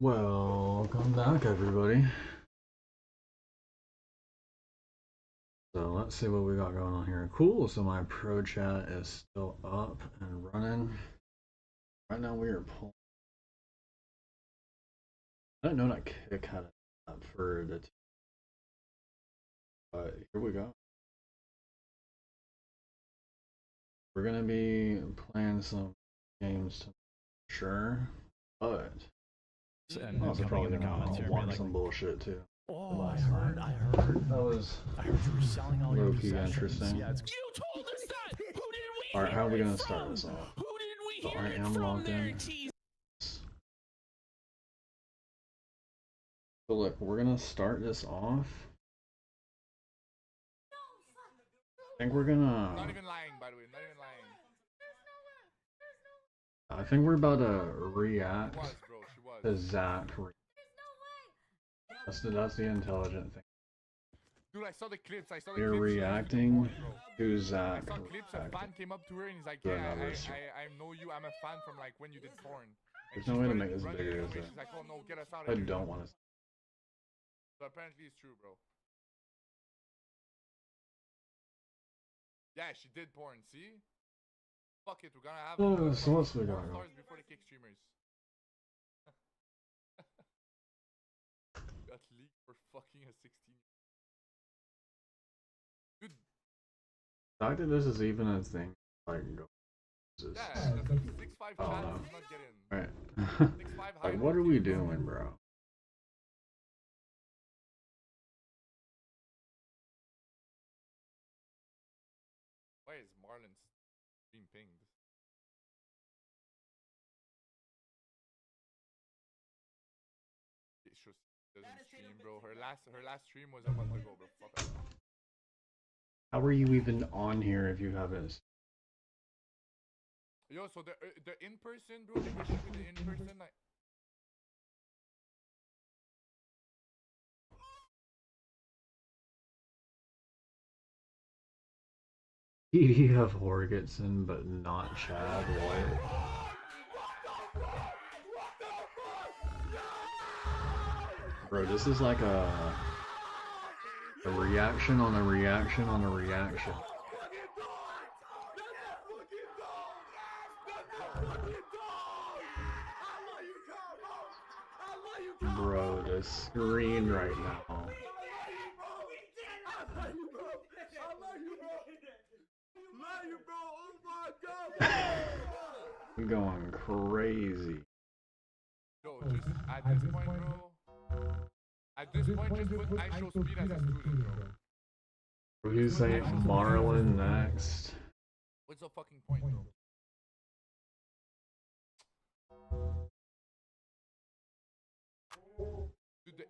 Welcome back, everybody. So let's see what we got going on here. Cool. So my pro chat is still up and running. Right now we are pulling. I didn't know that kick had an app for the. But here we go. We're gonna be playing some games, sure, but and also probably in the gonna comments here, watch like, some bullshit too. oh, I heard. That was I heard you were selling all your low-key possessions. interesting. Yeah, it's You told us that. Who did we? All right, how are we hear gonna it start from? this off? Who did we So hear I it am from logged there, in. Cheese? So look, we're gonna start this off. I think we're gonna. Not even lying, by the way. Not even lying. I think we're about to react She was, bro. She was. to Zach. That's the intelligent thing. Dude, I saw the clips. I saw the We're clips. reacting Bro. to Zach. I saw clips. A fan came up to her and he's like, To "Yeah, another stream. I know you. I'm a fan from like when you did porn." And There's she no way to started make this running bigger, away. is there? She's like, "Oh no, get us out I of here." don't want to. So apparently it's true, bro. Yeah, she did porn. See? Fuck it, we're gonna have. So what's we got? Stars before the kick streamers. Got leaked for fucking a 16. Dude. The fact that this is even a thing, like, go. Yeah, the 6'5" Oh, chat no. does not get in. Alright. 6'5" Like, high what are note we team, bro. doing, bro? Why is Marlon's stream pinged? It shows doesn't stream, bro. Her last stream was a month ago, bro. Fuck her. How are you even on here if you haven't? Yo, so the in person, bro. The issue with the in person, like. You have Horgetson, but not Chad. What? Bro, this is like a reaction on a reaction on a reaction. Bro, the screen right now. I'm going crazy. Yo, just at this point, bro. At this point, just put I show speed as a student, bro. You say Marlon next? What's the fucking point, bro? Dude, the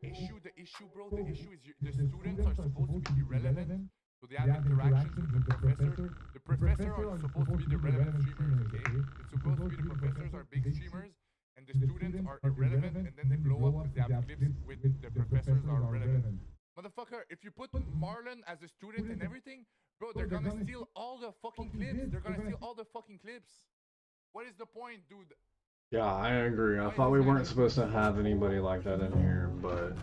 issue, bro, the issue is the students are supposed to be irrelevant, so they have interactions with the professor. The professors are supposed to be the relevant streamers, okay? It's supposed to be the professors are big streamers, and the students are irrelevant, and then they blow up because they have clips with the professors are relevant. Motherfucker, if you put Marlon as a student and everything, bro, they're gonna steal all the fucking clips. They're gonna steal all the fucking clips. What is the point, dude? Yeah, I agree. I thought we weren't supposed to have anybody like that in here, but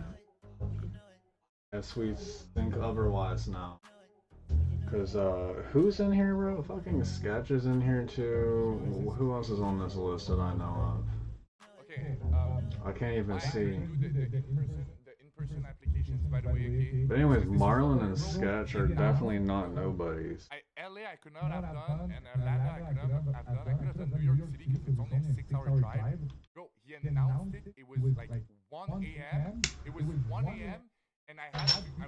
guess we think otherwise now. Cause who's in here, bro? Fucking Sketch is in here too. Who else is on this list that I know of? Okay, I can't even see. The in-person applications, by the way, okay? But anyways, Marlon and Sketch are definitely not nobodies. LA I could not have done, and Atlanta I could not have done. I could have done New York City because it's only a 6-hour drive. Bro, he announced it. It was like 1 a.m. It was 1 a.m. and I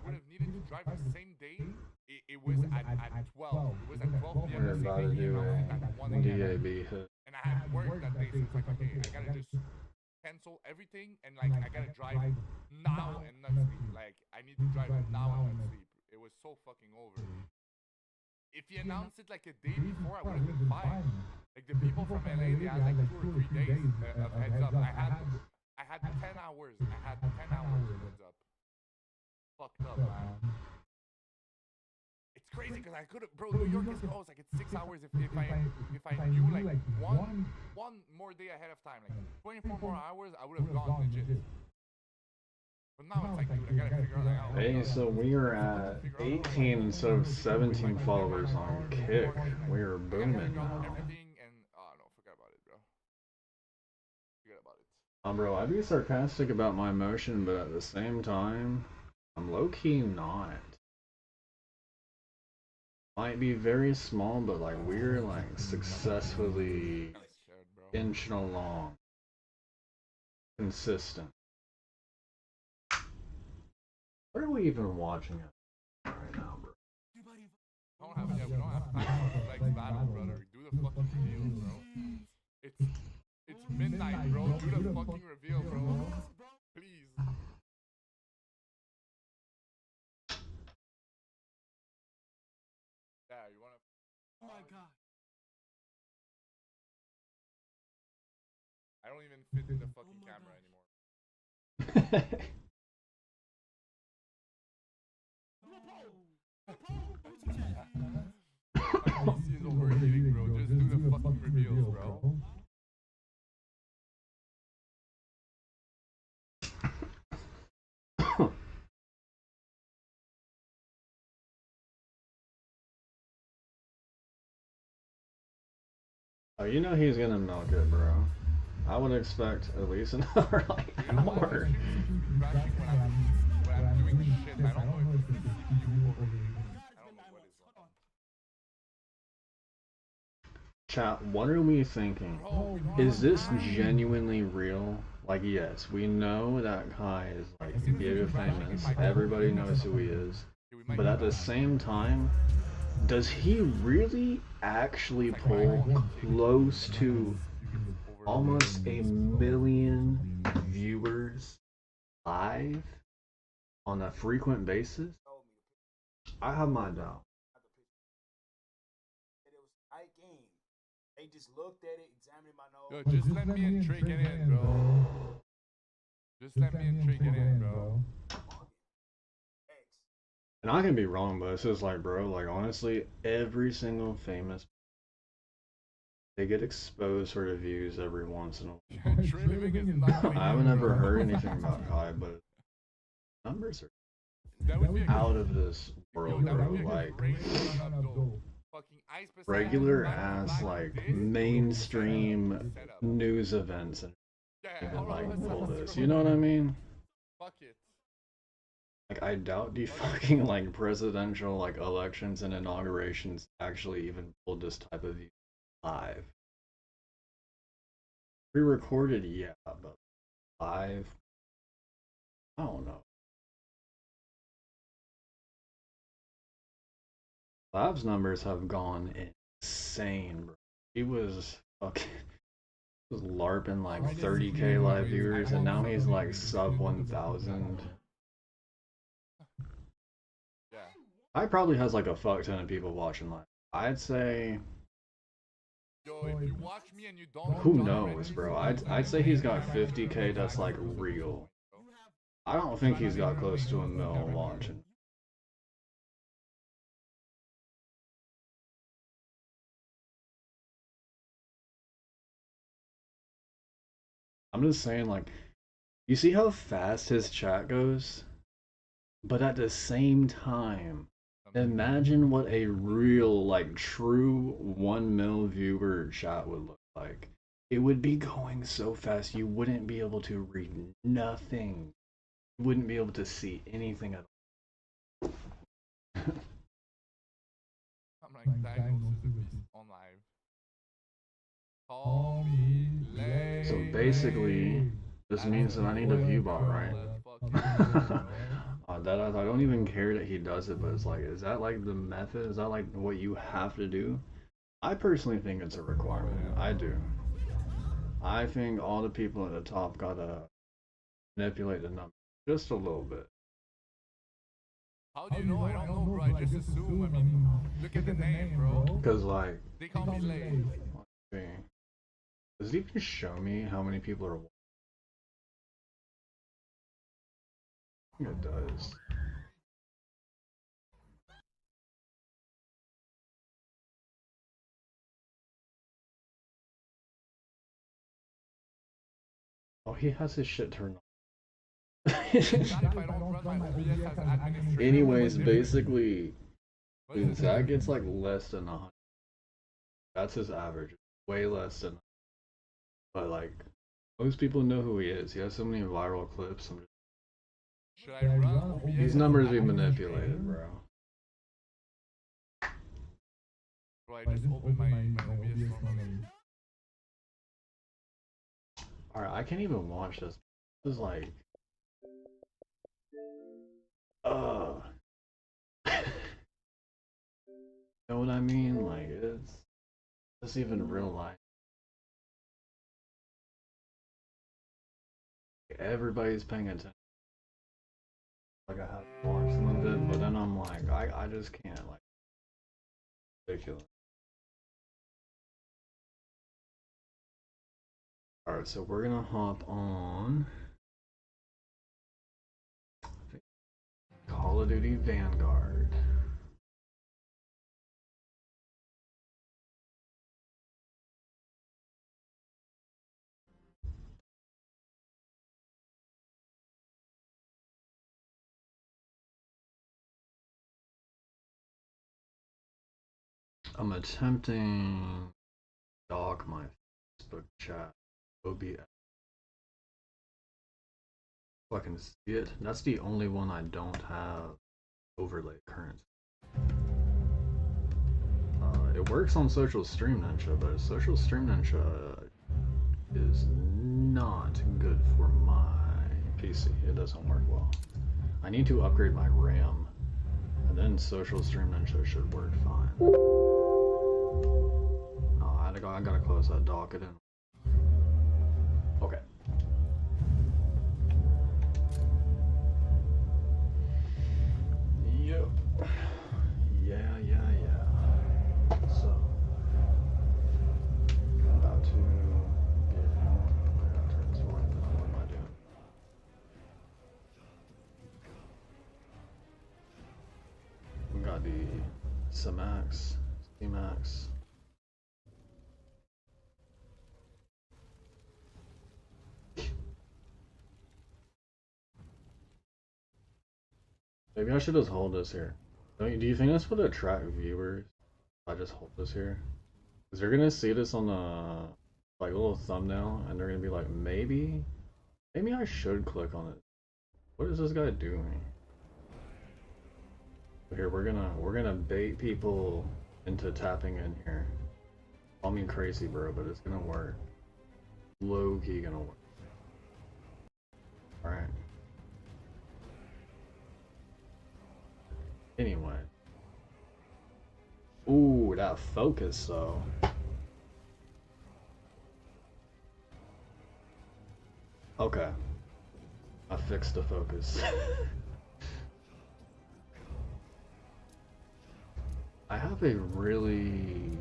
would have needed to drive the same day. It was at 12. It was at 12 p.m. We're the about same to day he do announced it at 1 a a.m. DAB hit. And I had work that day, so it's like, okay, I gotta just cancel everything and like I gotta drive now and not sleep. Like I need to drive now and not sleep. It was so fucking over. If he announced it like a day before, I would have been fine. Like the people from LA, they had like 2 or 3 days of heads up. I had 10 hours. I had 10 hours of heads up. Fucked up, man. It's crazy because I could have, bro. New York is close. Like it's 6 hours if I knew like one more day ahead of time, like 24 more hours, I would have gone legit. But now it's like, dude, I gotta figure out like how. Hey, so we are at 18 instead of 17 followers on Kick. We are booming now. Everything and no, forget about it, bro. Forget about it. Bro, I'd be sarcastic about my emotion, but at the same time, I'm low-key not. Might be very small, but like we're like successfully inching along. Consistent. What are we even watching right now, bro? We don't have time for like battle, brother. Do the fucking reveal, bro. It's midnight, bro. Do the fucking reveal, bro. Please. Yeah, you wanna? Oh my god. I don't even fit in the fucking camera anymore. My PC is overheating, bro. Just do the fucking reveals, bro. Oh, you know he's gonna milk it, bro. I would expect at least another like hour. When I'm doing shit, I don't know if it's you overheating. I don't know what is going on. Chat, what are we thinking? Is this genuinely real? Like, yes, we know that Kai is like giga famous. Everybody knows who he is. But at the same time, does he really actually pull close to almost 1 million viewers live on a frequent basis? I have my doubt. They just looked at it, examined my nose. Yo, just let me and Trey get in, bro. Just let me and Trey get in, bro. And I can be wrong, but it's just like, bro, like honestly, every single famous, they get exposed for the views every once in a while. Trey living is not I haven't ever heard anything about Kai, but numbers are out of this world, bro. Like regular ass, like mainstream news events and even like pull this. You know what I mean? Fuck it. Like I doubt the fucking like presidential like elections and inaugurations actually even pulled this type of view live. Pre-recorded, yeah, but live, I don't know. Lab's numbers have gone insane, bro. He was fucking was LARPing like 30k live viewers, and now he's like sub 1,000. Yeah. I probably has like a fuck ton of people watching live. I'd say. Yo, if you watch me and you don't. Who knows, bro? I'd say he's got 50k. That's like real. I don't think he's got close to 1 mil watching. I'm just saying, like, you see how fast his chat goes? But at the same time, imagine what a real, like, true 1 mil viewer chat would look like. It would be going so fast, you wouldn't be able to read nothing. You wouldn't be able to see anything at all. I'm like, diagnosis the beast on live. Call me late. So basically, this means that I need a view bot, right? That I don't even care that he does it, but it's like, is that like the method? Is that like what you have to do? I personally think it's a requirement. I do. I think all the people at the top gotta manipulate the number just a little bit. How do you know? I don't know, bro. I just assume. I mean, look at the name, bro. Cause like, They call me late. does it even show me how many people are watching? I think it does. he has his shit turned Not if I don't run my OBS as administrator. Anyways, basically, What is it? Zach gets like less than 100. That's his average. Way less than. But like, most people know who he is. He has so many viral clips. Should I run OBS? These numbers be manipulated, bro. Bro, I just opened my OBS normally. Alright, I can't even watch this. This is like. You know what I mean? Like, it's even real life. Everybody's paying attention. Like, I have to watch some of it, but then I'm like, I just can't, like, ridiculous. Alright, so we're gonna hop on Call of Duty Vanguard. I'm attempting to dock my Facebook chat OBS. So I can see it. That's the only one I don't have overlay current. It works on Social Stream Ninja, but Social Stream Ninja is not good for my PC. It doesn't work well. I need to upgrade my RAM, and then Social Stream Ninja should work fine. No, I gotta close that dock. It didn't. Okay. Yep. Yeah. So, I'm about to get what am I doing? We got the C-Max. Maybe I should just hold this here. Do you think this would attract viewers if I just hold this here? Because they're gonna see this on the like little thumbnail and they're gonna be like, maybe I should click on it. What is this guy doing? Here we're gonna bait people into tapping in here. Call me crazy, bro, but it's gonna work. Low key gonna work. All right. Anyway. Ooh, that focus though. Okay. I fixed the focus. I have a really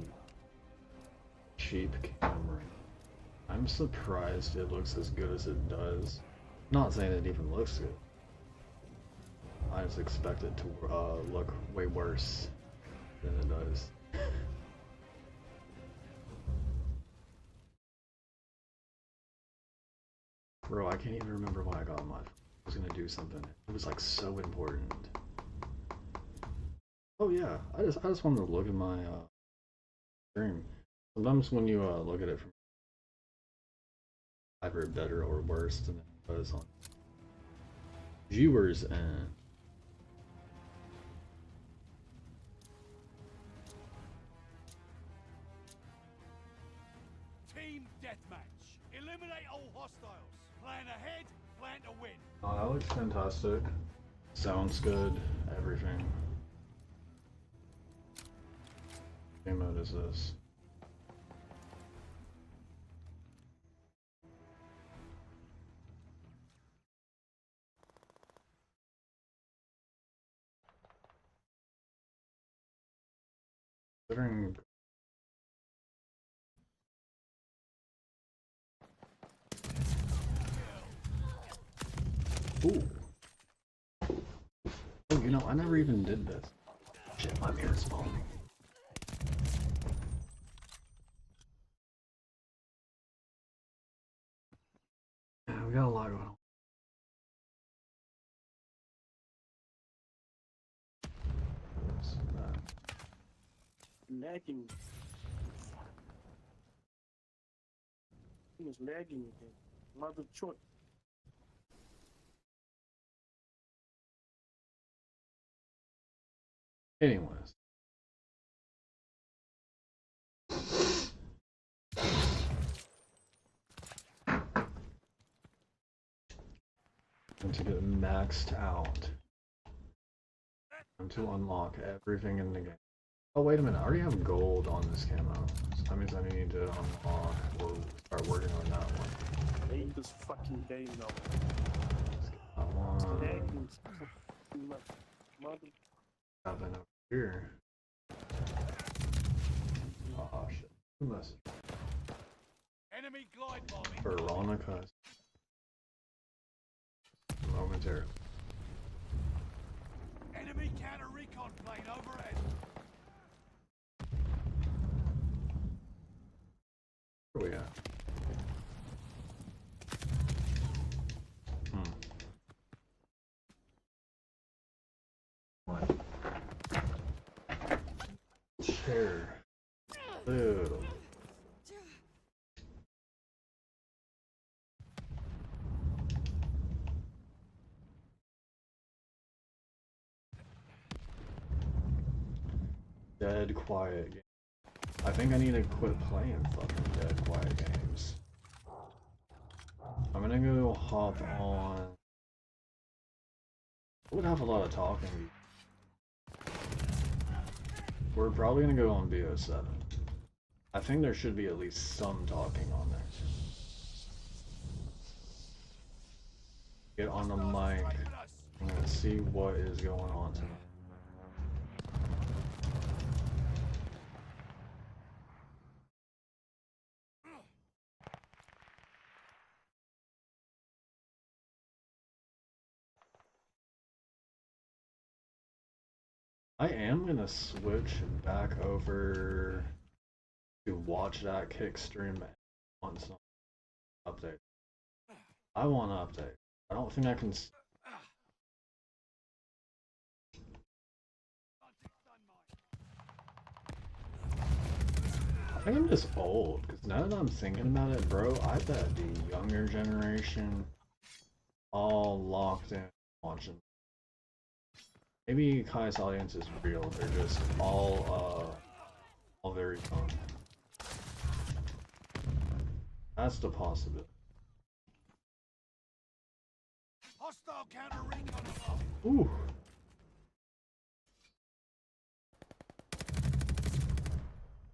cheap camera. I'm surprised it looks as good as it does. Not saying it even looks good. I just expect it to look way worse than it does. Bro, I can't even remember why I got my. I was gonna do something. It was like so important. Oh yeah, I just wanted to look at my stream. Sometimes when you look at it from either better or worse than it does on viewers and. Team deathmatch. Eliminate all hostiles. Plan ahead, plan to win. Oh, that looks fantastic. Sounds good. Everything. What mode is this? Considering. Ooh. Oh, you know, I never even did this. Shit, my mirror's falling. We got a lot going on. Lagging. It was lagging again. Mother choice. Anyways. And to get maxed out. And to unlock everything in the game. Oh, wait a minute. I already have gold on this camo. So that means I need to unlock or start working on that one. I hate this fucking game now. I want Lagging. Mother. something up here. Oh shit. Who must? Enemy glide bombing. Veronica. Momentarily. Enemy counter recon plane overhead. Where we at? What? Chair. Little. Dead quiet game. I think I need to quit playing fucking dead quiet games. I'm gonna go hop on. I would have a lot of talking. We're probably gonna go on BO7. I think there should be at least some talking on there. Get on the mic. I'm gonna see what is going on tonight. I am gonna switch back over to watch that kick stream on some update. I want to update. I don't think I can. I am just old, because now that I'm thinking about it, bro, I bet the younger generation all locked in watching. Maybe Kai's audience is real, they're just all very young. That's the possibility. Hostile counter recon above. Ooh.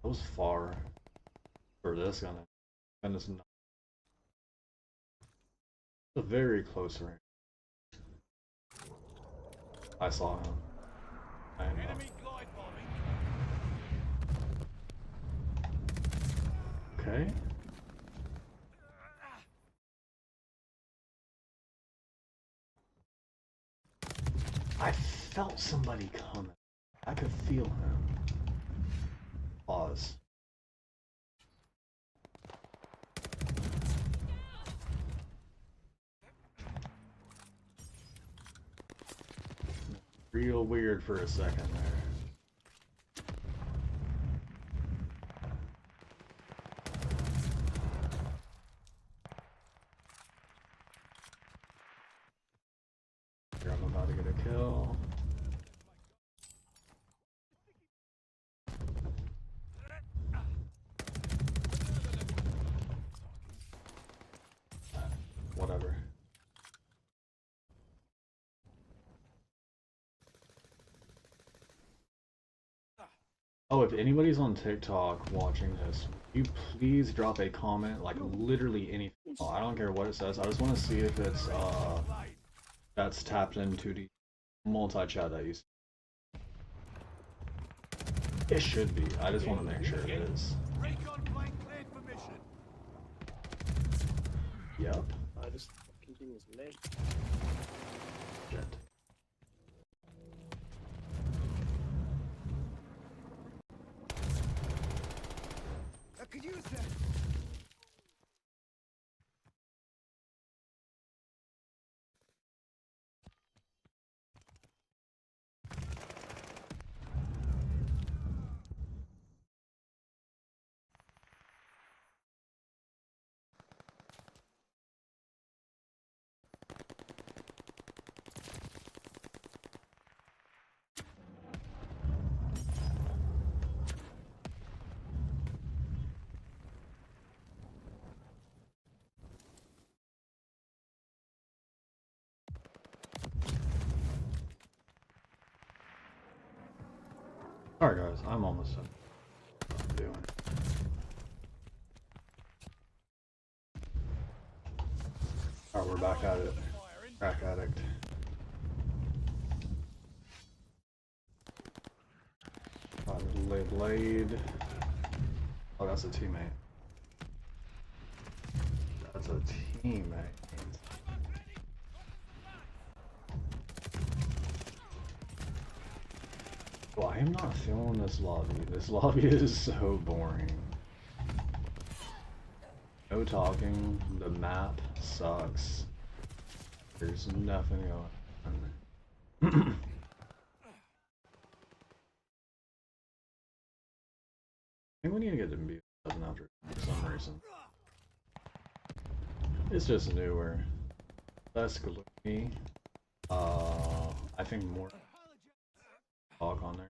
That was far for this gun, and it's not. It's a very close range. I saw him. I am Enemy glide bombing. okay. I felt somebody coming. I could feel him. Pause. Real weird for a second there. Here, I'm about to get a kill. Whatever. Oh, if anybody's on TikTok watching this, will you please drop a comment, like literally anything. Oh, I don't care what it says. I just want to see if it's that's tapped into the multi-chat that you see. It should be. I just want to make sure it is. Recon plane cleared for mission. Yep. This fucking thing is lag. Shit. I could use that. Alright guys, I'm almost done. What I'm doing. Alright, we're back at it. Crack addict. Blade. Oh, that's a teammate. That's a teammate. Well, I am not feeling this lobby. This lobby is so boring. No talking. The map sucks. There's nothing going on. I think we need to get to B7 after for some reason. It's just newer. Less gloomy. I think more talk on there.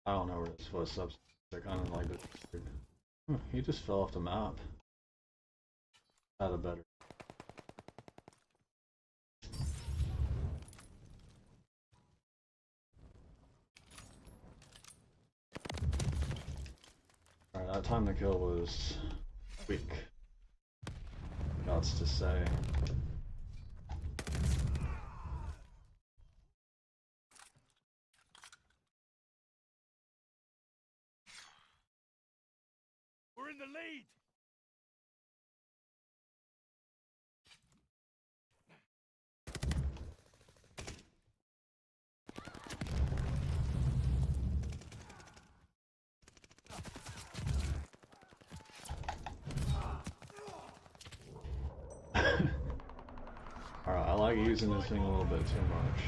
I don't know where this was substance. I kind of like it. He just fell off the map. Had a better. Alright, that time to kill was weak. Gots to say. We're in the lead. Alright, I like using this thing a little bit too much.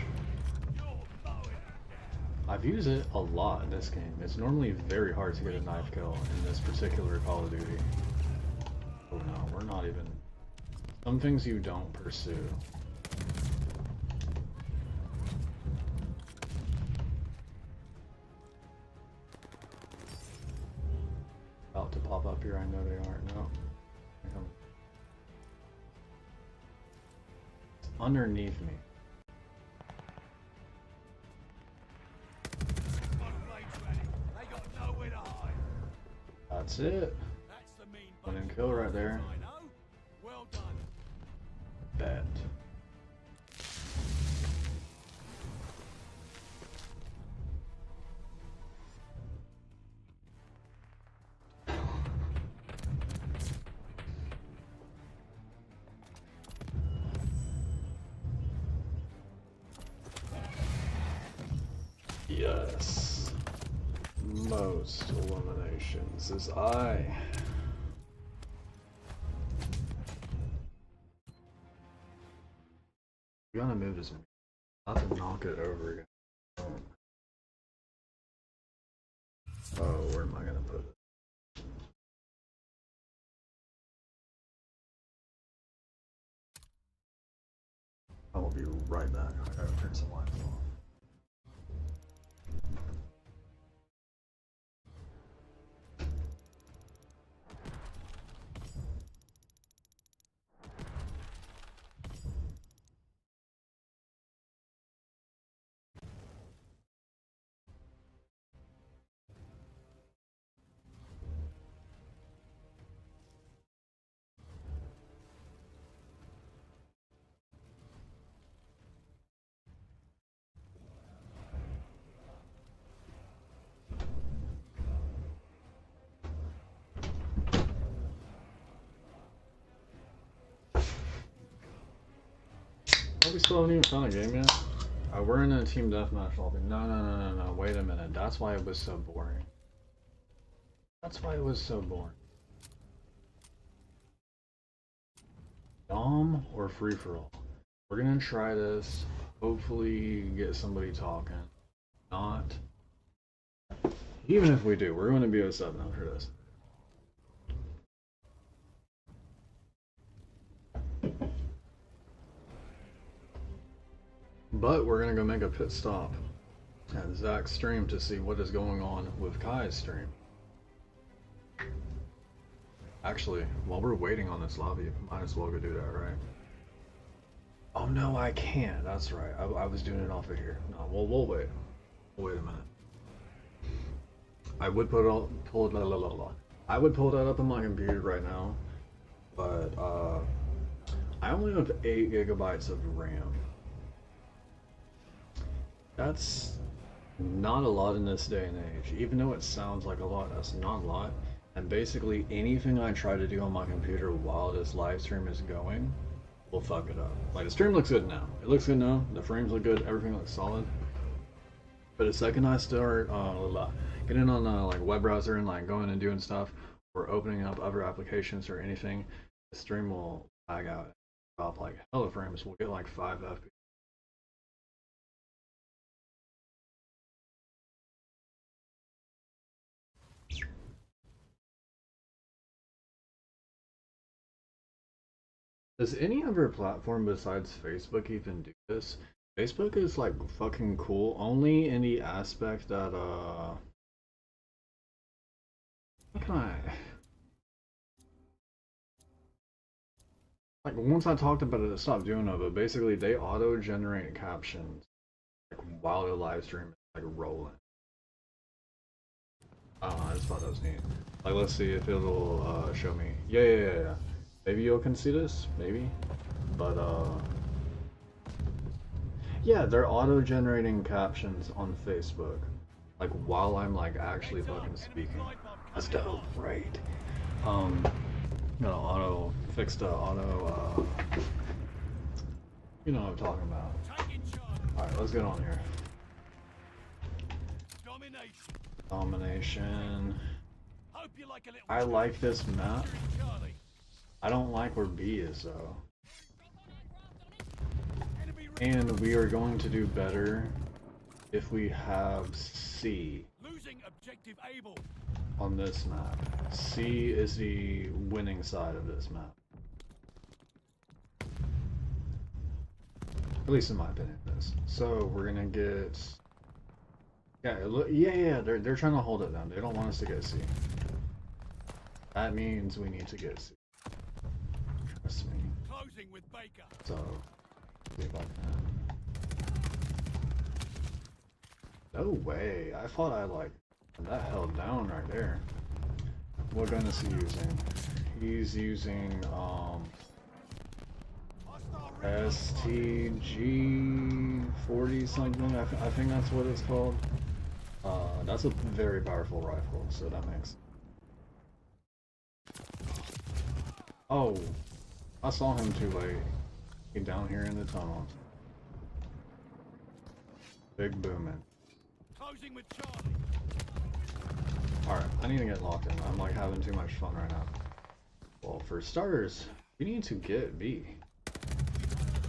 I've used it a lot in this game. It's normally very hard to get a knife kill in this particular Call of Duty. Oh no, we're not even... Some things you don't pursue. About to pop up here, I know they aren't. No. It's underneath me. They got nowhere to hide. That's it. That's the mean One and kill right there. I know. Well done. Bet. Yes. Most eliminations is I. We gotta move this. I have to knock it over again. Oh, where am I gonna put it? I will be right back. I gotta turn some lights off. We still haven't even found a game yet. We're in a team deathmatch lobby. No. Wait a minute. That's why it was so boring. That's why it was so boring. Dom or free for all? We're gonna try this. Hopefully, get somebody talking. Not. Even if we do, we're going to be 07 after this. But we're gonna go make a pit stop at Zach's stream to see what is going on with Kai's stream. Actually, while we're waiting on this lobby, might as well go do that, right? Oh no, I can't. That's right. I was doing it off of here. No, we'll wait. Wait a minute. I would I would pull that up on my computer right now, but I only have 8 gigabytes of RAM. That's not a lot in this day and age. Even though it sounds like a lot, that's not a lot. And basically anything I try to do on my computer while this live stream is going will fuck it up. Like the stream looks good now. It looks good now. The frames look good. Everything looks solid. But the second I start getting on like web browser and like going and doing stuff or opening up other applications or anything, the stream will lag out. Drop like hella frames. We'll get like 5 FPS. Does any other platform besides Facebook even do this? Facebook is like fucking cool, only in the aspect that how can I like once I talked about it, I stopped doing it, but basically they auto-generate captions like while the live stream is like rolling. I don't know, I just thought that was neat. Like let's see if it'll show me. Yeah. Maybe you can see this, maybe. But yeah, they're auto-generating captions on Facebook. Like while I'm like actually fucking speaking. That's dope, right? Auto fix the auto you know what I'm talking about. Alright, let's get on here. Domination. I like this map. I don't like where B is though. And we are going to do better if we have C on this map. C is the winning side of this map. At least in my opinion it is. So we're gonna get yeah, they're trying to hold it down. They don't want us to get C. That means we need to get C. Trust me. So see if I can. No way. I thought I like that held down right there. What gun is he using? He's using STG 40 something. I think that's what it's called. That's a very powerful rifle, so that makes. Oh, I saw him too late. He's down here in the tunnel. Big booming. Alright, I need to get locked in. I'm like having too much fun right now. Well, for starters, we need to get B.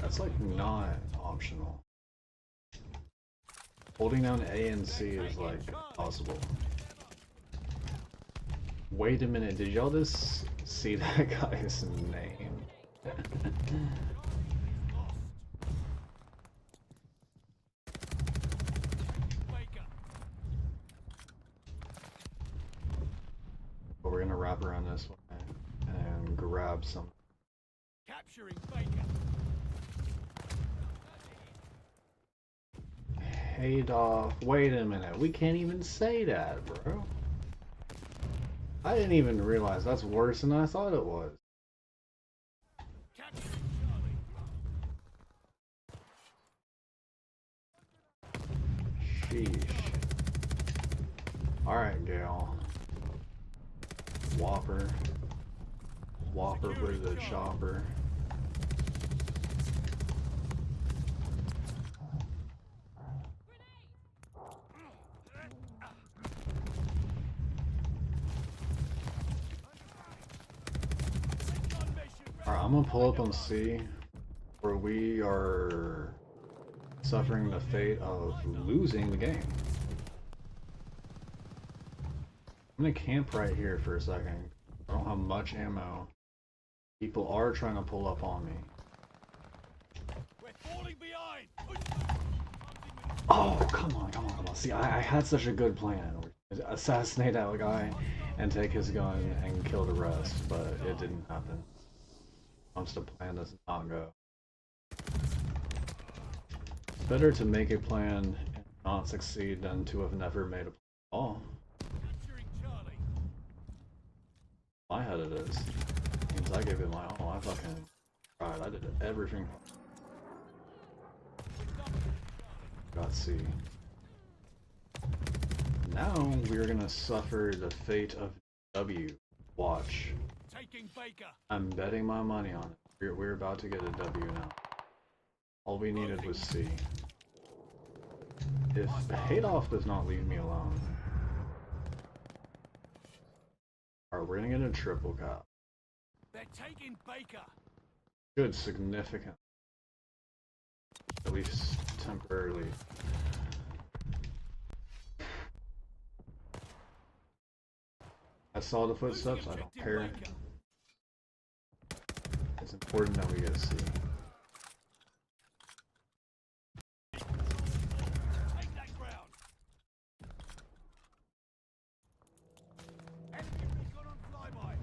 That's like not optional. Holding down A and C is like possible. Wait a minute, did y'all just see that guy's name? But we're gonna wrap around this way and grab some. Capturing Baker. Adolf, wait a minute, we can't even say that, bro. I didn't even realize that's worse than I thought it was. Sheesh. Alright, Gale. Whopper. Whopper for the chopper. Alright, I'm gonna pull up on C, where we are suffering the fate of losing the game. I'm gonna camp right here for a second. I don't have much ammo. People are trying to pull up on me. We're falling behind. Oh, come on. See, I had such a good plan. assassinate that guy and take his gun and kill the rest, but it didn't happen. Once the plan does not go. It's better to make a plan and not succeed than to have never made a plan at all. Capturing Charlie. My head it is. Means I gave it my all. I fucking tried. I did everything. Got C. Now we're gonna suffer the fate of W. Watch. Taking Baker. I'm betting my money on it. We're about to get a W now. All we needed was C. If Haydoff does not leave me alone. Alright, we're gonna get a triple cap. They're taking Baker. Good, significant. At least temporarily. I saw the footsteps, I don't care. It's important that we get a C. Take that ground. Enemy recon on flyby.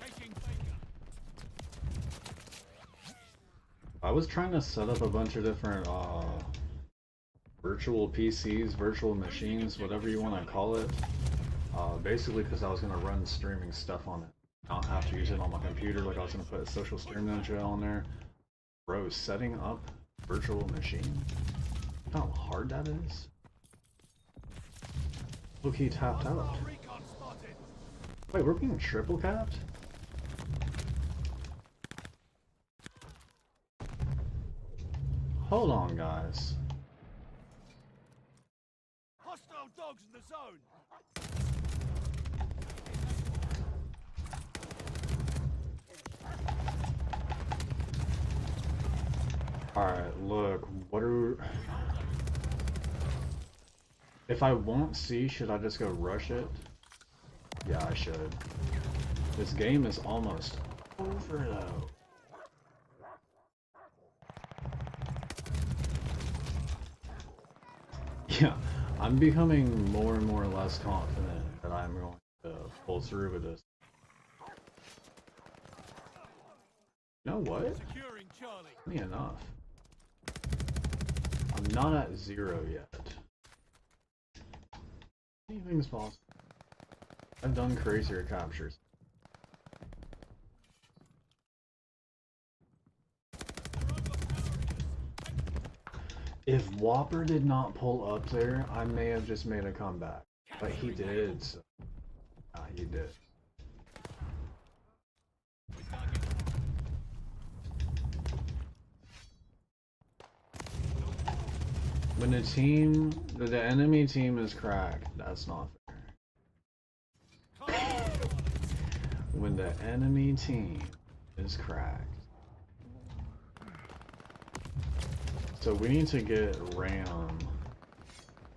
Taking Baker. I was trying to set up a bunch of different virtual PCs, virtual machines, whatever you want to call it. Basically because I was going to run streaming stuff on it. Not have to use it on my computer, like I was going to put a social stream ninja on there. Bro, setting up virtual machine? You know how hard that is? Look, he tapped out. Recon spotted. Wait, we're being triple capped? Hold on, guys. Hostile dogs in the zone. Alright, look, what are... If I want C, should I just go rush it? Yeah, I should. This game is almost over, though. Yeah, I'm becoming more and more less confident that I'm going to pull through with this. You know what? Securing Charlie. Me enough. I'm not at 0 yet. Anything's possible. I've done crazier captures. If Whopper did not pull up there, I may have just made a comeback. But he did, so... he did. When the enemy team is cracked, that's not fair. When the enemy team is cracked. So we need to get RAM.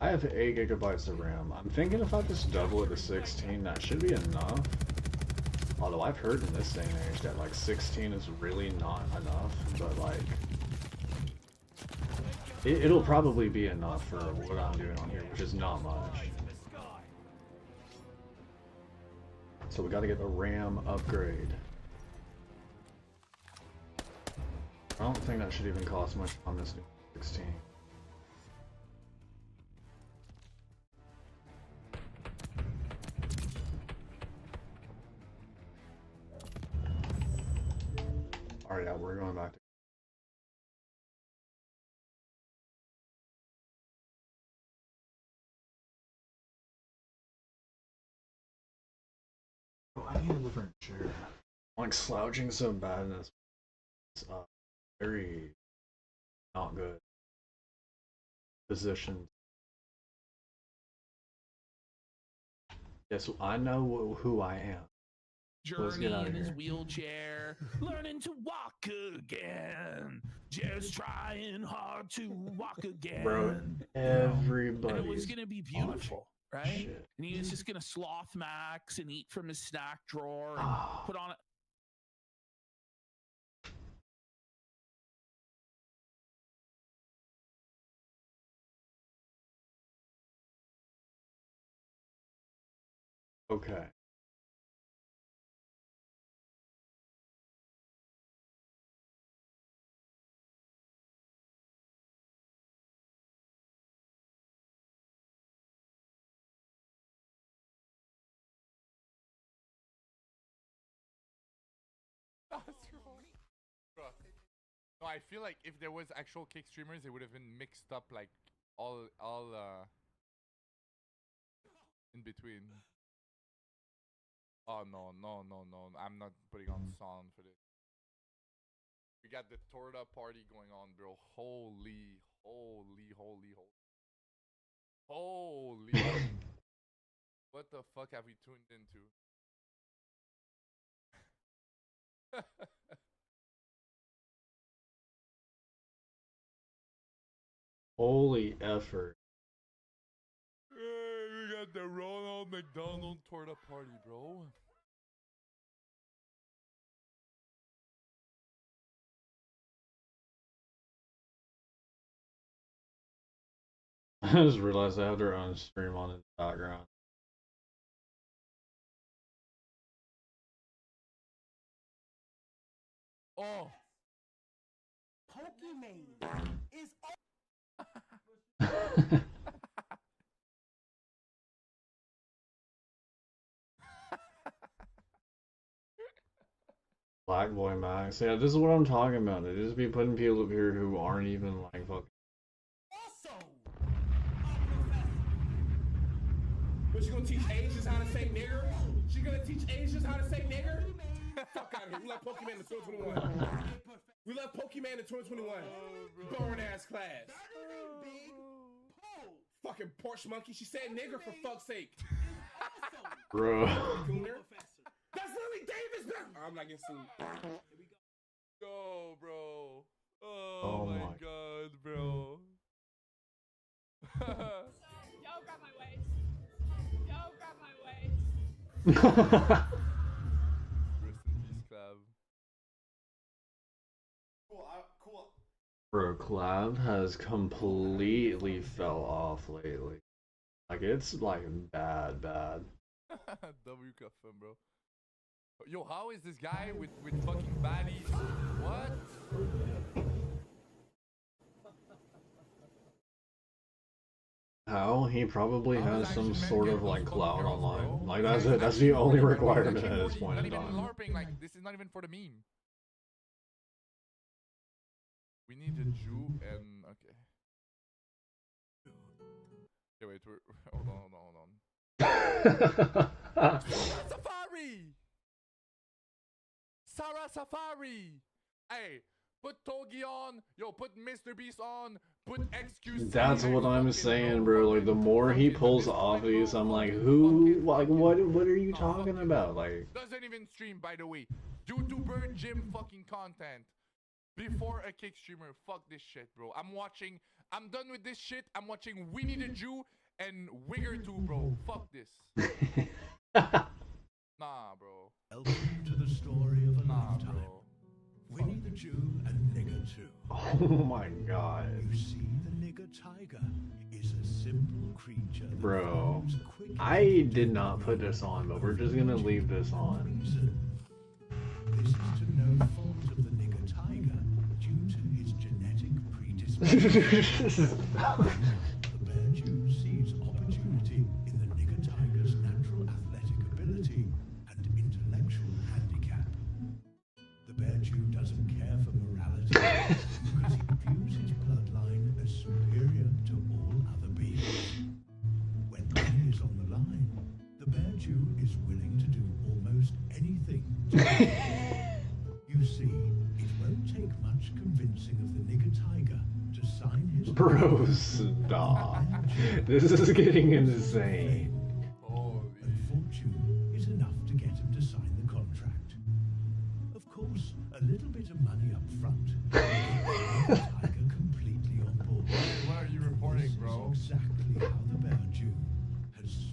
I have 8 gigabytes of RAM. I'm thinking if I just double it to 16, that should be enough. Although I've heard in this day and age that like 16 is really not enough, but like... It'll probably be enough for what I'm doing on here, which is not much. So we gotta get the RAM upgrade. I don't think that should even cost much on this new 16. Alright, yeah, we're going back to... Oh, I need a different chair. I'm like slouching so bad in this. It's very not good position. Yes, I know who I am. Let's get Journey out in of his here. wheelchair, learning to walk again. Just trying hard to walk again. Bro, And it everybody. was gonna be beautiful. right? Shit. And he was just gonna sloth max and eat from his snack drawer and put on it. Okay. That's wrong. Bruh. No, I feel like if there was actual kick streamers, it would have been mixed up like all in between. Oh no, no, no, no. I'm not putting on sound for this. We got the Torta party going on, bro. Holy, holy, holy, holy. Holy. What the fuck have we tuned into? Holy effort. We got the Ronald McDonald Torta party, bro. I just realized I have their own stream on in the background. Oh. Pokemon is Black Boy Max. Yeah, this is what I'm talking about. They just be putting people up here who aren't even like fucking. also But she gonna teach Asians how to say nigger? She gonna teach Asians how to say nigger? Fuck out of here. We left Pokemon in 2021. We left Pokemon in 2021. Boring ass class. Fucking Porsche monkey. She said nigger for fuck's sake. Bro. That's Lily Davis. I'm not getting sued. Go, bro. Oh, Oh my my. god, bro. Yo, grab my waist. Yo, grab my waist. Rest in peace, Clav. cool. Bro, Clav has completely fell off lately. Like, it's like bad. WKFM, bro. Yo, how is this guy with fucking baddies? What? How? He probably How has does some actually sort men of get like those clout fucking girls, online. bro? Like, that's it. That's Actually, the only bro, requirement actually, at this point not in even time. LARPing, like, this is not even for the meme. We need a Jew and okay. Okay, wait, hold on. Sarah Safari! Hey, put Togi on, yo, put Mr. Beast on, put XQC. That's what I'm fucking saying, bro. Like, the more he pulls off these, I'm like, who? Like, what are you talking about? Like, doesn't even stream, by the way. Due to Burn Gym fucking content. Before a kick streamer, fuck this shit, bro. I'm done with this shit. I'm watching Winnie the Jew and Wigger 2, bro. Fuck this. Nah, bro. Welcome to the story of a Nah, lifetime. bro. Winnie the Jew and Nigger 2. oh my god. You see, the Nigger tiger is a simple creature that Bro, moves quickly I did not put this on, but we're just gonna leave this on. reason. This is to no fault of the Nigger tiger due to his genetic predisposition. The bear Jew sees opportunity in the Nigger tiger's natural athletic ability and intellectual handicap. The bear Jew doesn't care for morality because he views his bloodline as superior to all other beings. When money is on the line, the bear Jew is willing to do almost anything to You see, it won't take much convincing of the Nigger tiger to sign his Bro, stop. This is getting insane. Holy. and fortune is enough to get him to sign the contract. Of course, a little bit of money up front gets the tiger completely on board. What are you reporting, This bro? is exactly how the bear Jew has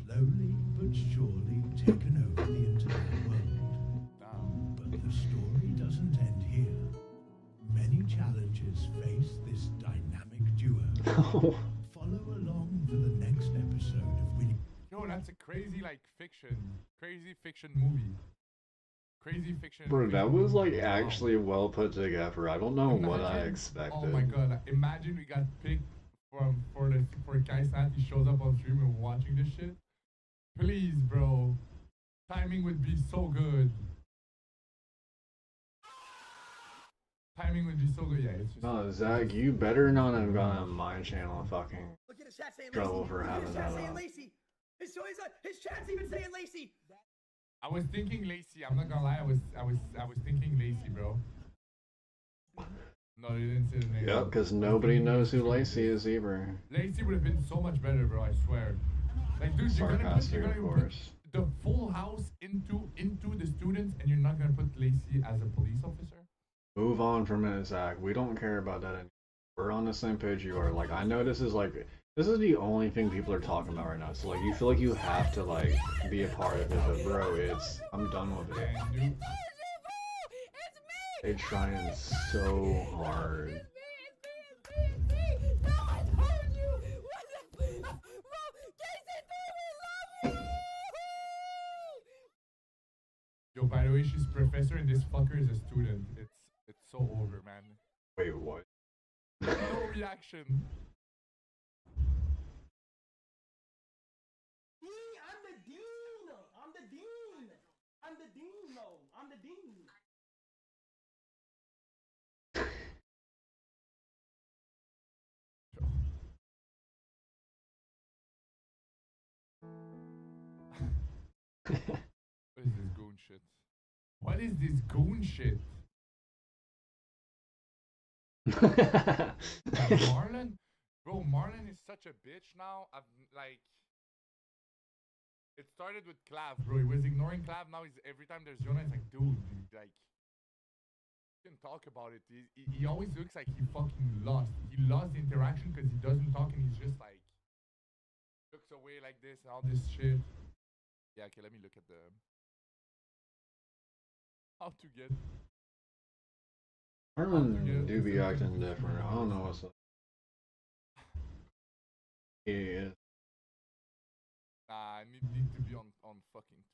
Follow along for the next episode of Winnie. Yo, that's a crazy like crazy fiction movie. Crazy fiction. Bro, that fiction was movie. like Wow. actually well put together. I don't know what I Imagine- expected. Oh my god! Imagine we got picked for Kai Sat. He shows up on stream and we're watching this shit. Please, bro. Timing would be so good. Timing would be so good. Yeah, it's just. No, Zach, you better not have gone on my channel and fucking Look at his chat saying trouble Lacey. for Look at having his chat that saying up. Lacey. His chat's even saying Lacey. I was thinking Lacey. I'm not gonna lie. I was thinking Lacey, bro. No, they didn't say the name. Yep, because nobody knows who Lacey is either. Lacey would have been so much better, bro. I swear. Like, dude, Sarcastic, you're of gonna course. put the full house into the students, and you're not gonna put Lacey as a police officer. Move on from it, Zach. We don't care about that anymore. We're on the same page you are. Like, I know this is the only thing people are talking about right now. So like, you feel like you have to like be a part of it, but bro, I'm done with it. And dude, They're trying so hard. yo, by the way, she's professor, and this fucker is a student. It's so over, man. Wait, what? No reaction. I'm the dean. I'm the dean. I'm the dean. No, I'm the dean. What is this goon shit? What is this goon shit? Marlon? Bro, Marlon is such a bitch now. I've like it started with Clav, bro. He was ignoring Clav, now he's every time there's Jonah, it's like, dude, like you can talk about it. He always looks like he fucking lost. He lost the interaction because he doesn't talk and he's just like looks away like this and all this shit. Yeah, okay, let me look at the how to get Marlon do be acting different. I don't know what's up. Yeah. Nah, I need to be on fucking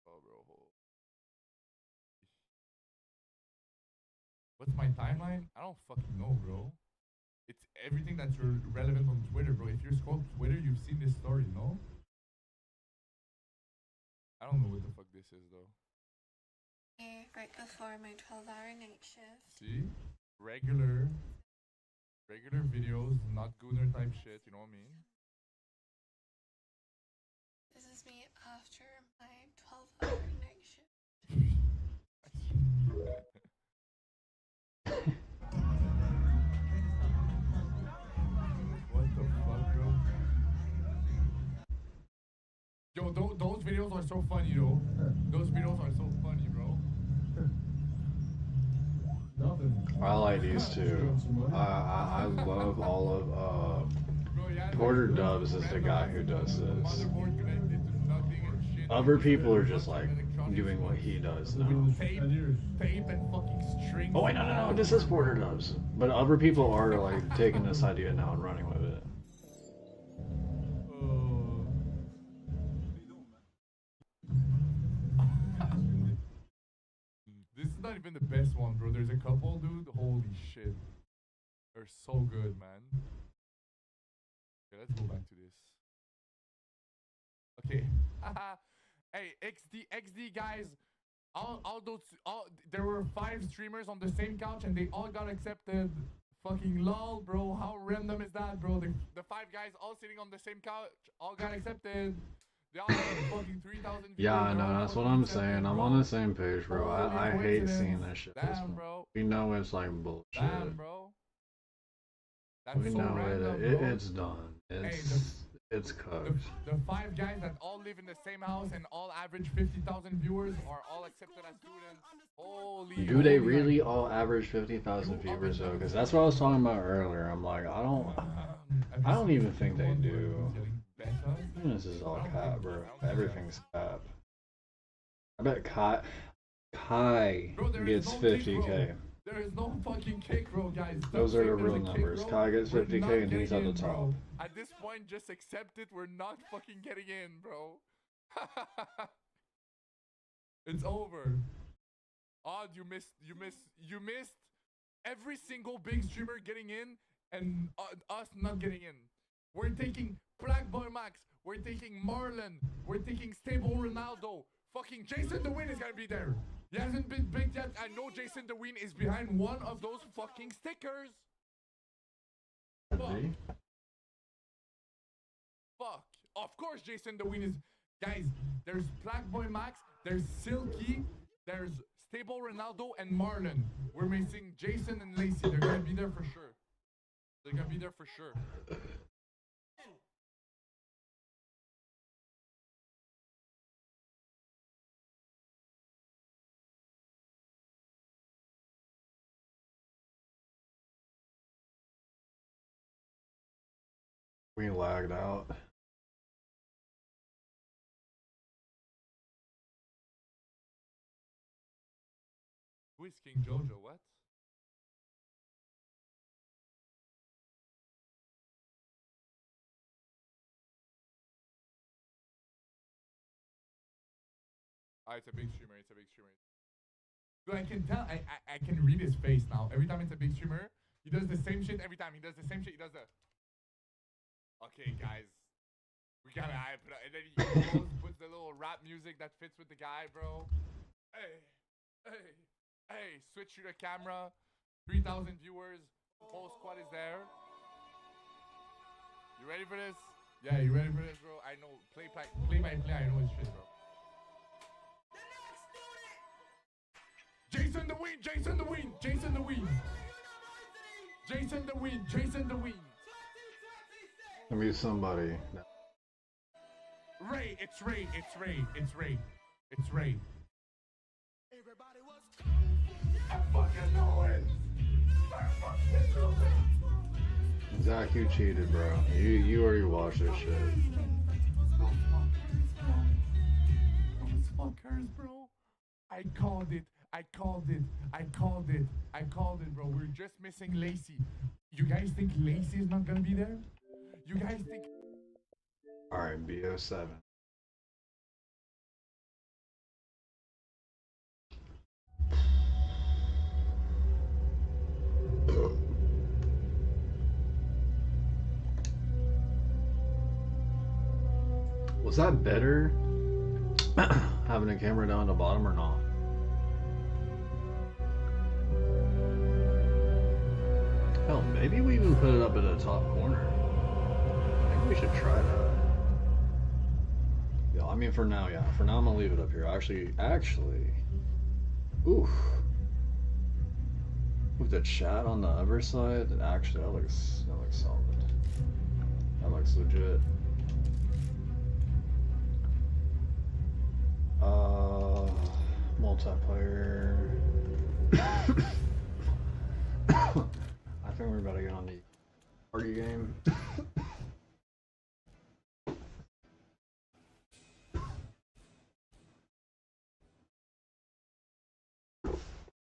oh bro. What's my timeline? I don't fucking know, bro. It's everything that's relevant on Twitter, bro. If you're scrolling Twitter, you've seen this story, no? I don't know what the fuck this is though. Right before my 12-hour night shift. See? Regular videos, not gooner type shit, you know what I mean? This is me after my 12-hour night shift. What the fuck, bro? Yo, those videos are so funny, though. Those videos are so funny, bro. I like these two. I love all of Bro, yeah, Porter like, Dubs is the guy who does this. motherboard connected to nothing and shit. Other people are just like doing what he does now. Tape and fucking string. Oh wait, no, this is Porter Dubs. But other people are like taking this idea now and running with it. This is not even the best one, bro. There's a couple, dude. Holy shit. They're so good, man. Okay, let's go back to this. Okay. Hey, XD guys. There were 5 streamers on the same couch and they all got accepted. Fucking lol, bro. How random is that, bro? The 5 guys all sitting on the same couch all got accepted. They all got fucking 3,000 views. Yeah, no, that's what I'm saying. I'm on the same page, bro. I hate coincidence. seeing that shit. Damn, bro. We know it's like bullshit. Damn, bro. That's We so know random, it. bro. It's done. It's cooked. The 5 guys that all live in the same house and all average 50,000 viewers are all accepted as students. Holy. Do they holy, really all average 50,000 viewers though? Because that's what I was talking about earlier. I'm like, I don't even think they do. This is all cap, bro. Everything's cap. I bet Kai Bro, there is gets no leak, 50K. bro. There is no fucking kick row, guys. Those Stop are the saying there's real a kick numbers. row. Kai gets We're 50K not and he's getting at the in, top. bro. At this point, just accept it. We're not fucking getting in, bro. It's over. Odd, you missed every single big streamer getting in and us not getting in. We're taking Black Boy Max. We're taking Marlon. We're taking Stable Ronaldo. Fucking Jason DeWin is gonna be there. He hasn't been picked yet. I know Jason DeWin is behind one of those fucking stickers. Fuck. Fuck. Of course Jason DeWin is... Guys, there's Black Boy Max, there's Silky, there's Stable Ronaldo, and Marlon. We're missing Jason and Lacey. They're gonna be there for sure. They're gonna be there for sure. We lagged out. Who is King Jojo? What? It's a big streamer. It's a big streamer. Dude, I can tell. I can read his face now. Every time it's a big streamer, he does the same shit every time. He does the same shit. He does the... Okay, guys. We gotta hype it up. And then he goes, puts the little rap music that fits with the guy, bro. Hey, switch to the camera. 3,000 viewers. Whole squad is there. You ready for this? Yeah, you ready for this, bro? I know. Play by play. I know his shit, bro. Jason DeWin! Jason DeWin! Jason DeWin! Jason DeWin! Jason DeWin! Let me somebody. Ray! It's Ray! It's Ray! It's Ray! It's Ray! I fucking know it! Zach, you cheated, bro. You already watched this shit. Those fuckers, bro. I called it. I called it, bro. We're just missing Lacey. You guys think Lacey is not gonna be there? You guys think... Alright, BO7. Was that better having a camera down the bottom or not? Hell, maybe we even put it up in the top corner. I think we should try that. Yeah, I mean for now, yeah. For now I'm gonna leave it up here. Actually, oof. With the chat on the other side, actually that looks solid. That looks legit. Multiplayer. I think we're about to get on the party game.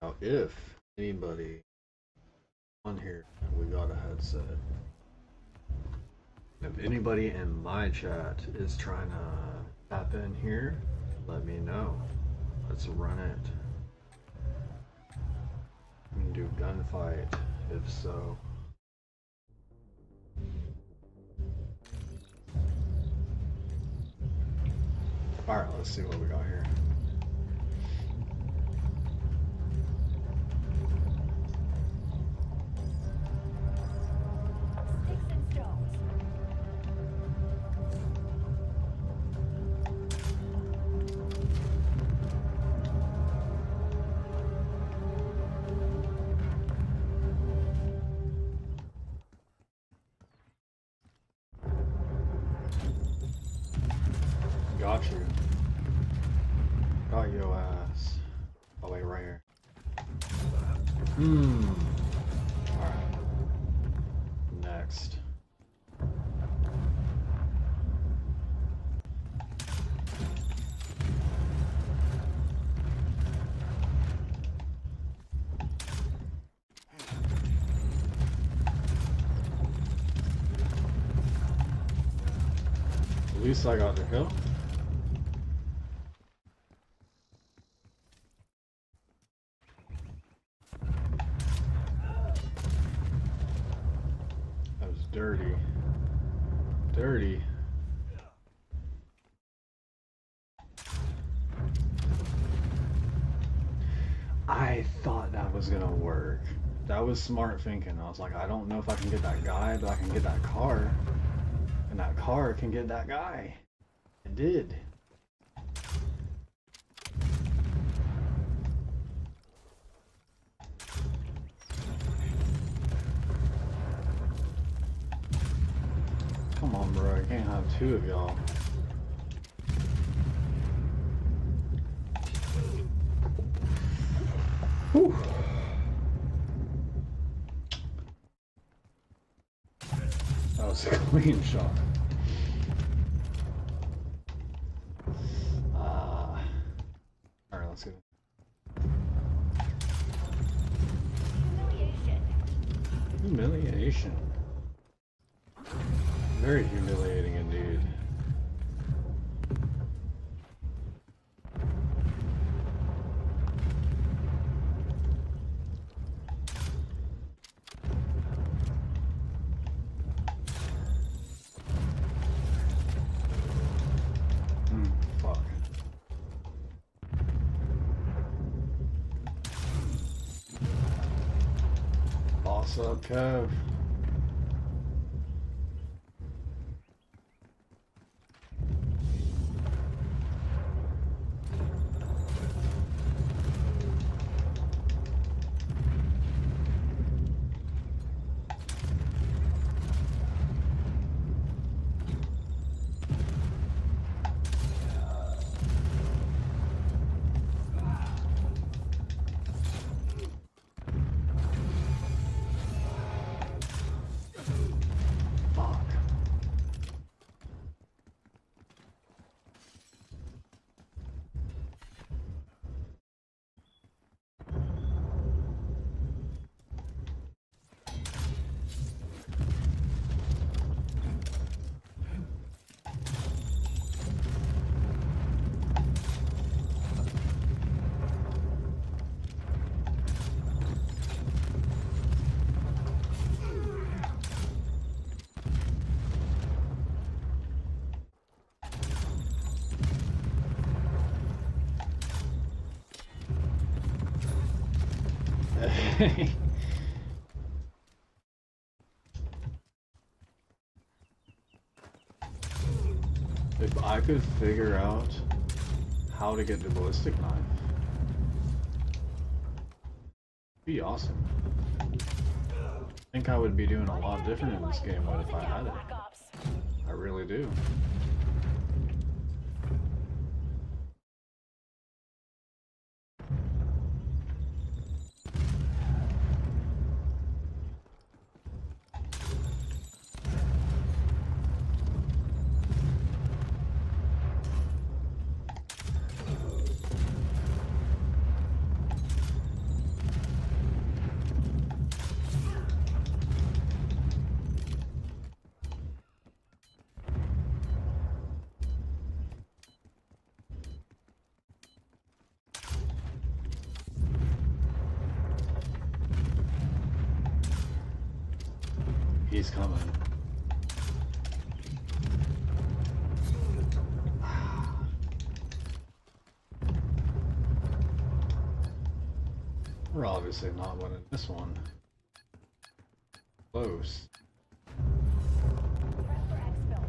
Now, if anybody on here, we got a headset. If anybody in my chat is trying to tap in here, let me know. Let's run it. We can do gunfight, if so. Alright, let's see what we got here. Got you. Got your ass. Oh wait, right here. Alright. Next. least I got the kill. That was dirty. Dirty. I thought that was gonna work. That was smart thinking. I was like, I don't know if I can get that guy, but I can get that car. And that car can get that guy. It did. Come on, bro. I can't have two of y'all. Whew. That was a clean shot. Alright, let's go. Humiliation. Very humiliating indeed. Fuck. Boss up, Kev. If I could figure out how to get the ballistic knife, it'd be awesome. I think I would be doing a lot different in this game if I had it. I really do. He's coming. We're obviously not winning this one. Close.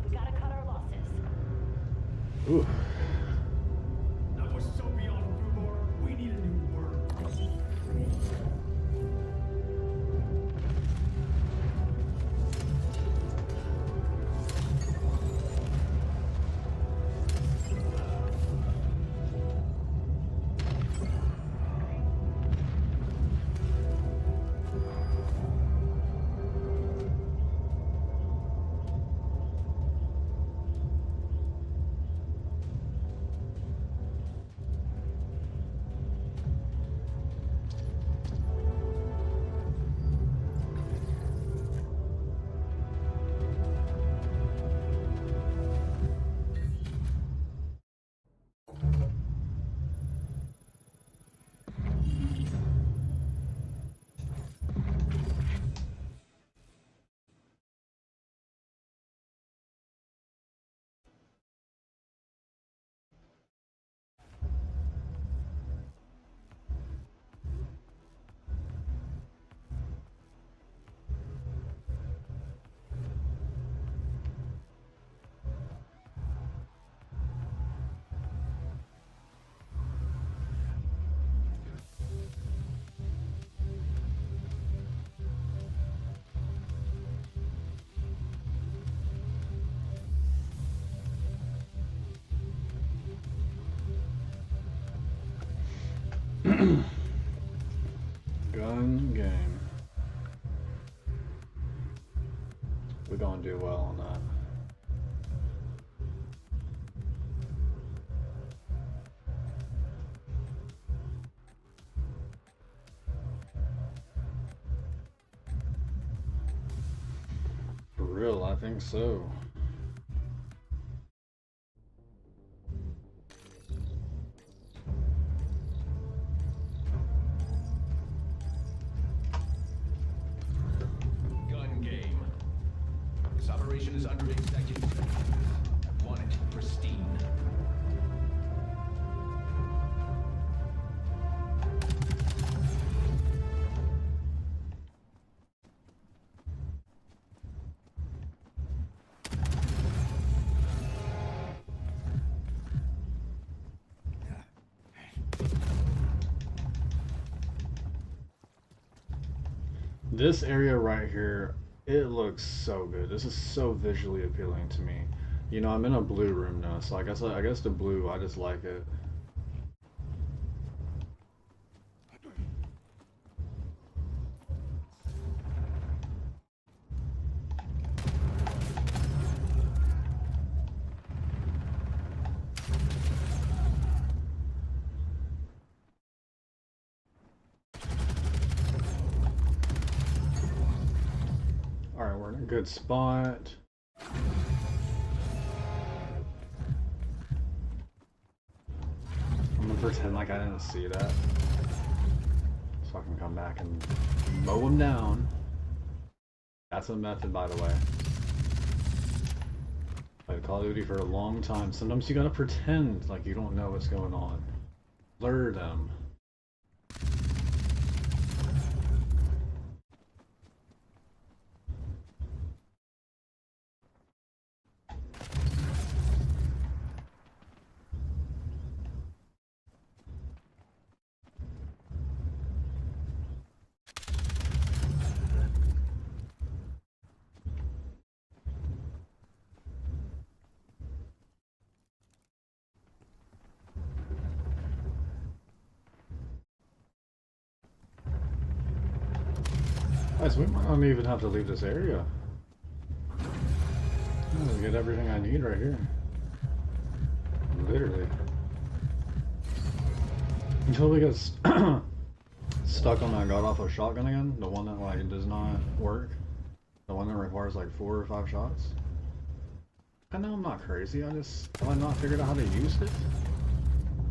We gotta cut our losses. Ooh. That was so beyond rumor. We need a new word. Gun game. We're gonna do well on that. For real, I think so. Gun game. This operation is under executive. Want it pristine. This area right here, it looks so good. This is so visually appealing to me. You know, I'm in a blue room now, so I guess the blue, I just like it. Alright, we're in a good spot. I'm gonna pretend like I didn't see that. So I can come back and mow him down. That's a method, by the way. Played Call of Duty for a long time. Sometimes you gotta pretend like you don't know what's going on. Lure them. Guys, we might not even have to leave this area. I'm gonna get everything I need right here. Literally. Until we get stuck on that god-awful shotgun again, the one that like does not work. The one that requires like 4 or 5 shots. I know I'm not crazy, have I not figured out how to use it?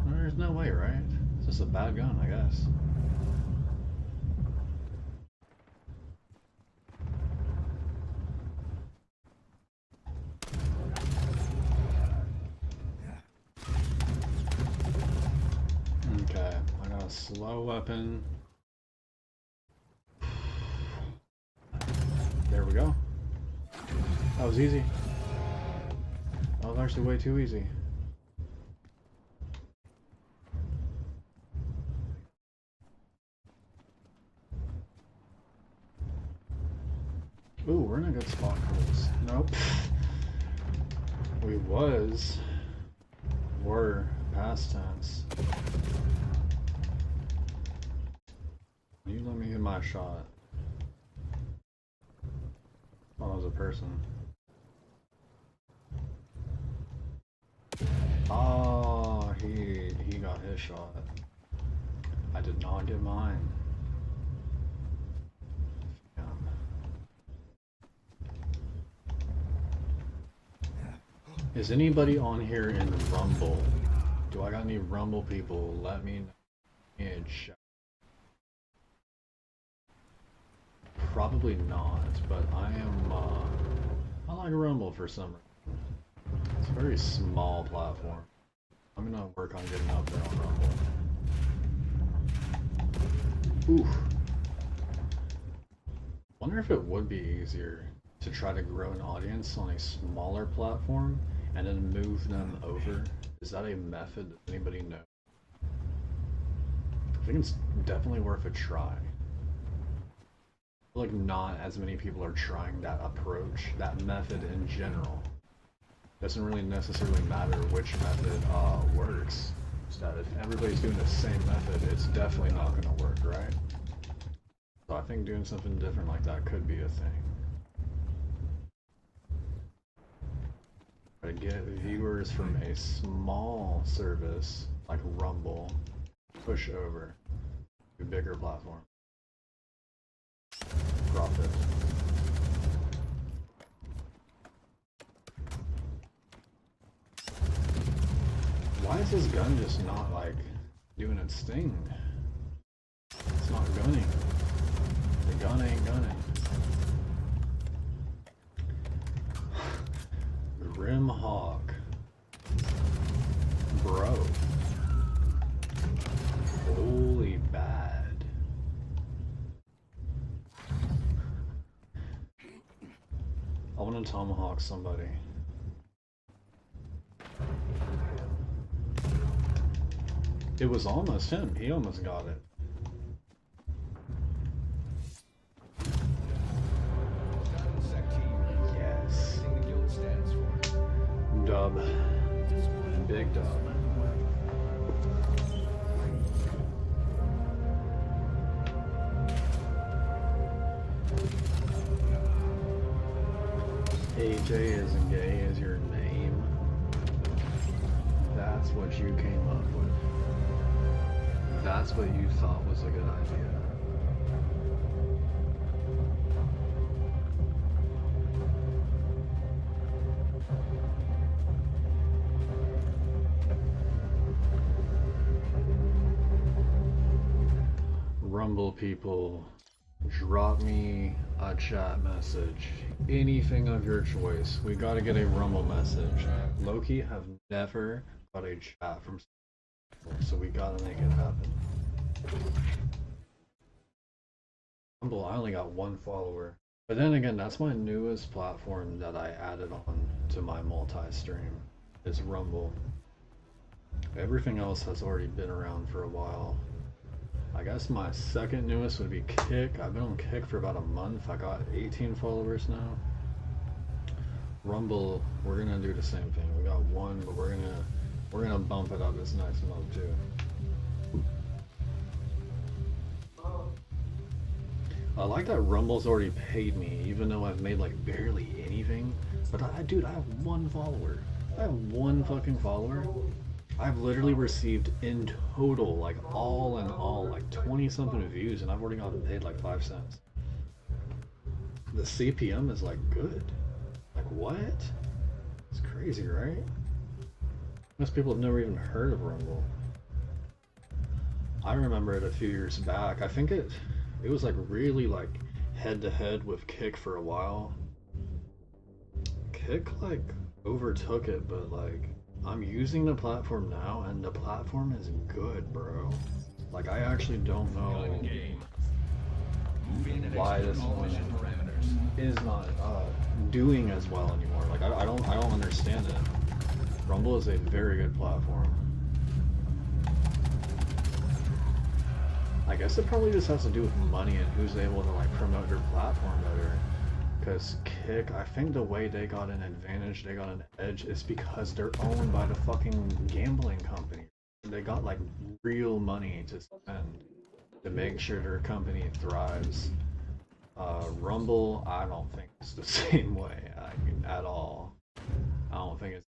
There's no way, right? It's just a bad gun, I guess. Okay, I got a slow weapon. There we go. That was easy. That was actually way too easy. Ooh, we're in a good spot for this. Nope. We were past tense. You let me get my shot. Oh, that was a person. Oh, he got his shot. I did not get mine. Is anybody on here in Rumble? Do I got any Rumble people? Let me know. Probably not, but I am, I like Rumble for some reason. It's a very small platform. I'm gonna work on getting up there on Rumble. Ooh. Wonder if it would be easier to try to grow an audience on a smaller platform and then move them over. Is that a method that anybody knows? I think it's definitely worth a try. Like not as many people are trying that approach, that method in general. Doesn't really necessarily matter which method works. that if everybody's doing the same method, it's definitely not going to work, right? So I think doing something different like that could be a thing. To get viewers from a small service like Rumble, push over to a bigger platform. Profit. Why is this gun just not like doing its thing? It's not gunning. The gun ain't gunning. Grim Hawk. Bro. Holy bad. I want to tomahawk somebody. It was almost him. He almost got it. Yes. Dub. Big dub. AJ isn't gay is your name. That's what you came up with. That's what you thought was a good idea. Rumble people, drop me a chat message. Anything of your choice. We gotta get a Rumble message. Loki have never got a chat from so we gotta make it happen. Rumble, I only got 1 follower. But then again, that's my newest platform that I added on to my multi-stream, is Rumble. Everything else has already been around for a while. I guess my second newest would be Kick. I've been on Kick for about a month. I got 18 followers now. Rumble, we're gonna do the same thing. We got 1, but we're gonna bump it up this next month too. I like that Rumble's already paid me, even though I've made like barely anything. But dude, I have 1 follower. I have 1 fucking follower. I've literally received in total, like all in all, like 20 something views, and I've already gotten paid like 5 cents. The CPM is like good. Like what? It's crazy, right? Most people have never even heard of Rumble. I remember it a few years back. I think it was like really like head to head with Kick for a while. Kick like overtook it, but like I'm using the platform now, and the platform is good, bro. Like I actually don't know why this one is not doing as well anymore. Like I don't understand it. Rumble is a very good platform. I guess it probably just has to do with money and who's able to like promote their platform better. Because Kick, I think the way they got an advantage, they got an edge, is because they're owned by the fucking gambling company. They got like real money to spend to make sure their company thrives. Rumble, I don't think it's the same way. I mean, at all. I don't think it's.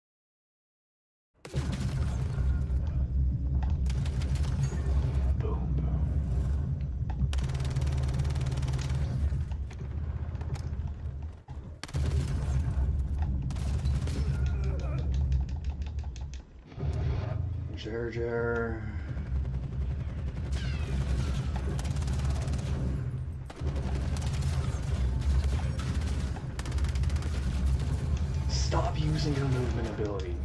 Boom, boom. Jar. Stop using your movement ability.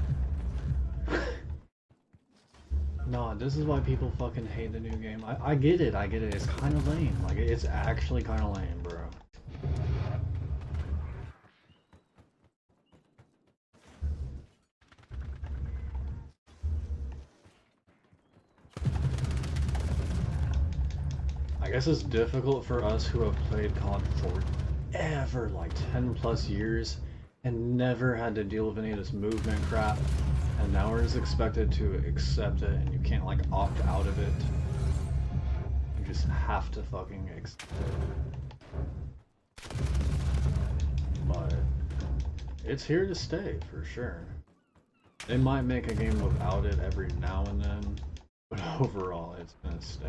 No, this is why people fucking hate the new game. I get it, it's kind of lame. Like, it's actually kind of lame, bro. I guess it's difficult for us who have played COD forever, like 10 plus years, and never had to deal with any of this movement crap, and now we're just expected to accept it, and you can't like opt out of it. You just have to fucking accept it. But it's here to stay for sure. They might make a game without it every now and then, but overall it's gonna stay.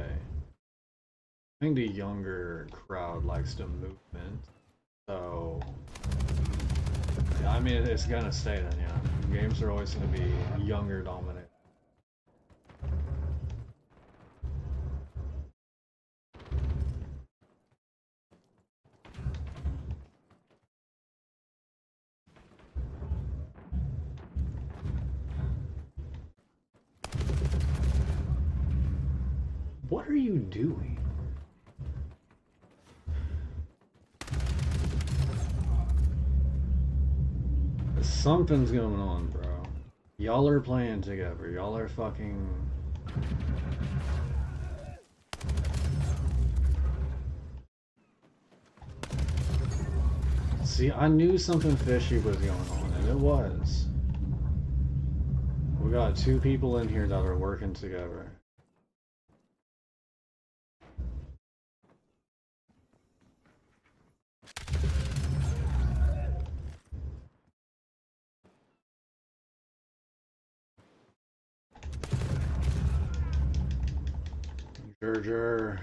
I think the younger crowd likes the movement, so I mean it's gonna stay then, yeah. Games are always gonna be younger dominated. What are you doing? Something's going on, bro. Y'all are playing together. Y'all are fucking... See, I knew something fishy was going on, and it was. We got two people in here that are working together. Gerger.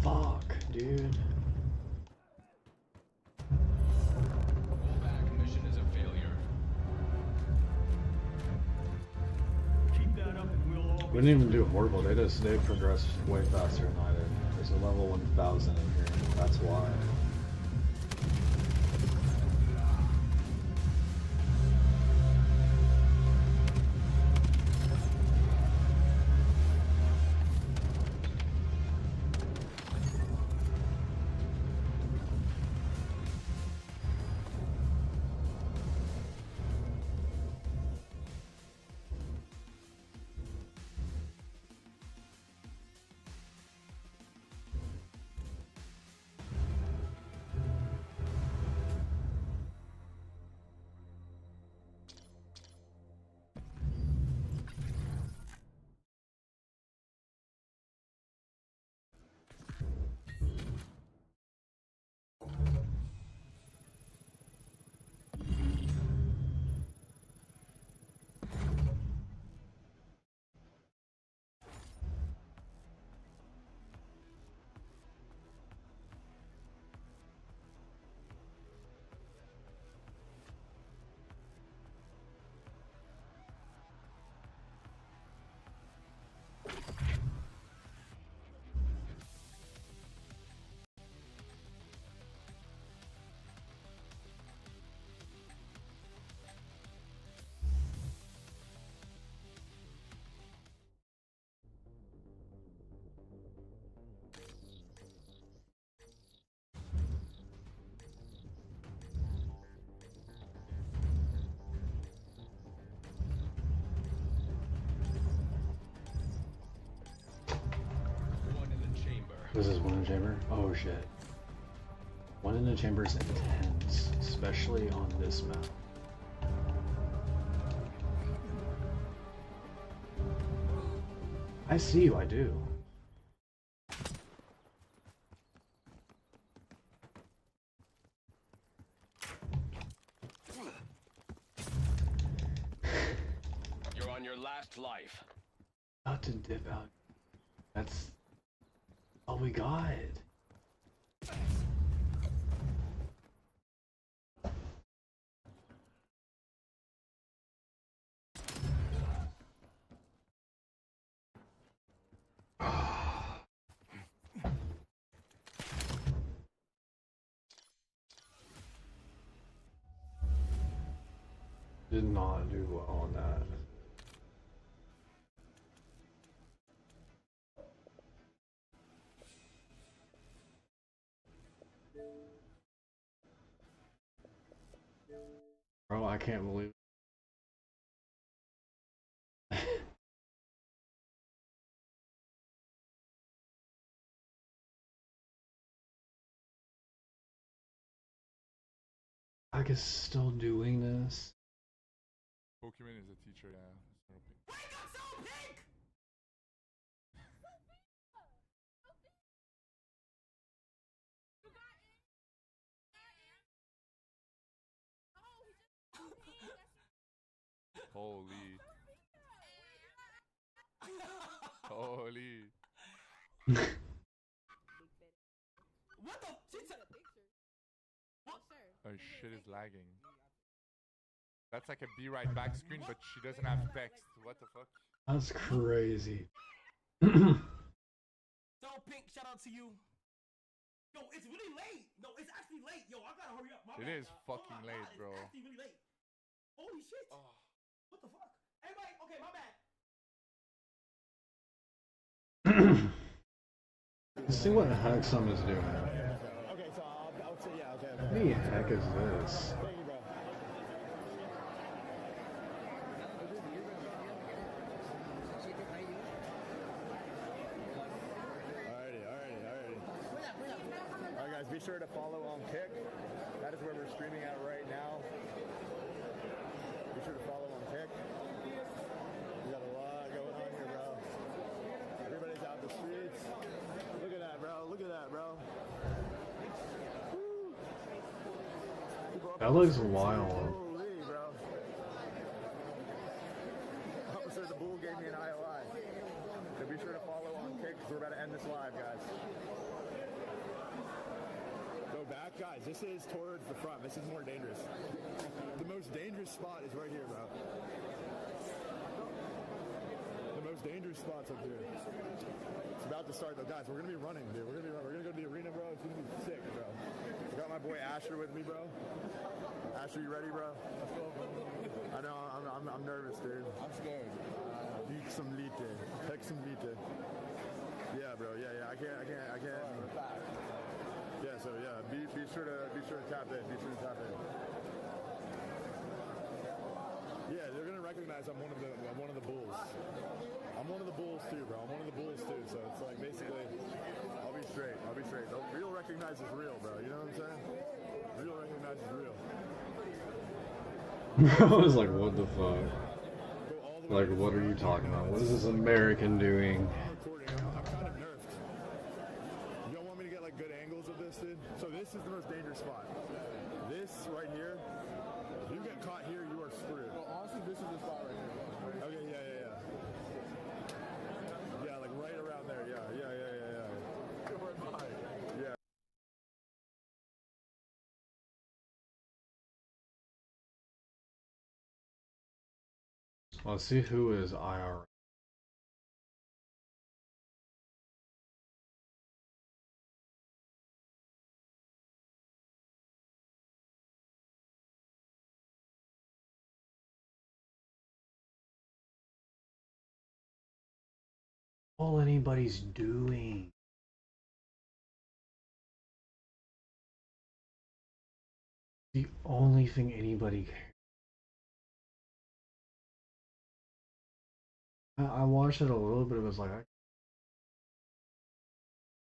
Fuck, dude. Rollback mission is a failure. Keep that up and we'll all We didn't even do horrible. They progressed way faster than I did. There's a level 1000 in here. That's why. This is one in the chamber? Oh shit. One in the chamber is intense, especially on this map. I see you, I do. You're on your last life. About to dip out. That's all we got. Did not do well on that. Bro, I can't believe hack is still doing this? Pokemon is a teacher, yeah. Wake up, so pink! Holy. Holy. What the? She said Oh shit is lagging. That's like a be right back screen, but she doesn't have text. What the fuck? That's crazy. So pink, shout out to you. Yo, it's really late. No, it's actually late. Yo, I gotta hurry up. My It bad, is y'all. fucking Oh my late, God, bro. It's actually really late. Holy shit. What the fuck? Everybody, okay, my bad. Let's see what Hexum is doing. Okay, so I'll say, yeah, okay. What the heck is this? Thank you, bro. Alrighty. Alright, guys, be sure to follow on Kick. That is where we're streaming at right now. Be sure to follow on Kick. We got a lot going on here, bro. Everybody's out in the streets. Look at that, bro. Look at that, bro. That looks wild. Holy, bro. Officer, the bull gave me an IOI. So be sure to follow on Kick because we're about to end this live, guys. Go back, guys. This is towards the front. This is more dangerous. The most dangerous spot is right here, bro. The most dangerous spot's up here. It's about to start, though, guys. We're gonna be running, dude. We're gonna go to the arena, bro. It's gonna be sick, bro. I got my boy Asher with me, bro. Asher, you ready, bro? I know. I'm nervous, dude. I'm scared. Eat some lite. Take some lite. Yeah, bro. Yeah. I can't. Yeah. So yeah. Be sure to tap in. Be sure to tap in. Yeah, they're gonna recognize I'm one of the bulls. I'm one of the bulls too, bro. I'm one of the bulls too. So it's like basically, I'll be straight. Real recognizes real, bro. You know what I'm saying? Real recognizes real. I was like, what the fuck? Like, what are you talking about? What is this American doing? I'm kind of nerfed. You don't want me to get like good angles of this, dude? So this is the most dangerous spot. This right here, if you get caught here, you are screwed. Well, honestly, this is the spot right here. Okay, yeah. Yeah, like right around there, yeah. Yeah. Let's see who is IR. All anybody's doing. The only thing anybody cares. I watched it a little bit. It was like I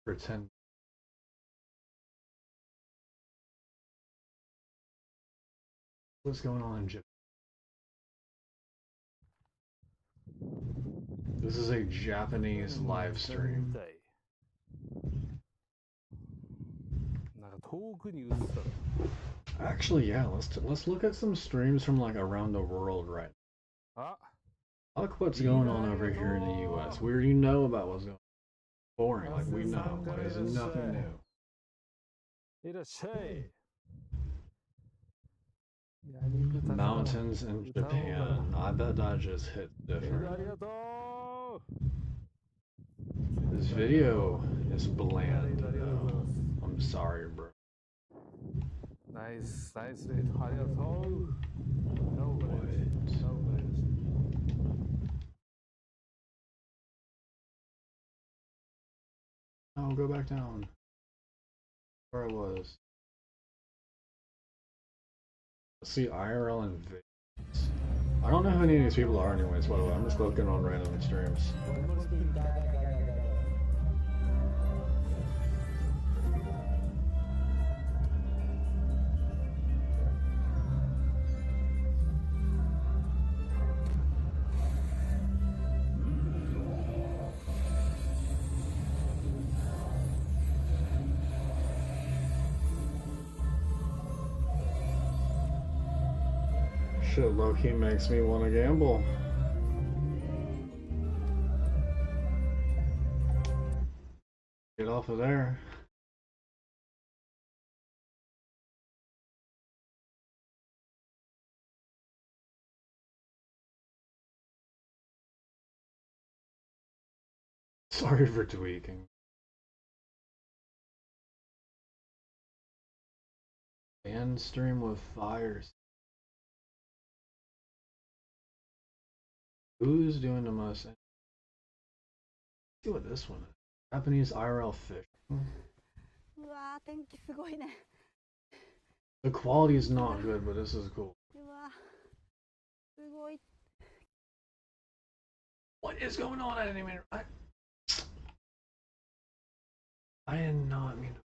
pretend. What's going on in Japan? This is a Japanese live stream. Actually, yeah. Let's look at some streams from like around the world, right? Look what's going on over here in the U.S. We already know about what's going on. Boring, like we know. There's nothing new. Mountains in Japan. I bet that just hit different. This video is bland, though. I'm sorry, bro. Nice. I'll go back down where I was. See IRL and Vegas. I don't know who any of these people are anyways, by the way. I'm just looking on random streams. Shit, low-key makes me want to gamble. Get off of there. Sorry for tweaking. And stream with fires. Who's doing the most? Let's see what this one is. Japanese IRL fish. The quality is not good, but this is cool. What is going on, animator? I did not mean to.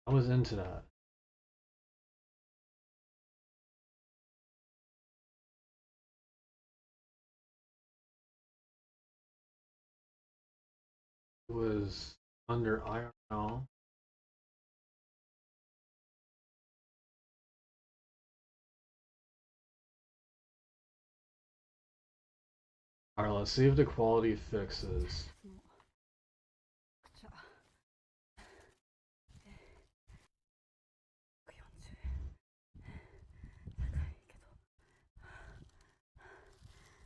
I was into that. It was under IRL. Alright, let's see if the quality fixes.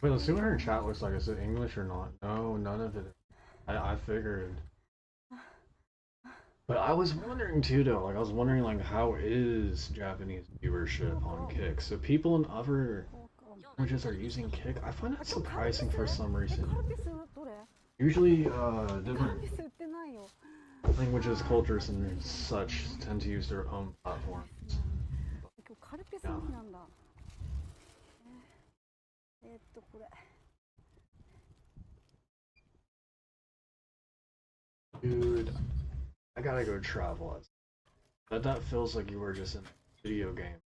Wait, let's see what her chat looks like. Is it English or not? No, none of it. I figured. But I was wondering too though, like I was wondering like how is Japanese viewership on Kick? So people in other languages are using Kick? I find that surprising for some reason. Usually different languages, cultures and such tend to use their own platforms. Yeah. Dude, I gotta go travel. But that feels like you were just in a video game.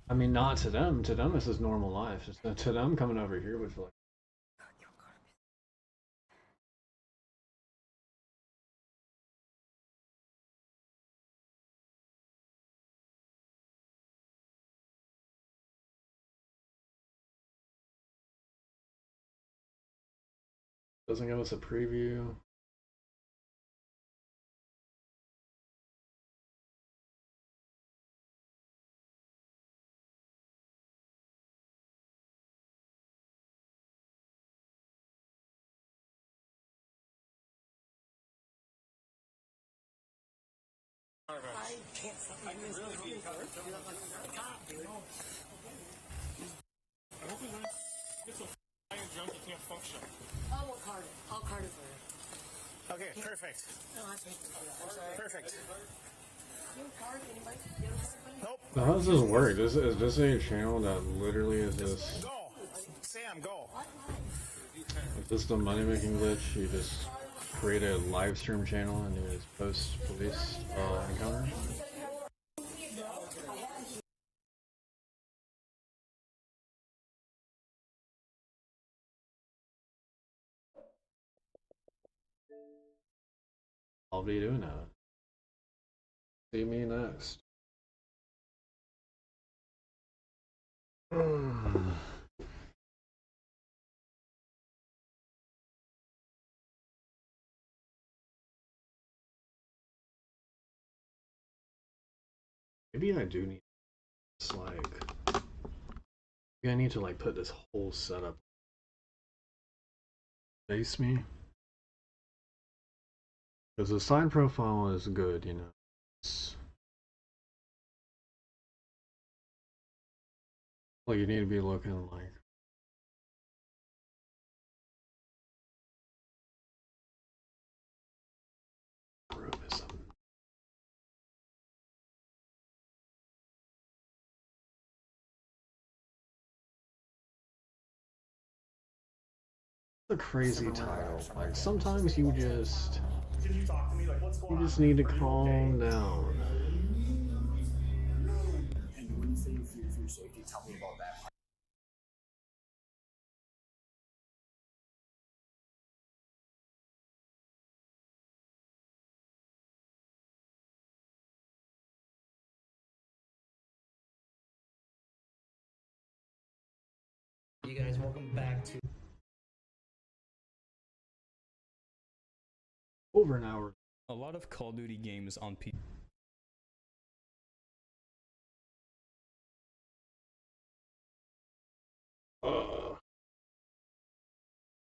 I mean, not to them. To them, this is normal life. Just to them, coming over here would feel like. Doesn't give us a preview. I can't fucking really be a card. I can't, dude. I hope you're so drunk you can't function. I'll card it. I'll card it for you. Okay, perfect. No, I think I'm sorry. Perfect. You card anybody? Nope. So how does this work? Is this a channel that literally is this? Go! Sam, go! Is this the money-making glitch? You just create a live stream channel and you just post police encounter? I'll be doing that. See me next. Maybe I do need this, like, maybe I need to like put this whole setup. Face me. Because the side profile is good, you know. Like you need to be looking like groupism. A crazy title. Like sometimes you just need to calm down. And when you say you fear for your safety, tell me about that. You guys, welcome back to Over an hour. A lot of Call of Duty games on PC.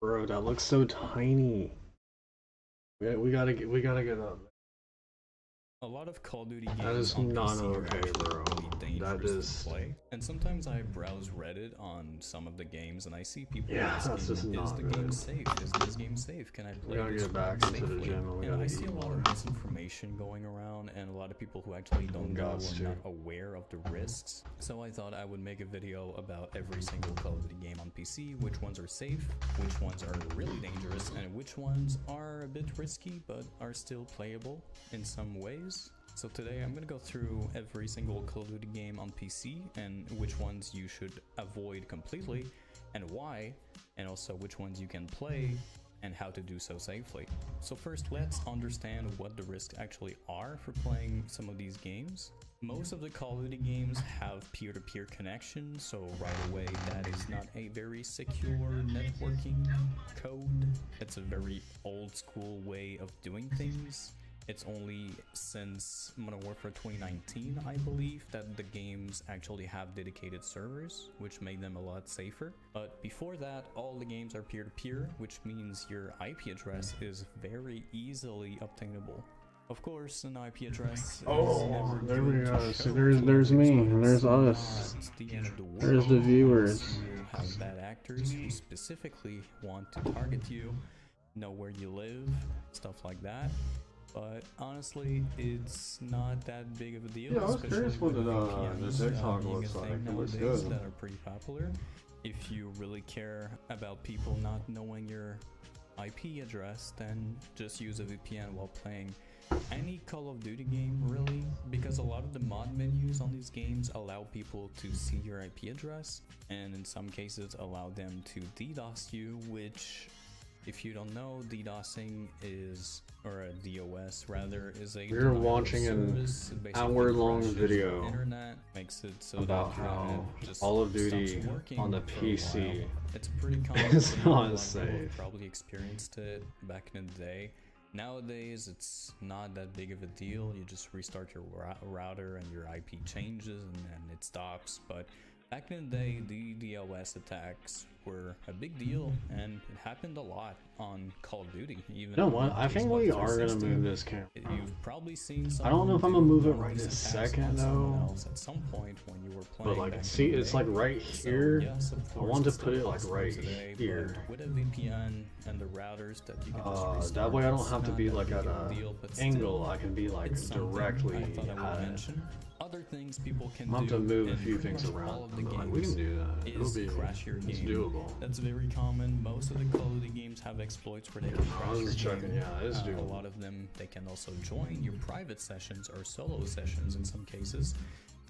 Bro, that looks so tiny. We gotta get up. A lot of Call of Duty games That is on not PC okay, are actually bro. really That dangerous is. to play. And sometimes I browse Reddit on some of the games and I see people Yeah, asking, that's just is not the game good. safe? Is this game safe? Can I play We gotta this get back game into the safely? gym and we And gotta I see eat a lot more. of misinformation going around and a lot of people who actually don't know or Gots to. not aware of the risks. So I thought I would make a video about every single Call of Duty game on PC, which ones are safe, which ones are really dangerous, and which ones are a bit risky but are still playable in some ways. So today I'm gonna go through every single Call of Duty game on PC and which ones you should avoid completely and why, and also which ones you can play and how to do so safely. So first, let's understand what the risks actually are for playing some of these games. Most of the Call of Duty games have peer-to-peer connection, so right away that is not a very secure networking code. It's a very old school way of doing things. It's only since Modern Warfare 2019, I believe, that the games actually have dedicated servers, which make them a lot safer. But before that, all the games are peer-to-peer, which means your IP address is very easily obtainable. Of course, an IP address is never There we good to go. show See, there's me, and there's us. it's the end of the world. There's the viewers. You have bad actors who specifically want to target you, know where you live, stuff like that. But honestly, it's not that big of a deal. Yeah, I was especially curious what with the VPNs, TikTok being a looks thing like. It looks nowadays good. that are pretty popular. If you really care about people not knowing your IP address, then just use a VPN while playing any Call of Duty game, really, because a lot of the mod menus on these games allow people to see your IP address, and in some cases allow them to DDoS you, which, if you don't know, DDoSing is, or a DOS rather, is a We're denial of watching an service. It basically hour-long crashes video the internet, makes it so about that your how internet just Call of stops Duty working on the for a while. PC It's pretty common. is thing. A lot not of people safe. probably experienced it back in the day. Nowadays, it's not that big of a deal. You just restart your router and your IP changes and then it stops. But back in the day, the DOS attacks were a big deal, and it happened a lot on Call of Duty. Even You know what? on I think Xbox we are gonna 360. move this camera. You've probably seen some. I don't know if I'm gonna move it right this second though. Else at some point when you were playing. But like, back see, in the it's day. like right So, here. yes, of I course, want to it's put still it like possible right today, here. but with a VPN and the routers that you can just restart, That way I don't it's have to not be that like big at of a deal, but angle. still, I can be like it's something directly I thought I would at it. mention. Other things people can I'll have do to move a in few pretty things much around. all of the Like, games we can do that. It'll is be crash your it's game. doable. That's very common. Most of the Call of Duty games have exploits where they can I crash was your just checking. game. Yeah, it's A doable. lot of them, they can also join your private sessions or solo sessions in some cases.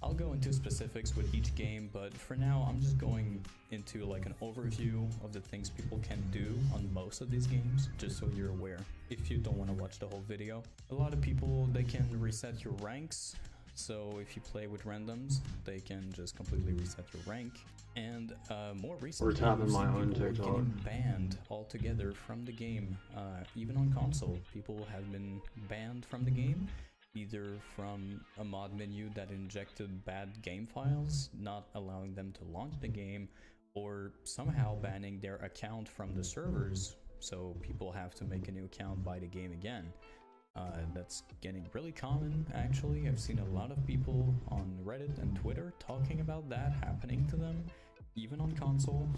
I'll go into specifics with each game, but for now I'm just going into like an overview of the things people can do on most of these games, just so you're aware if you don't want to watch the whole video. A lot of people, they can reset your ranks, so if you play with randoms, they can just completely reset your rank. And more recently, tapping we've my seen own people TikTok. getting banned altogether from the game. Even on console, people have been banned from the game, either from a mod menu that injected bad game files, not allowing them to launch the game, or somehow banning their account from the servers, so people have to make a new account, buy the game again. That's getting really common, actually. I've seen a lot of people on Reddit and Twitter talking about that happening to them, even on console,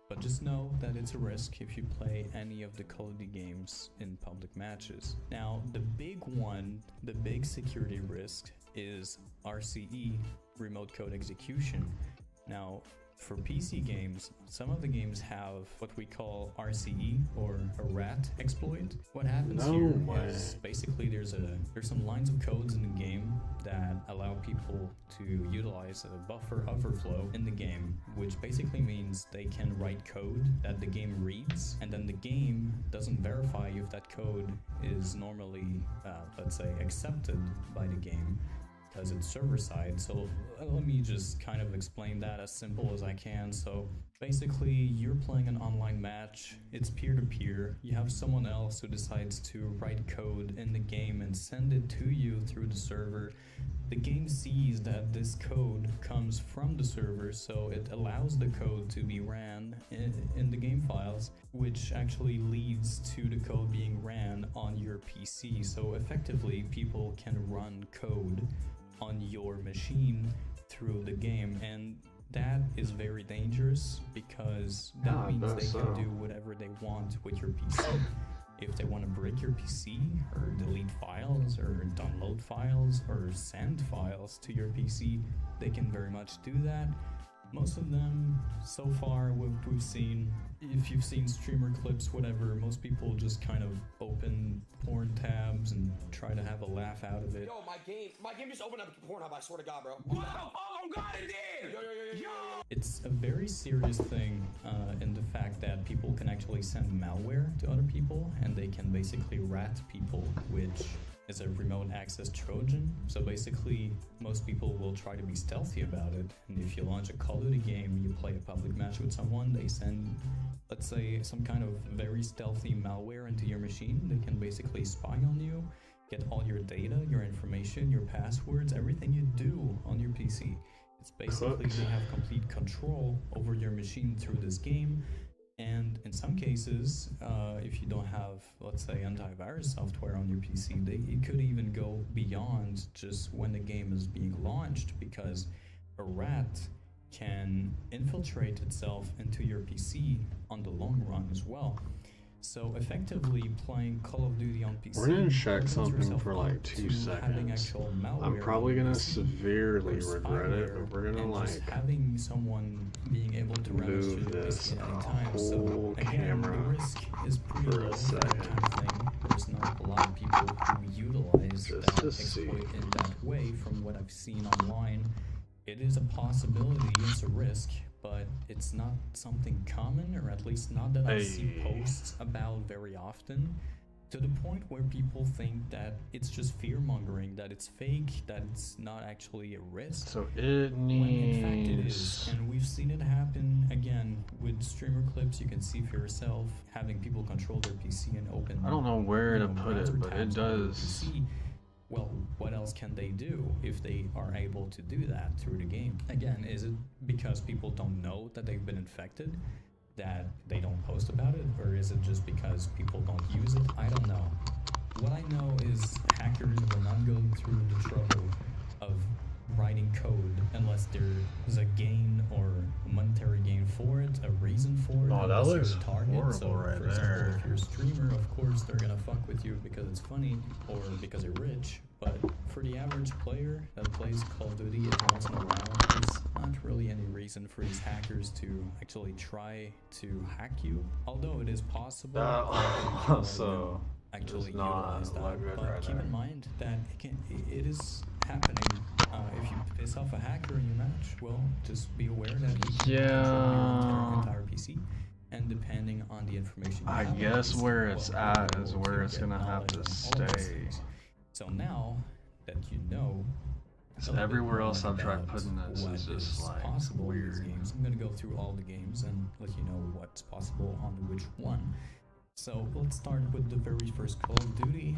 but just know that it's a risk if you play any of the Call of Duty games in public matches. Now, the big one, the big security risk is RCE, remote code execution. Now, for PC games, some of the games have what we call RCE, or a rat exploit. What happens here is basically there's some lines of codes in the game that allow people to utilize a buffer overflow in the game, which basically means they can write code that the game reads, and then the game doesn't verify if that code is normally, let's say, accepted by the game, because it's server side. So let me just kind of explain that as simple as I can. So Basically, you're playing an online match, it's peer-to-peer, you have someone else who decides to write code in the game and send it to you through the server. The game sees that this code comes from the server, so it allows the code to be ran in the game files, which actually leads to the code being ran on your PC. So effectively, people can run code on your machine through the game, and that is very dangerous because that means they can do whatever they want with your PC. If they want to break your PC or delete files or download files or send files to your PC, they can very much do that. Most of them, so far, what we've seen, if you've seen streamer clips, whatever, most people just kind of open porn tabs and try to have a laugh out of it. Yo, my game just opened up Pornhub, I swear to God, bro. Oh God, it did! Yo! It's a very serious thing in the fact that people can actually send malware to other people, and they can basically rat people, which is a remote access Trojan. So basically, most people will try to be stealthy about it. And if you launch a Call of Duty game, you play a public match with someone, they send, let's say, some kind of very stealthy malware into your machine. They can basically spy on you, get all your data, your information, your passwords, everything you do on your PC. It's basically they have complete control over your machine through this game. And in some cases, if you don't have, let's say, antivirus software on your PC, it could even go beyond just when the game is being launched, because a rat can infiltrate itself into your PC on the long run as well. So effectively, playing Call of Duty on PC, we're gonna check something for like 2 seconds. I'm probably gonna severely regret it, but we're gonna like having someone being able to move this anytime. whole camera the risk is pretty for low a second. kind of thing. There's not a lot of people who utilize that exploit in that way. From what I've seen online, it is a possibility, it's a risk, but it's not something common, or at least not that I see posts about very often, to the point where people think that it's just fear-mongering, that it's fake, that it's not actually a risk. So it needs... When in fact it is, and we've seen it happen, again, with streamer clips. You can see for yourself, having people control their PC and open... I don't know where to put it, but it does... Well, what else can they do if they are able to do that through the game? Again, is it because people don't know that they've been infected, that they don't post about it, or is it just because people don't use it? I don't know. What I know is hackers will not go through the trouble of writing code unless there is a gain or a monetary gain for it, a reason for it. Oh, that looks horrible so, right for example, there. if you're a streamer, of course they're gonna fuck with you because it's funny or because you're rich. But for the average player that plays Call of Duty every once in a while, there's not really any reason for these hackers to actually try to hack you. Although it is possible, so actually utilize that. But keep in mind that it is happening. If you piss off a hacker in your match, well, just be aware that he can control your entire PC. And depending on the information you I have, guess where it's at is where it's gonna have to stay. So now that you know, so everywhere else I've tried putting this is just like possible weird. In these games. I'm gonna go through all the games and let you know what's possible on which one. So let's start with the very first Call of Duty.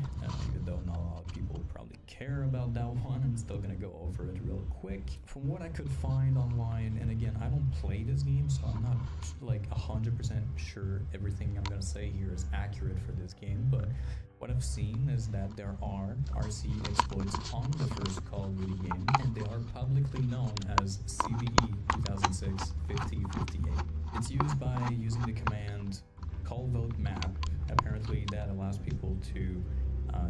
Even though not a lot of people probably care about that one, I'm still gonna go over it real quick. From what I could find online, and again, I don't play this game, so I'm not like 100% sure everything I'm gonna say here is accurate for this game, but what I've seen is that there are RC exploits on the first Call of Duty game, and they are publicly known as CVE 2006-5058. It's used by using the command call vote map. Apparently that allows people to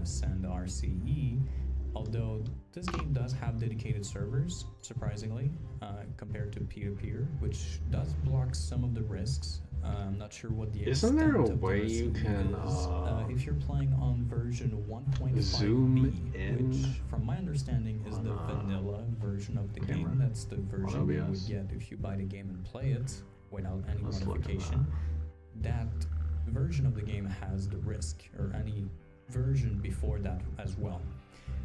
send RCE, although this game does have dedicated servers, surprisingly, compared to peer-to-peer, which does block some of the risks. I'm not sure what the Isn't there a extent of the way you can if you're playing on version 1.5b, zoom in? which from my understanding is the vanilla version of the game. That's the version you would get if you buy the game and play it without any modification. That version of the game has the risk, or any version before that as well.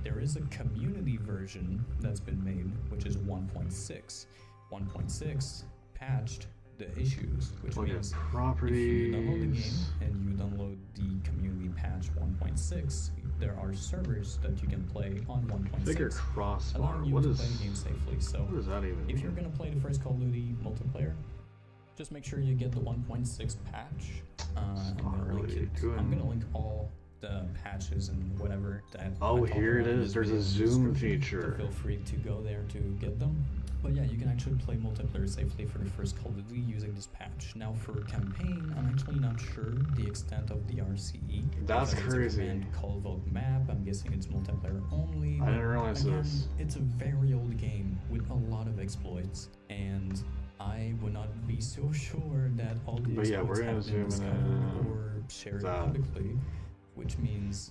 There is a community version that's been made, which is 1.6. 1.6 patched the issues, which Look at means if you download the properties. game and you download the community patch 1.6, there are servers that you can play on 1.6. Figure crossbar. allowing you What to is play the game safely. So what does that even if mean? you're gonna play the first Call of Duty multiplayer, just make sure you get the 1.6 patch. I'm gonna link all the patches and whatever that. Oh, I talk here it about in is. this There's a video zoom description, feature. So feel free to go there to get them. But yeah, you can actually play multiplayer safely for the first Call of Duty using this patch. Now for campaign, I'm actually not sure the extent of the RCE. That's because crazy. It's a command call vote map. I'm guessing it's multiplayer only. I didn't but realize again, this. It's a very old game with a lot of exploits, and I would not be so sure that all the But yeah, we're exploits gonna have been zoom discovered in or shared that. publicly. Which means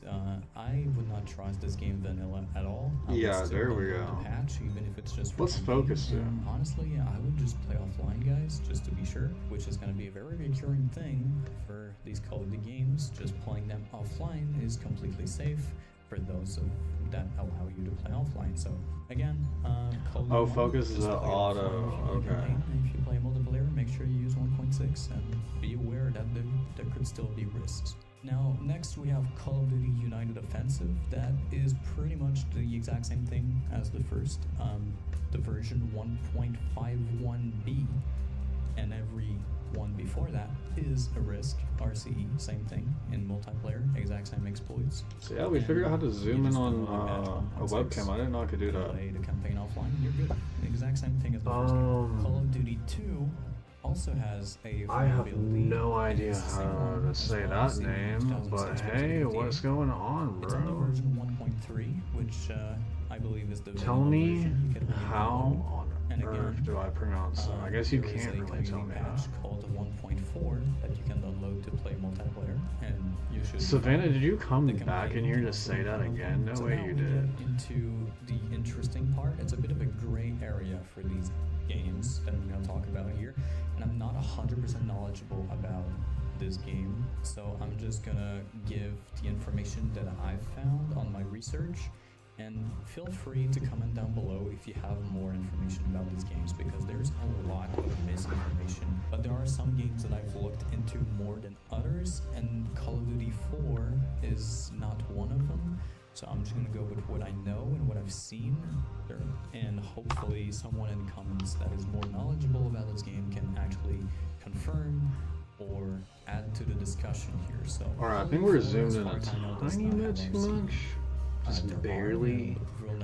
I would not trust this game vanilla at all. I would Yeah, still there we download go. the patch, even if it's just for Let's campaign. focus it. And honestly, yeah, I would just play offline, guys, just to be sure. Which is going to be a very recurring thing for these Call of Duty games. Just playing them offline is completely safe for those that allow you to play offline. So again, Call of Duty 1, focus is just the play auto. offline if you play Okay. campaign. And if you play multiplayer, make sure you use 1.6 and be aware that there could still be risks. Now, next we have Call of Duty United Offensive. That is pretty much the exact same thing as the first, the version 1.51b, and every one before that is a risk. RCE, same thing in multiplayer, exact same exploits. So yeah, we figured out how to zoom in on a webcam. I didn't know I could do that. Play the campaign offline, you're good. The exact same thing as the first game. Call of Duty 2 also has a I have vulnerability. no idea It's the same how one to as say well, that the name, 2006 but hey, version. what's going on, It's on the bro? version 1.3, which I believe is the Tell vanilla me version. You can really how download. on And earth again, do I pronounce that? I guess you there is can't a really tell community me patch that. called 1.4 that you can download to play multiplayer, and you should. Savannah, did you come The back in campaign here can to also say that be again? No so way now you we did. get into the interesting part. It's a bit of a gray area for these games that I'm going to talk about here, and I'm not 100% knowledgeable about this game, so I'm just gonna give the information that I've found on my research, and feel free to comment down below if you have more information about these games, because there's a lot of misinformation. But there are some games that I've looked into more than others, and Call of Duty 4 is not one of them. So I'm just gonna go with what I know and what I've seen there, and hopefully someone in the comments that is more knowledgeable about this game can actually confirm or add to the discussion here. So Alright, I think we're Call of Duty zoomed in 4, a as far as I know, does tiny not bit have too RCE. much. Just There are barely.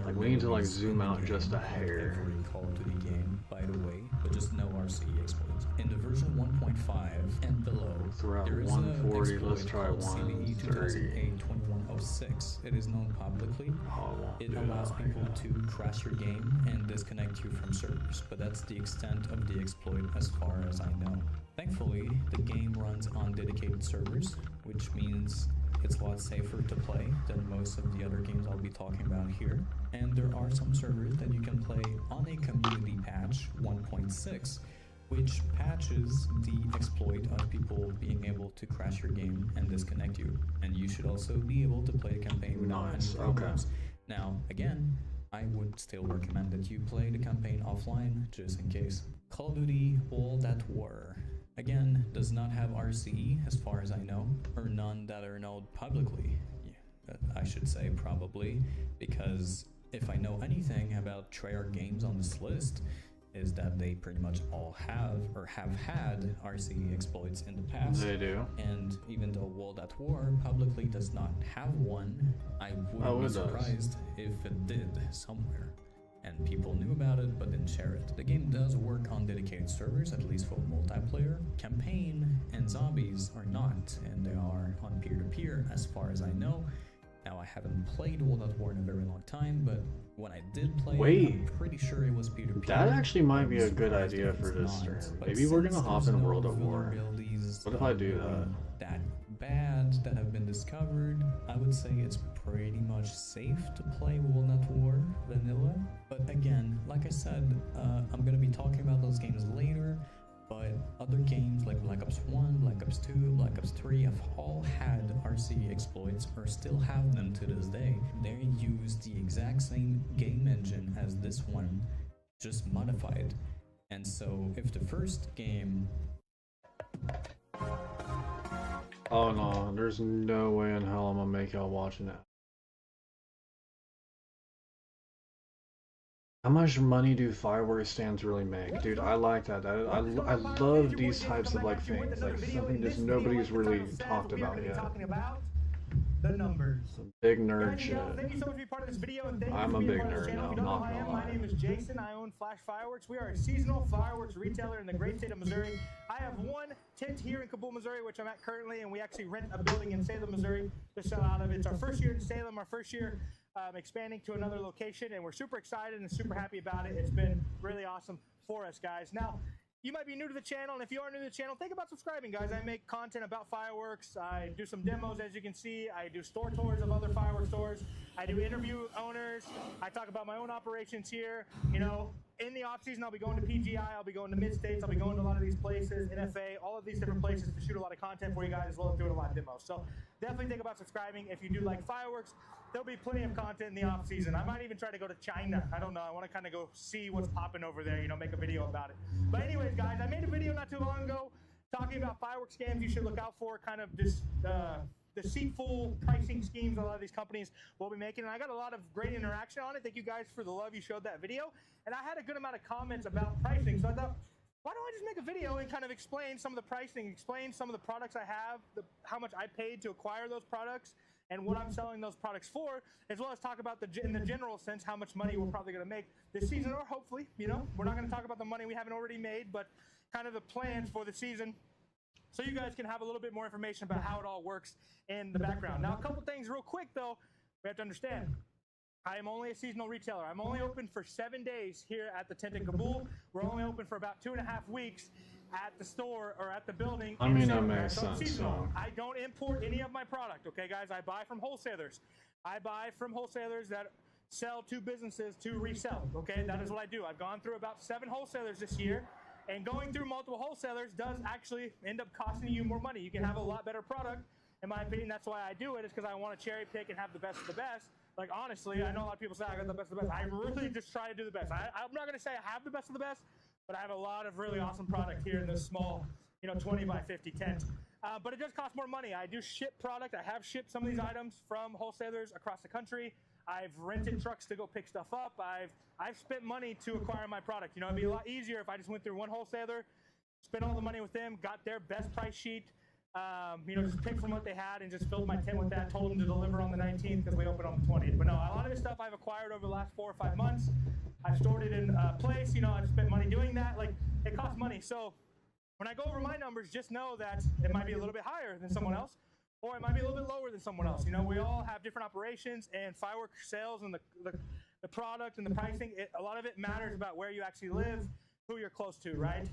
Like we need to like vulnerabilities zoom in the out just a game of hair. every Call of Duty game, by the way, but just no RCE exploits. In the version 1.5 and below, We're at there is 140. an Let's exploit try called CVE 130. 2008-2106. It is known publicly. It allows people to crash your game and disconnect you from servers, but that's the extent of the exploit as far as I know. Thankfully, the game runs on dedicated servers, which means it's a lot safer to play than most of the other games I'll be talking about here. And there are some servers that you can play on a community patch 1.6, which patches the exploit of people being able to crash your game and disconnect you. And you should also be able to play the campaign without any problems. Now, again, I would still recommend that you play the campaign offline, just in case. Call of Duty World at War, again, does not have RCE as far as I know, or none that are known publicly. Yeah, I should say probably, because if I know anything about Treyarch games on this list, is that they pretty much all have or have had RCE exploits in the past. They do. And even though World at War publicly does not have one, I wouldn't be surprised if it did somewhere, and people knew about it but didn't share it. The game does work on dedicated servers, at least for multiplayer. Campaign and zombies are not, and they are on peer-to-peer as far as I know. Now, I haven't played World at War in a very long time, but when I did play it, I'm pretty sure it was peer-to-peer. That actually might be a good idea for this stream. Maybe we're gonna hop in World at War. What if I do that? That bad that have been discovered, I would say it's pretty much safe to play World at War vanilla. But again, like I said, I'm gonna be talking about those games later. But other games like Black Ops 1, Black Ops 2, Black Ops 3 have all had RCE exploits or still have them to this day. They use the exact same game engine as this one, just modified. And so if the first game... Oh no, there's no way in hell I'm gonna make y'all watching it. How much money do fireworks stands really make? Dude, I like that. I love these types of like things, like something just nobody's really talked about yet. The numbers. Some big nerd shit. Thank you so much for being part of this video, and thank you I'm for a being big part of this nerd channel. now, If you don't know not who I gonna am, my lie. name is Jason. I own Flash Fireworks. We are a seasonal fireworks retailer in the great state of Missouri. I have one tent here in Kabul, Missouri, which I'm at currently, and we actually rent a building in Salem, Missouri to sell out of. It's our first year in Salem, our first year expanding to another location, and we're super excited and super happy about it. It's been really awesome for us, guys. Now, you might be new to the channel, and if you are new to the channel, think about subscribing, guys. I make content about fireworks. I do some demos, as you can see. I do store tours of other fireworks stores. I do interview owners. I talk about my own operations here. You know, in the off season, I'll be going to PGI. I'll be going to Mid-States. I'll be going to a lot of these places, NFA, all of these different places to shoot a lot of content for you guys, as well as doing a lot of demos. So definitely think about subscribing if you do like fireworks. There'll be plenty of content in the off season. I might even try to go to China. I don't know. I want to kind of go see what's popping over there, you know, make a video about it. But anyways, guys, I made a video not too long ago talking about fireworks scams you should look out for, kind of just deceitful pricing schemes a lot of these companies will be making. And I got a lot of great interaction on it. Thank you guys for the love you showed that video. And I had a good amount of comments about pricing. So I thought, why don't I just make a video and kind of explain some of the pricing, explain some of the products I have, how much I paid to acquire those products, and what I'm selling those products for, as well as talk about in the general sense how much money we're probably going to make this season, or hopefully, you know, we're not going to talk about the money we haven't already made, but kind of the plans for the season, so you guys can have a little bit more information about how it all works in the background. Now, a couple things real quick though, we have to understand. I am only a seasonal retailer. I'm only open for 7 days here at the tent in Kabul. We're only open for about 2.5 weeks at the store or at the building. I mean, that makes sense. So. I don't import any of my product, okay, guys? I buy from wholesalers. I buy from wholesalers that sell to businesses to resell, okay? That is what I do. I've gone through about 7 wholesalers this year, and going through multiple wholesalers does actually end up costing you more money. You can have a lot better product. In my opinion, that's why I do it, is because I want to cherry pick and have the best of the best. Like, honestly, I know a lot of people say I got the best of the best. I really just try to do the best. I'm not going to say I have the best of the best, but I have a lot of really awesome product here in this small, you know, 20 by 50 tent. But it does cost more money. I do ship product. I have shipped some of these items from wholesalers across the country. I've rented trucks to go pick stuff up. I've spent money to acquire my product. You know, it'd be a lot easier if I just went through one wholesaler, spent all the money with them, got their best price sheet, you know, just picked from what they had and just filled my tent with that, told them to deliver on the 19th because we open on the 20th. But no, a lot of this stuff I've acquired over the last 4 or 5 months. I've stored it in a place, you know, I've spent money doing that. Like, it costs money. So when I go over my numbers, just know that it might be a little bit higher than someone else, or it might be a little bit lower than someone else. You know, we all have different operations, and fireworks sales and the product and the pricing, a lot of it matters about where you actually live, who you're close to, right?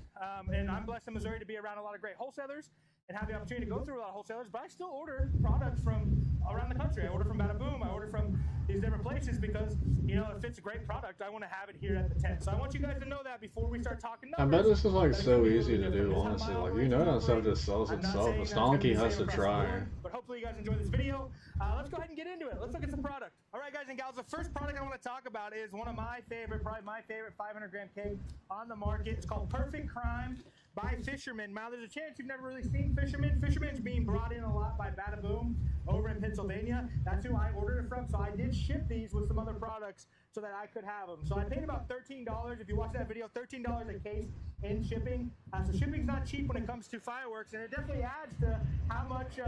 And I'm blessed in Missouri to be around a lot of great wholesalers and have the opportunity to go through a lot of wholesalers, but I still order product from around the country. I order from Bada Boom. I order from these different places because, you know, if it's a great product, I want to have it here at the tent. So I want you guys to know that before we start talking numbers. I bet this is like so easy to do, honestly. Like, you know that stuff just sells itself. A stonky has to try. But hopefully you guys enjoy this video. Let's go ahead and get into it. Let's look at some product. All right, guys and gals, the first product I want to talk about is one of my favorite, probably my favorite 500-gram cake on the market. It's called Perfect Crime by Fisherman. Now, there's a chance you've never really seen Fisherman. Fisherman's being brought in a lot by Bada Boom over in Pennsylvania. That's who I ordered it from. So I did ship these with some other products so that I could have them. So I paid about $13. If you watch that video, $13 a case in shipping. So shipping's not cheap when it comes to fireworks, and it definitely adds to how much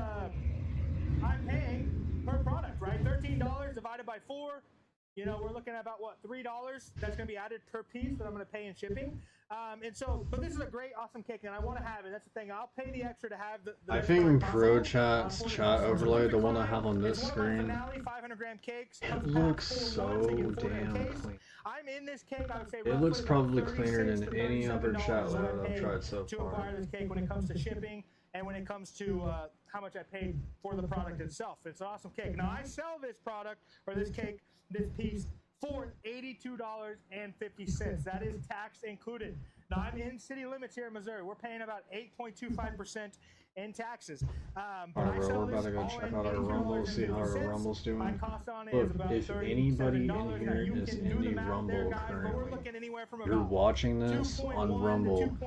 I'm paying per product, right? $13 divided by 4. You know, we're looking at about, what, $3 that's going to be added per piece that I'm going to pay in shipping. And so, but this is a great, awesome cake, and I want to have it. That's the thing. I'll pay the extra to have the I think Pro Chat's chat overlay, the one I have on this screen, 500-gram cakes. It looks so damn clean. I'm in this cake, I would say it looks probably cleaner than any other chat load I've tried so to far. acquire this cake when it comes to shipping and when it comes to how much I paid for the product itself. It's an awesome cake. Now, I sell this product, or this cake, this piece, for $82.50. That is tax included. Now, I'm in city limits here in Missouri. We're paying about 8.25% and taxes. Alright, bro, we're about to go check out our Rumble, see how our Rumble's doing. Look, if anybody in here is in the Rumble currently, you're watching this on Rumble,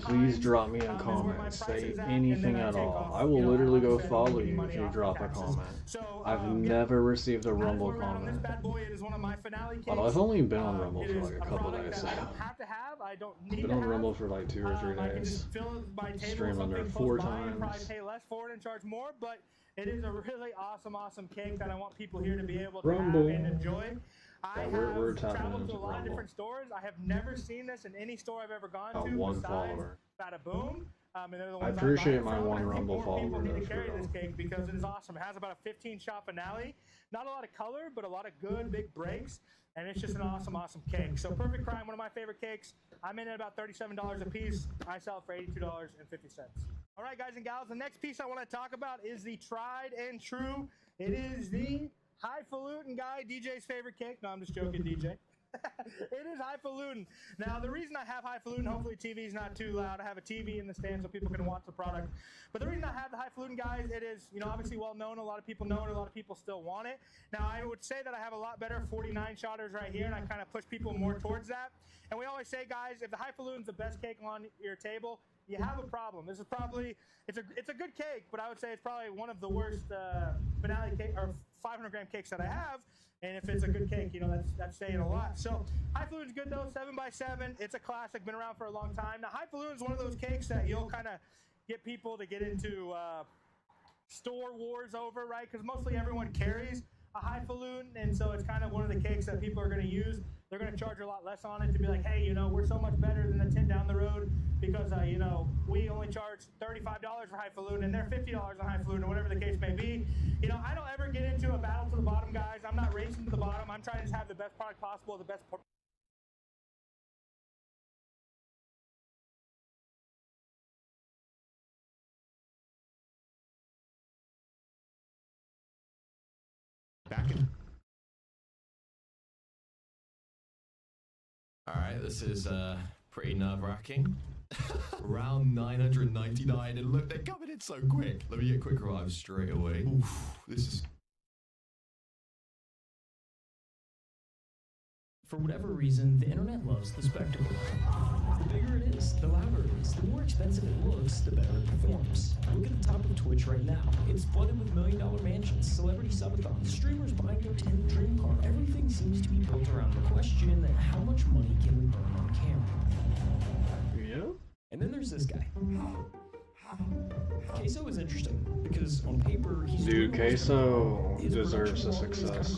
please drop me a comment. Say anything at all. I will literally go follow you if you drop a comment. I've never received a Rumble comment. Although I've only been on Rumble for like a couple days. Been on Rumble for like 2 or 3 days. Stream under 4 times. Pay less for it and charge more, but it is a really awesome cake that I want people here to be able to have and enjoy. I have traveled to a lot of different stores. I have never seen this in any store I've ever gone to besides Bada Boom. And they're the ones I appreciate my buy from. one Rumble follower. People need to carry this cake because it is awesome. It has about a 15-shot finale. Not a lot of color, but a lot of good big breaks. And it's just an awesome cake. So Perfect Crime, one of my favorite cakes. I'm in at about $37 a piece. I sell it for $82.50. All right, guys and gals, the next piece I want to talk about is the tried and true. It is the Highfalutin Guy, DJ's favorite cake. No, I'm just joking, DJ. It is Highfalutin. Now, the reason I have Highfalutin, hopefully TV's not too loud. I have a TV in the stand so people can watch the product. But the reason I have the Highfalutin, guys, it is, obviously well known. A lot of people know it. A lot of people still want it. Now, I would say that I have a lot better 49-shotters right here, and I kind of push people more towards that. And we always say, guys, if the Highfalutin's the best cake on your table, you have a problem. This is probably, it's a good cake, but I would say it's probably one of the worst finale cake or 500-gram cakes that I have. And if it's a good cake, that's saying a lot. So Highfalutin's good though, 7x7. It's a classic, been around for a long time. Now Highfalutin's one of those cakes that you'll kind of get people to get into store wars over, right? Because mostly everyone carries a Highfalutin, and so it's kind of one of the cakes that people are going to use. They're going to charge a lot less on it to be like, hey, we're so much better than the 10 down the road because, we only charge $35 for Highfalutin and they're $50 on Highfalutin or whatever the case may be. I don't ever get into a battle to the bottom, guys. I'm not racing to the bottom. I'm trying to just have the best product possible, the best. Back in. Alright, this is pretty nerve-wracking. Round 999, and look, they're coming in so quick. Let me get quick revive straight away. Oof, this is... For whatever reason, the internet loves the spectacle. The bigger it is, the louder it is, the more expensive it looks, the better it performs. Look at the top of Twitch right now. It's flooded with million-dollar mansions, celebrity subathons, streamers buying their 10th dream car. Everything seems to be built around the question that how much money can we burn on camera? Yeah. And then there's this guy. Queso is interesting because on paper he's Dude, Queso deserves a success.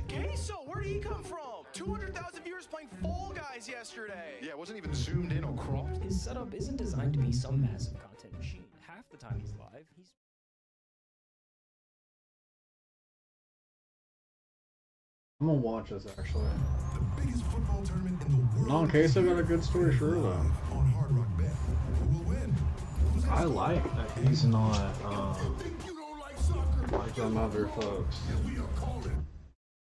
Queso, where did he come from? 200,000 viewers playing Fall Guys yesterday. Yeah, it wasn't even zoomed in or cropped. His setup isn't designed to be some massive content machine. Half the time he's live, he's... I'm gonna watch this actually. The biggest football tournament in the world. No, Queso got a good story sure though. On Hard Rock Bet. Who will win? I like that he's not like them other folks.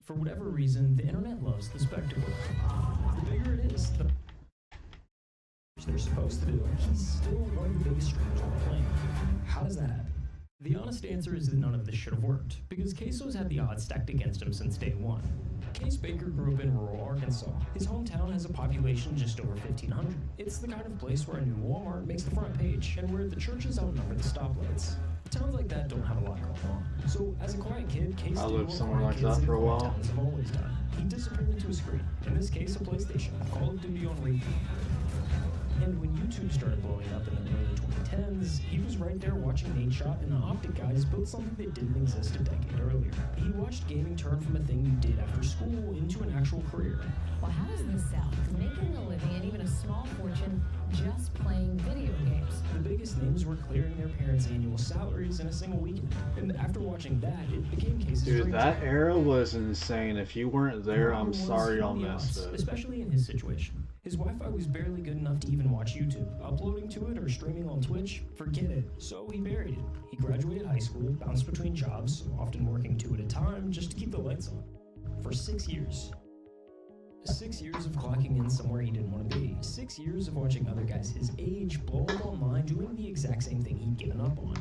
For whatever reason, the internet loves the spectacle. The bigger it is, the they're supposed to do. He's still one of the biggest streamers on the planet. How does that happen? The honest answer is that none of this should have worked, because Queso's had the odds stacked against him since day one. Case Baker grew up in rural Arkansas. His hometown has a population just over 1,500. It's the kind of place where a new Walmart makes the front page, and where the churches outnumber the stoplights. Towns like that don't have a lot going on. So, as a quiet kid, Case I did lived what somewhere quiet like that kids for a in quiet while. towns have always done. He disappeared into a screen. In this case, a PlayStation. Call of Duty on repeat. And when YouTube started blowing up in the early 2010s, he was right there watching Nate Shot and the Optic guys build something that didn't exist a decade earlier. He watched gaming turn from a thing you did after school into an actual career. Well, how does this sound? Making a living and even a small fortune just playing video games. The biggest names were clearing their parents' annual salaries in a single weekend. And after watching that, it became Case's Dude, dream that job. era was insane. If you weren't there, I'm sorry y'all missed it. Especially in his situation. His Wi-Fi was barely good enough to even watch YouTube. Uploading to it or streaming on Twitch, forget it. So he buried it. He graduated high school, bounced between jobs, often working 2 at a time just to keep the lights on. For 6 years. 6 years of clocking in somewhere he didn't want to be. 6 years of watching other guys his age blow up online doing the exact same thing he'd given up on.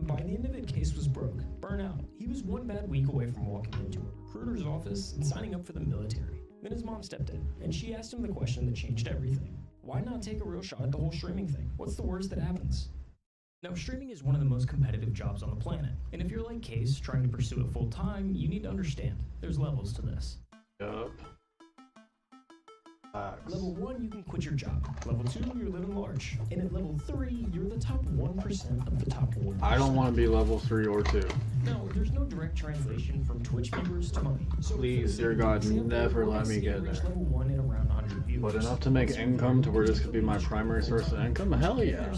By the end of it, Case was broke, burnout. He was one bad week away from walking into a recruiter's office and signing up for the military. Then his mom stepped in, and she asked him the question that changed everything. Why not take a real shot at the whole streaming thing? What's the worst that happens? Now, streaming is one of the most competitive jobs on the planet, and if you're like Case, trying to pursue it full time, you need to understand, there's levels to this. Yup. Level 1, you can quit your job. Level 2, you're living large. And at level 3, you're the top 1% of the top 1%. I don't want to be level 3 or 2. No, there's no direct translation from Twitch viewers to money. So Please, dear God, never let me get there. Level 1 at around 100 viewers. But enough to make income to where this could be my primary source of income? Hell yeah.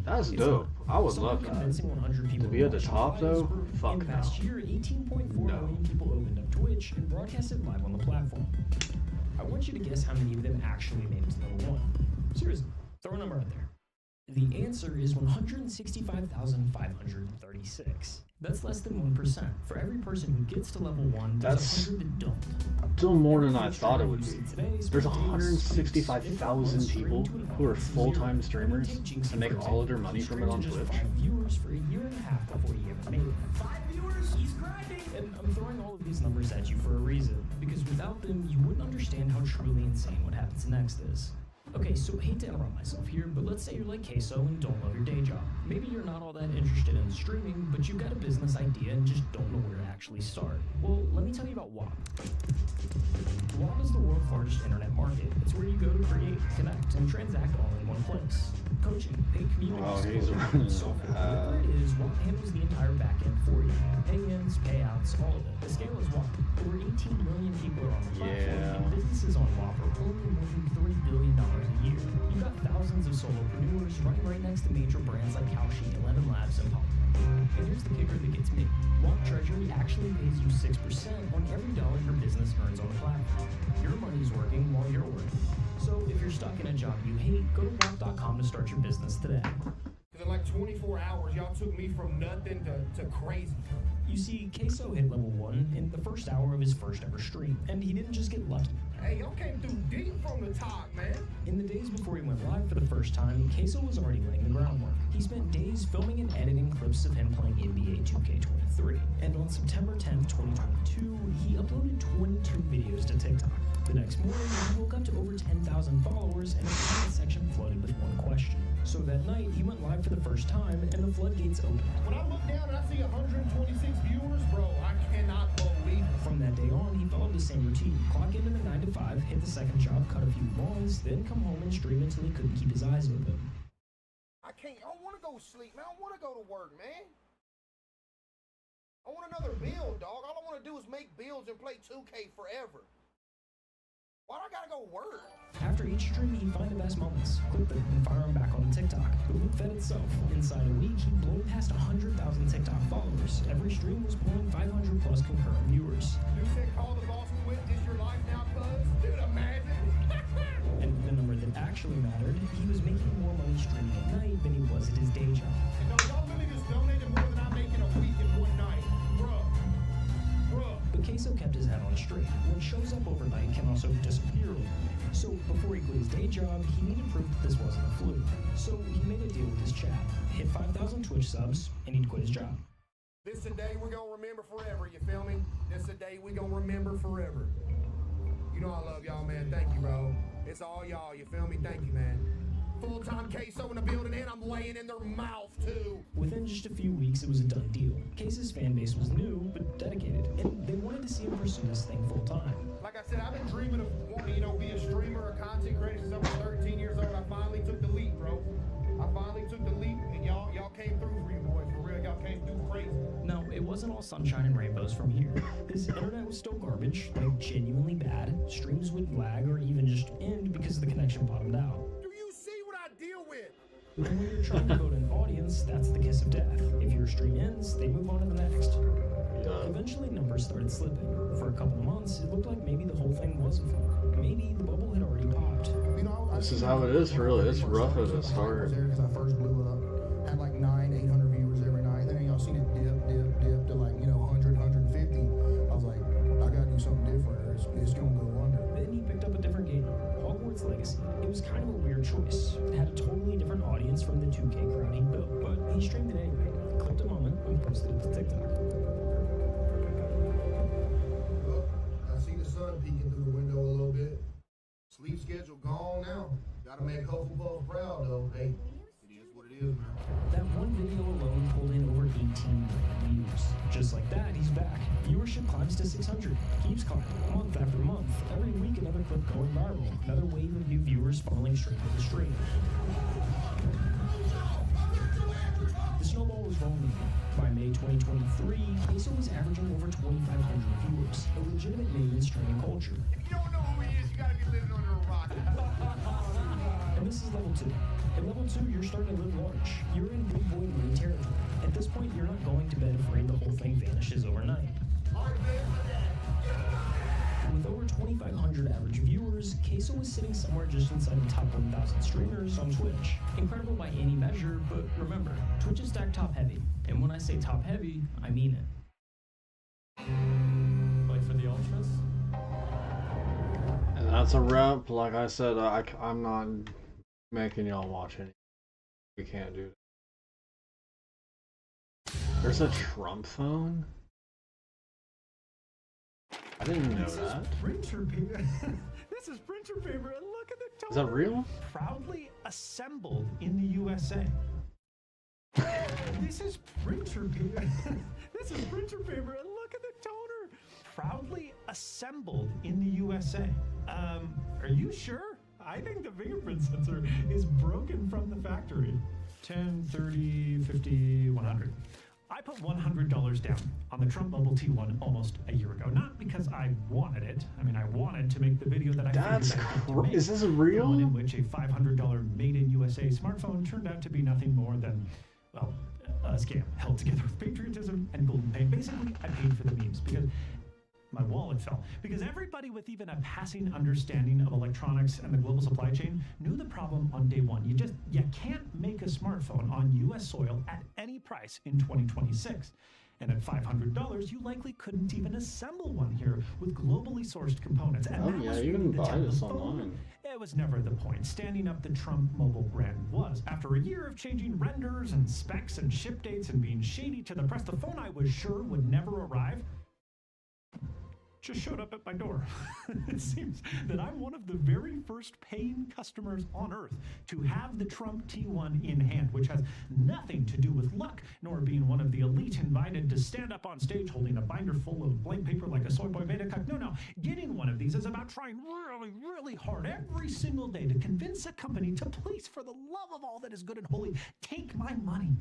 That's dope. I would love that. To be at the top though? Fuck in the past year, 18.4 million people opened up Twitch and broadcasted live on the platform. I want you to guess how many of them actually made it to level 1. Seriously, throw a number out there. The answer is 165,536. That's less than 1%. For every person who gets to level 1, there's 100 that don't. Still more than I thought it would be. There's 165,000 people who are full-time streamers and make all of their money from it on Twitch. 5 viewers for a year and a half before he ever made it. 5 viewers? He's grinding! And I'm throwing all of these numbers at you for a reason, because without them, you wouldn't understand how truly insane what happens next is. Okay, so I hate to interrupt myself here, but let's say you're like Queso and don't love your day job. Maybe you're not all that interested in streaming, but you've got a business idea and just don't know where to actually start. Well, let me tell you about WAP. WAP is the world's largest internet market. It's where you go to create, connect, and transact all in one place. Coaching, paid communities, software, whatever it is, WAP handles the entire backend for you. Pay-ins, payouts, all of it. The scale is WAP. Over 18 million people are on the platform, and businesses on WAP are earning more than $3 billion a year. You've got thousands of solopreneurs running right next to major brands like Kalshi, Lennon and Polymer. And here's the kicker that gets me. WAP Treasury actually pays you 6% on every dollar your business earns on the platform. Your money's working while you're working. So if you're stuck in a job you hate, go to WAP.com to start your business today. Because in like 24 hours, y'all took me from nothing to crazy. You see, Queso hit level 1 in the first hour of his first ever stream, and he didn't just get lucky. Hey, y'all came through deep from the top, man. In the days before he went live for the first time, Queso was already laying the groundwork. He spent days filming and editing clips of him playing NBA 2K23. And on September 10th, 2022, he uploaded 22 videos to TikTok. The next morning, he woke up to over 10,000 followers, and his comment section flooded with one question. So that night, he went live for the first time, and the floodgates opened. When I look down and I see 126 viewers, bro, I cannot believe it. From that day on, he followed the same routine. Clock into the 9 to 5, hit the second job, cut a few lawns, then come home and stream until he couldn't keep his eyes open. I don't want to go sleep, man. I don't want to go to work, man. I want another build, dog. All I want to do is make builds and play 2K forever. Why do I gotta go work? After each stream, he'd find the best moments, clip them, and fire them back on TikTok. The loop fed itself. Inside a week, he'd blown past 100,000 TikTok followers. Every stream was pulling 500 plus concurrent viewers. You said call the boss quit, this your life now, cuz? Dude, imagine. And the number that actually mattered, he was making more money streaming at night than he was at his day job. No, y'all really just donated more than I make in a week in one night. Bruh. But Queso kept his head on straight. What shows up overnight can also disappear overnight. So before he quit his day job, he needed proof that this wasn't a fluke. So he made a deal with his chat, hit 5,000 Twitch subs, and he'd quit his job. This a day we're gonna remember forever, you feel me? This a day we gonna remember forever. You know I love y'all, man. Thank you, bro. It's all y'all, you feel me? Thank you, man. Full-time Queso in the building, and I'm laying in their mouth, too. Within just a few weeks, it was a done deal. Queso's fan base was new, but dedicated, and they wanted to see him pursue this thing full-time. Like I said, I've been dreaming of wanting, be a streamer or content creator since I was 13 years old. I finally took the leap, bro. I finally took the leap, and y'all came through for you boys. For real, y'all came through crazy. No, it wasn't all sunshine and rainbows from here. His internet was still garbage, like genuinely bad. Streams would lag or even just end because the connection bottomed out. Deal with. And when you're trying to build an audience, that's the kiss of death. If your stream ends, they move on to the next. Eventually, numbers started slipping. For a couple of months, it looked like maybe the whole thing was a fluke. Maybe the bubble had already popped. This is how it is, really. It's rough at the start. Because I first blew up, had like 800 viewers every night. Then y'all seen it dip to like 100, 150. I was like, I gotta do something different. It's Gotta make Hufflepuff proud, though. Hey, it is what it is, man. That one video alone pulled in over 18 million views. Just like that, he's back. Viewership climbs to 600, keeps climbing month after month. Every week, another clip going viral. Another wave of new viewers funneling straight to the stream. The snowball was rolling. By May 2023, Queso was averaging over 2,500 viewers, a legitimate name in streaming culture. If you don't know who he is, you gotta be living under a rock. And this is level 2. At level 2, you're starting to live large. You're in big boy money territory. At this point, you're not going to bed afraid the whole thing vanishes overnight. With over 2,500 average viewers, Queso was sitting somewhere just inside the top 1,000 streamers on Twitch. Incredible by any measure, but remember, Twitch is stacked top heavy. And when I say top heavy, I mean it. Like for the Ultras? And that's a wrap. Like I said, I'm not making y'all watch any. We can't do that. There's a Trump phone? I didn't know that. Printer paper. This is printer paper, and look at the toner. Is that real? Proudly assembled in the USA. This is printer paper. This is printer paper, and look at the toner. Proudly assembled in the USA. Are you sure? I think the fingerprint sensor is broken from the factory. 10, 30, 50, 100. I put $100 down on the Trump Mobile T1 almost a year ago. Not because I wanted it. I mean, I wanted to make the video that I That's figured is this real? The one in which a $500 made in USA smartphone turned out to be nothing more than, well, a scam held together with patriotism and golden pay. Basically, I paid for the memes because my wallet fell. Because everybody with even a passing understanding of electronics and the global supply chain knew the problem on day one. You can't make a smartphone on US soil at any price in 2026. And at $500, you likely couldn't even assemble one here with globally sourced components. And Oh that yeah, was you really can the buy tell. this The phone, online. it was never the point. Standing up the Trump Mobile brand was. After a year of changing renders and specs and ship dates and being shady to the press, the phone I was sure would never arrive just showed up at my door. It seems that I'm one of the very first paying customers on Earth to have the Trump T1 in hand, which has nothing to do with luck, nor being one of the elite invited to stand up on stage holding a binder full of blank paper like a soy boy beta cuck. No, getting one of these is about trying really, really hard every single day to convince a company to please, for the love of all that is good and holy, take my money.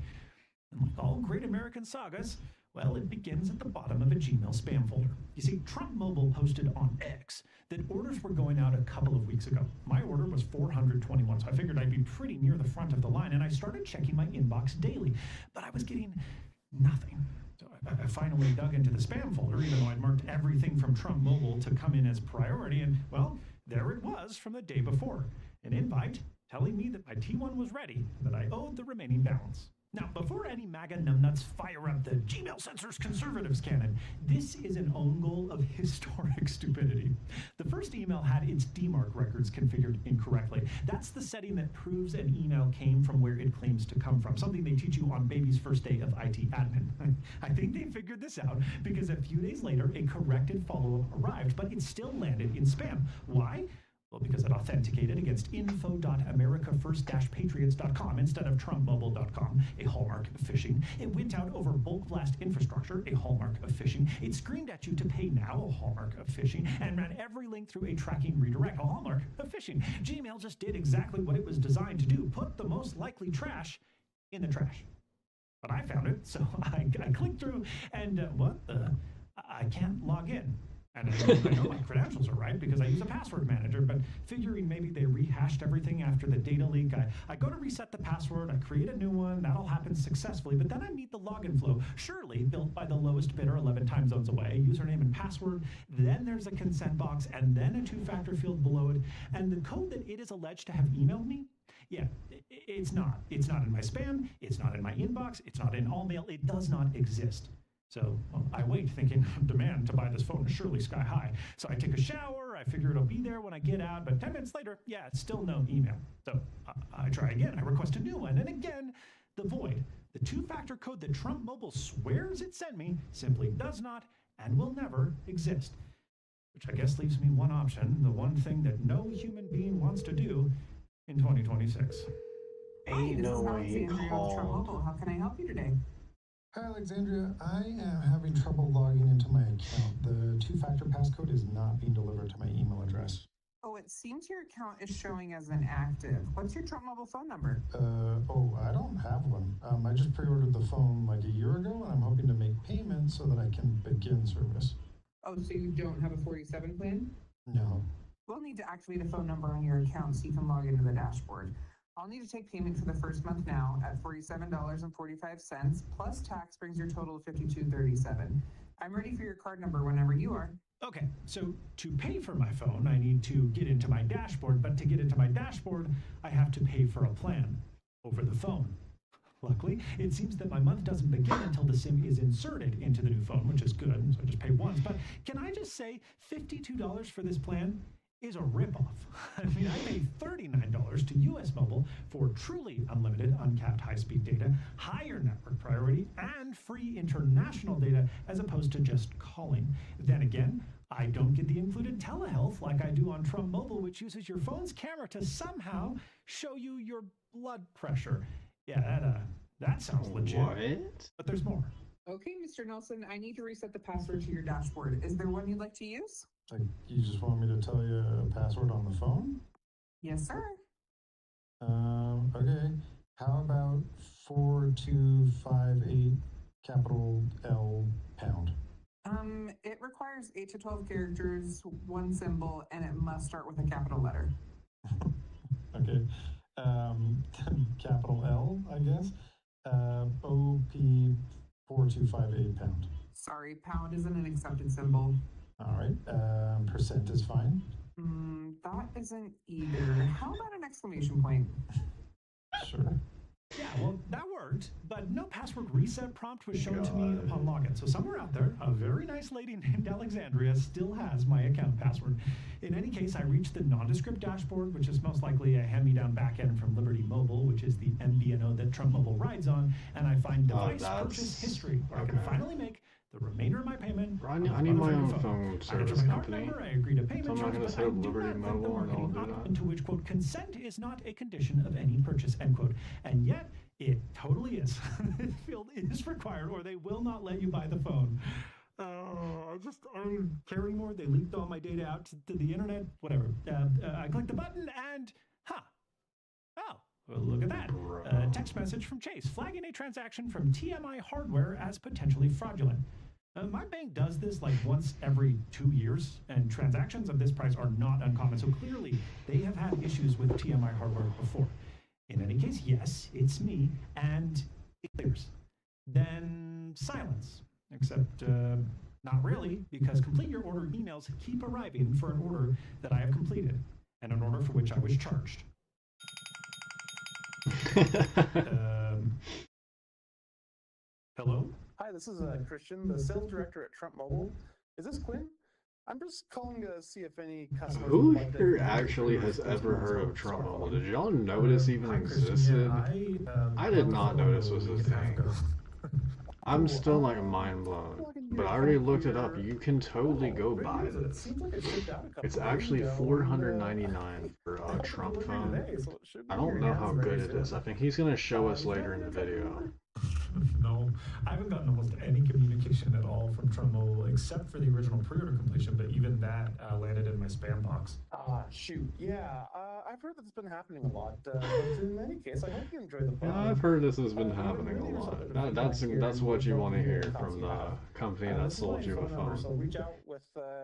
And like all great American sagas, well, it begins at the bottom of a Gmail spam folder. You see, Trump Mobile posted on X that orders were going out a couple of weeks ago. My order was 421, so I figured I'd be pretty near the front of the line, and I started checking my inbox daily, but I was getting nothing. So I finally dug into the spam folder, even though I'd marked everything from Trump Mobile to come in as priority, and, well, there it was from the day before. An invite telling me that my T1 was ready, and that I owed the remaining balance. Now, before any MAGA numbnuts fire up the Gmail censors conservatives cannon, this is an own goal of historic stupidity. The first email had its DMARC records configured incorrectly. That's the setting that proves an email came from where it claims to come from, something they teach you on baby's first day of IT admin. I think they figured this out because a few days later, a corrected follow-up arrived, but it still landed in spam. Why? Well, because it authenticated against info.americafirst-patriots.com instead of trumpmobile.com, a hallmark of phishing. It went out over bulk blast infrastructure, a hallmark of phishing. It screamed at you to pay now, a hallmark of phishing, and ran every link through a tracking redirect, a hallmark of phishing. Gmail just did exactly what it was designed to do, put the most likely trash in the trash. But I found it, so I clicked through, and I can't log in. And I know my credentials are right because I use a password manager, but figuring maybe they rehashed everything after the data leak, I go to reset the password, I create a new one, that'll happen successfully, but then I meet the login flow, surely built by the lowest bidder 11 time zones away, username and password, then there's a consent box, and then a two-factor field below it, and the code that it is alleged to have emailed me, yeah, it's not. It's not in my spam, it's not in my inbox, it's not in all mail, it does not exist. So I wait, thinking demand to buy this phone is surely sky high. So I take a shower, I figure it'll be there when I get out, but 10 minutes later, yeah, it's still no email. So I try again, I request a new one, and again, the void. The two-factor code that Trump Mobile swears it sent me simply does not and will never exist. Which I guess leaves me one option, the one thing that no human being wants to do, in 2026. Hey, this No is way he Alexandria with Trump called. Mobile. How can I help you today? Hi, Alexandria. I am having trouble logging into my account. The two-factor passcode is not being delivered to my email address. Oh, it seems your account is showing as inactive. What's your Trump Mobile phone number? I don't have one. I just pre-ordered the phone like a year ago, and I'm hoping to make payments so that I can begin service. Oh, so you don't have a 47 plan? No. We'll need to activate a phone number on your account so you can log into the dashboard. I'll need to take payment for the first month now at $47.45, plus tax brings your total to $52.37. I'm ready for your card number whenever you are. Okay, so to pay for my phone, I need to get into my dashboard, but to get into my dashboard, I have to pay for a plan over the phone. Luckily, it seems that my month doesn't begin until the SIM is inserted into the new phone, which is good, so I just pay once. But can I just say $52 for this plan is a ripoff? I mean, I pay $39 to US Mobile for truly unlimited, uncapped high-speed data, higher network priority, and free international data as opposed to just calling. Then again, I don't get the included telehealth like I do on Trump Mobile, which uses your phone's camera to somehow show you your blood pressure. Yeah, that sounds legit. What? But there's more. Okay, Mr. Nelson, I need to reset the password to your dashboard. Is there one you'd like to use? Like, you just want me to tell you a password on the phone? Yes, sir. Okay. How about 4258 capital L pound? It requires 8 to 12 characters, one symbol, and it must start with a capital letter. Okay. Capital L, I guess. OP 4258 pound. Sorry, pound isn't an accepted symbol. All right. Percent is fine. That isn't either. How about an exclamation point? Sure. Yeah, well, that worked, but no password reset prompt was shown to me upon login. So somewhere out there, a very nice lady named Alexandria still has my account password. In any case, I reached the nondescript dashboard, which is most likely a hand-me-down backend from Liberty Mobile, which is the MVNO that Trump Mobile rides on, and I find device purchase history, where I can finally make the remainder of my payment. I need my own phone service company. I agree to payment So I'm not going to set up Liberty Mobile and I'll do that. into which, quote, consent is not a condition of any purchase, end quote. And yet, it totally is. This field is required or they will not let you buy the phone. Carry more, they leaked all my data out to the internet, whatever. I clicked the button and, oh, well, look at that. Text message from Chase flagging a transaction from TMI Hardware as potentially fraudulent. My bank does this like once every 2 years, and transactions of this price are not uncommon, so clearly they have had issues with TMI Hardware before. In any case, yes, it's me, and it clears. Then silence, except not really, because complete your order emails keep arriving for an order that I have completed, and an order for which I was charged. Hello? Hi, this is Christian, the sales director at Trump Mobile. Is this Quinn? I'm just calling to see if any customers. Who here actually has ever heard of Trump Mobile? Did y'all know this even existed? I did not know this was a thing. I'm still like mind blown. But I already looked it up. You can totally go buy this. It's actually $499 for a Trump phone. I don't know how good it is. I think he's gonna show us later in the video. No, I haven't gotten almost any communication at all from Trump Mobile except for the original pre-order completion, but even that landed in my spam box. Shoot. Yeah, I've heard that's been happening a lot. But in any case, I hope you enjoyed the phone. Yeah, I've heard this has been happening a lot. That's what you want to hear from the company that sold you a phone. So reach out with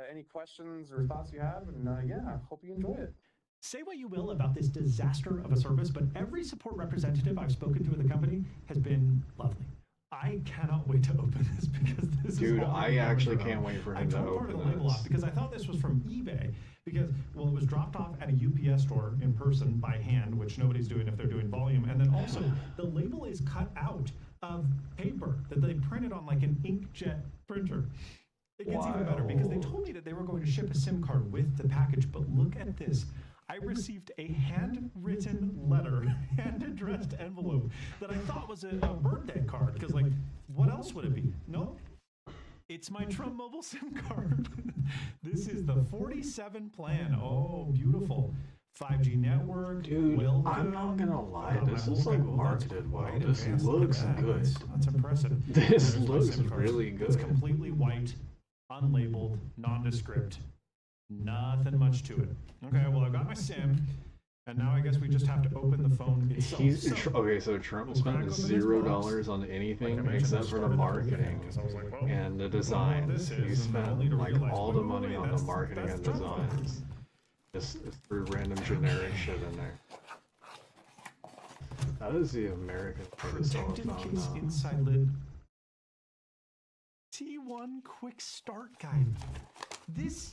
any questions or thoughts you have, and yeah, hope you enjoy it. Say what you will about this disaster of a service, but every support representative I've spoken to at the company has been lovely. I cannot wait to open this because this Dude, is all I actually can't wait for him to open the label off because I thought this was from eBay because, well, it was dropped off at a UPS store in person by hand, which nobody's doing if they're doing volume. And then also the label is cut out of paper that they printed on like an inkjet printer. It gets even better because they told me that they were going to ship a SIM card with the package, but look at this. I received a handwritten letter, hand-addressed envelope that I thought was a birthday card because, like, what else would it be? No, it's my Trump Mobile SIM card. This is the 47 plan. Oh, beautiful. 5G network. Dude, well I'm good. not gonna lie, My this whole is like guy, well, that's marketed well. quite This advanced. Look at looks that. good. That's impressive. This There's my looks SIM card. really It's good. completely white, unlabeled, nondescript. Nothing much to it. Okay, well, I got my SIM, and now I guess we just have to open the phone itself. Okay, so Trump spent $0 on anything except for the marketing and the designs. He spent like all the money on the marketing and designs. Just threw random generic shit in there. How does the American Protected case inside lid. T1 quick start guide. This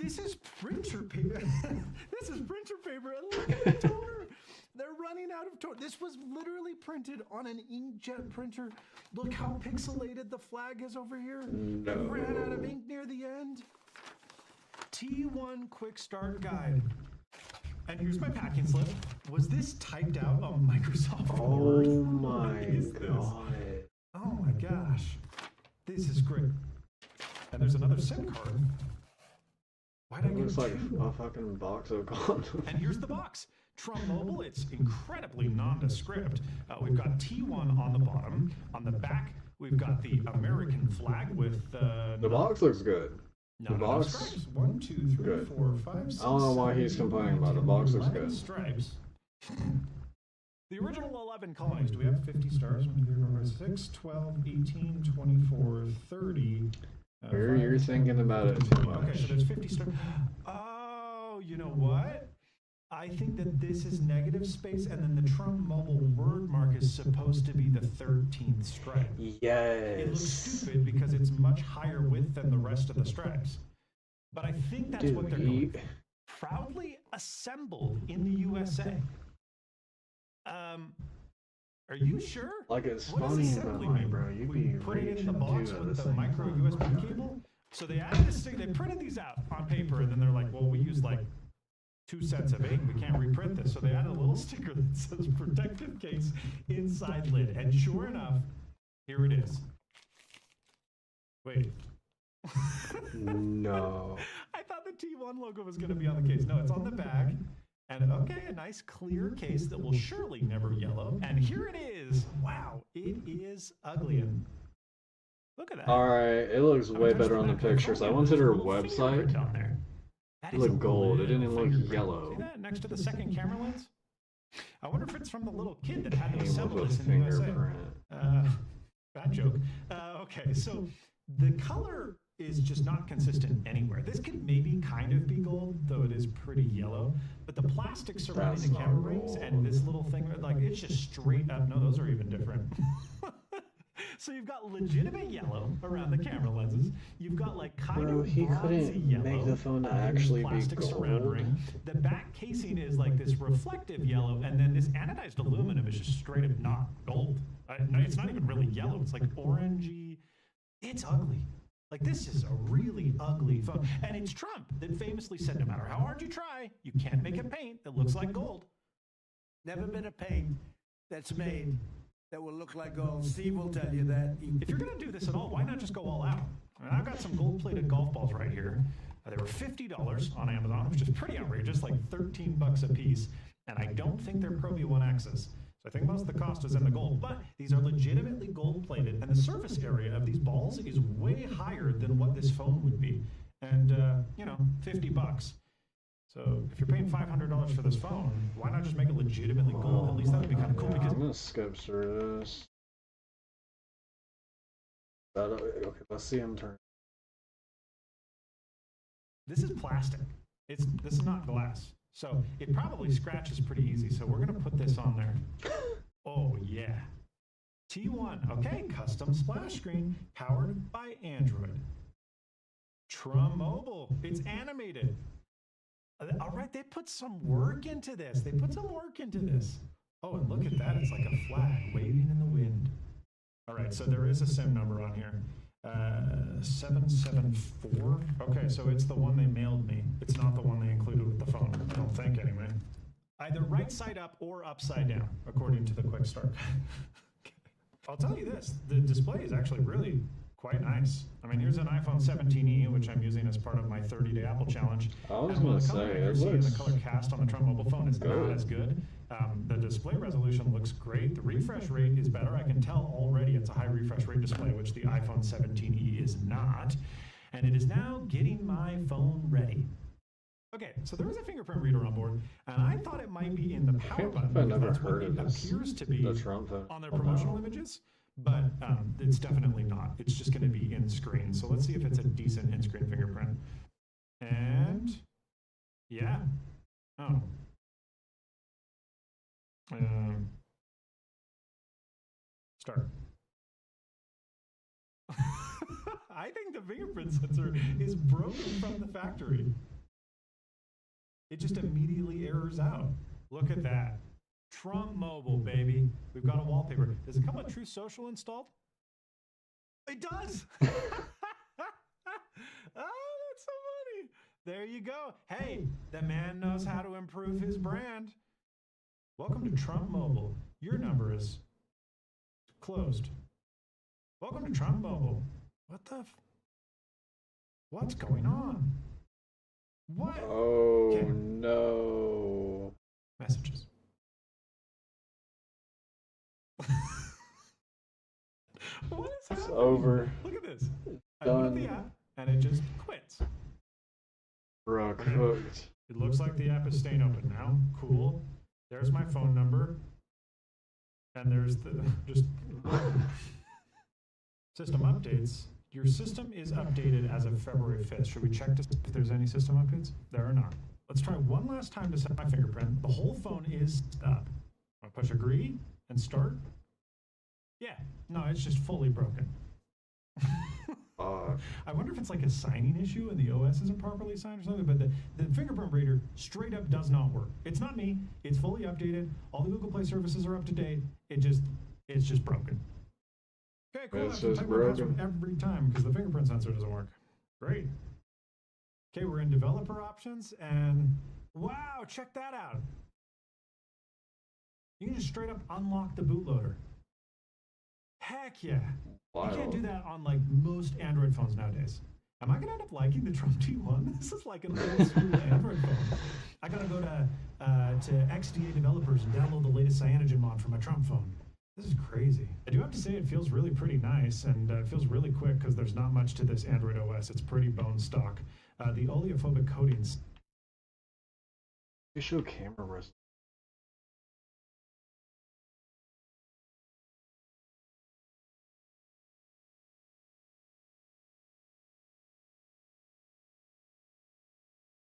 is printer paper. This is printer paper. And look at the toner. They're running out of toner. This was literally printed on an inkjet printer. Look how pixelated the flag is over here. No. It ran out of ink near the end. T1 quick start guide. And here's my packing slip. Was this typed out on Microsoft Word? Oh my god. Oh my gosh. This is great. And there's another SIM card. Why did I It get looks like two? a fucking box of condoms. And here's the box. Trump Mobile, it's incredibly nondescript. We've got T1 on the bottom. On the back, we've got the American flag with The box looks good. The box stripes. 1, 2, 3, good. 4, 5, 6, I don't know why 7, he's 8, complaining 9, about it. The 10, box looks 11 good. stripes. The original 11 colonies, do we have 50 stars? 1, 2, 3, 4, 5, 6, 12, 18, 24, 30. You're thinking about it too much. Okay, so there's 50 stars. Oh, you know what? I think that this is negative space, and then the Trump Mobile word mark is supposed to be the 13th stripe. It looks Yes. stupid because it's much higher width than the rest of the stripes. But I think that's what they're going for. Proudly assembled in the USA. Are you sure? Like it's What does funny, but assembly like, mean? bro, you We be put it in reaching the box too at with the the same micro time. USB cable. So they added this thing, they printed these out on paper, and then they're like, well, we use like 2 sets of ink. We can't reprint this. So they added a little sticker that says protective case inside lid. And sure enough, here it is. Wait. No. I thought the T1 logo was going to be on the case. No, it's on the back. And okay, a nice clear case that will surely never yellow. And here it is. Wow, it is ugly. And look at that. Alright, it looks way better on the pictures. I went to their website. Down there. It looked gold. It didn't look See yellow. that next to the second camera lens? I wonder if it's from the little kid that had to Came assemble with this a in the USA. fingerprint. Bad joke. Okay, so the color is just not consistent anywhere. This could maybe kind of be gold, though it is pretty yellow. But the plastic surrounding That's the camera not rings gold. and this little thing, like it's just straight up. No, those are even different. So you've got legitimate yellow around the camera lenses. You've got like kind Bro, of he bronzy couldn't yellow make the phone in actually be plastic surround gold. ring. The back casing is like this reflective yellow, and then this anodized aluminum is just straight up not gold. No, it's not even really yellow. It's like orangey. It's ugly. Like this is a really ugly phone. And it's Trump that famously said, no matter how hard you try, you can't make a paint that looks like gold. Never been a paint that's made that will look like gold. Steve will tell you that. If you're going to do this at all, why not just go all out? I mean, I've got some gold-plated golf balls right here. They were $50 on Amazon, which is pretty outrageous, like 13 bucks a piece. And I don't think they're Pro V1 X's. So I think most of the cost is in the gold. But these are legitimately gold-plated, and the surface area of these balls is way higher than what this phone would be. And, you know, 50 bucks. So if you're paying $500 for this phone, why not just make it legitimately gold? At least that would be kind of cool. Yeah, Because I'm gonna skip through this. Okay, let's see him turn. this is plastic. This is not glass. So it probably scratches pretty easy. So we're going to put this on there. Oh, yeah. T1. Okay, custom splash screen powered by Android. Trump Mobile. It's animated. All right, they put some work into this. Oh, and look at that. It's like a flag waving in the wind. All right, so there is a SIM number on here. 774. Okay, so it's the one they mailed me. It's not the one they included with the phone. I don't think, anyway. Either right side up or upside down, according to the quick start. I'll tell you this, the display is actually really quite nice. I mean, here's an iPhone 17e, which I'm using as part of my 30-day Apple challenge. I was And while gonna the color say, it accuracy and the looks color cast on the Trump mobile phone is not good. as good. The display resolution looks great. The refresh rate is better. I can tell already it's a high refresh rate display, which the iPhone 17e is not. And it is now getting my phone ready. Okay, so there is a fingerprint reader on board, and I thought it might be in the power button. I've never That's what heard of it this. appears to be The Trump phone. on their promotional images, but it's definitely not. It's just going to be in-screen. So let's see if it's a decent in-screen fingerprint. And yeah, oh. Start. I think the fingerprint sensor is broken from the factory. It just immediately errors out. Look at that. Trump Mobile, baby. We've got a wallpaper. Does it come with True Social installed? It does! Oh, that's so funny. There you go. Hey, the man knows how to improve his brand. Welcome to Trump Mobile. Your number is closed. Welcome to Trump Mobile. What the what's going on? What? Oh, Okay. no. Messages. What is It's happening? over. Look at this. I open up the Done. app and it just quits. Bro, cooked. It looks like the app is staying open now. Cool. There's my phone number. And there's the just system updates. Your system is updated as of February 5th. Should we check to see if there's any system updates? There are not. Let's try one last time to set my fingerprint. The whole phone is up. I'll push agree and start. Yeah, no, it's just fully broken. I wonder if it's like a signing issue and the OS isn't properly signed or something, but the fingerprint reader straight up does not work. It's not me. It's fully updated. All the Google Play services are up to date. It's just broken. Okay, cool. I have to just type my password every time because the fingerprint sensor doesn't work. Great. Okay, we're in developer options and wow, check that out. You can just straight up unlock the bootloader. Heck yeah. Wow. You can't do that on like most Android phones nowadays. Am I gonna end up liking the Trump T1? This is like an old school Android phone. I gotta go to XDA developers and download the latest cyanogen mod for my Trump phone. This is crazy. I do have to say it feels really pretty nice and it feels really quick because there's not much to this Android OS. It's pretty bone stock. The oleophobic coatings. You show camera resolution.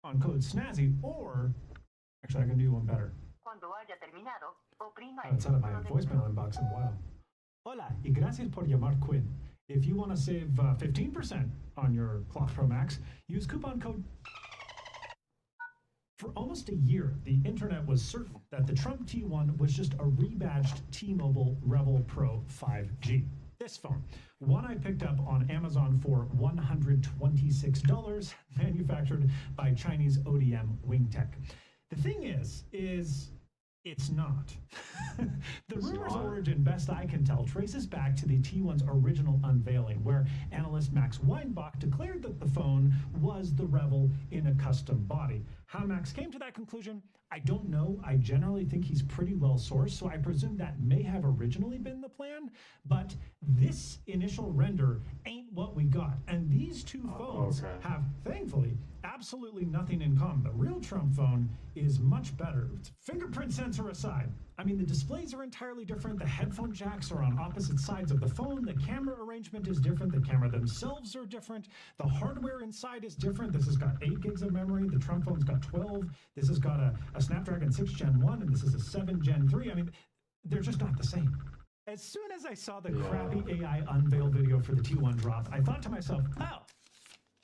On code snazzy, or actually I can do one better. I haven't set up my voicemail inbox in a while. Hola, y gracias por llamar Quinn. If you want to save 15% on your Clock Pro Max, use coupon code. For almost a year, the internet was certain that the Trump T1 was just a rebadged T-Mobile Revel Pro 5G. This phone, one I picked up on Amazon for $126, manufactured by Chinese ODM Wingtech. The thing is it's not. The rumor's origin, best I can tell, traces back to the T1's original unveiling, where analyst Max Weinbach declared that the phone was the Revel in a custom body. How Max came to that conclusion, I don't know. I generally think he's pretty well sourced, so I presume that may have originally been the plan, but this initial render ain't what we got. And these two phones have, thankfully, absolutely nothing in common. The real Trump phone is much better. Fingerprint sensor aside, I mean, the displays are entirely different. The headphone jacks are on opposite sides of the phone. The camera arrangement is different. The camera themselves are different. The hardware inside is different. This has got 8 gigs of memory. The Trump phone's got 12. This has got a Snapdragon 6 Gen 1, and this is a 7 Gen 3. I mean, they're just not the same. As soon as I saw the crappy AI unveil video for the T1 drop, I thought to myself, oh,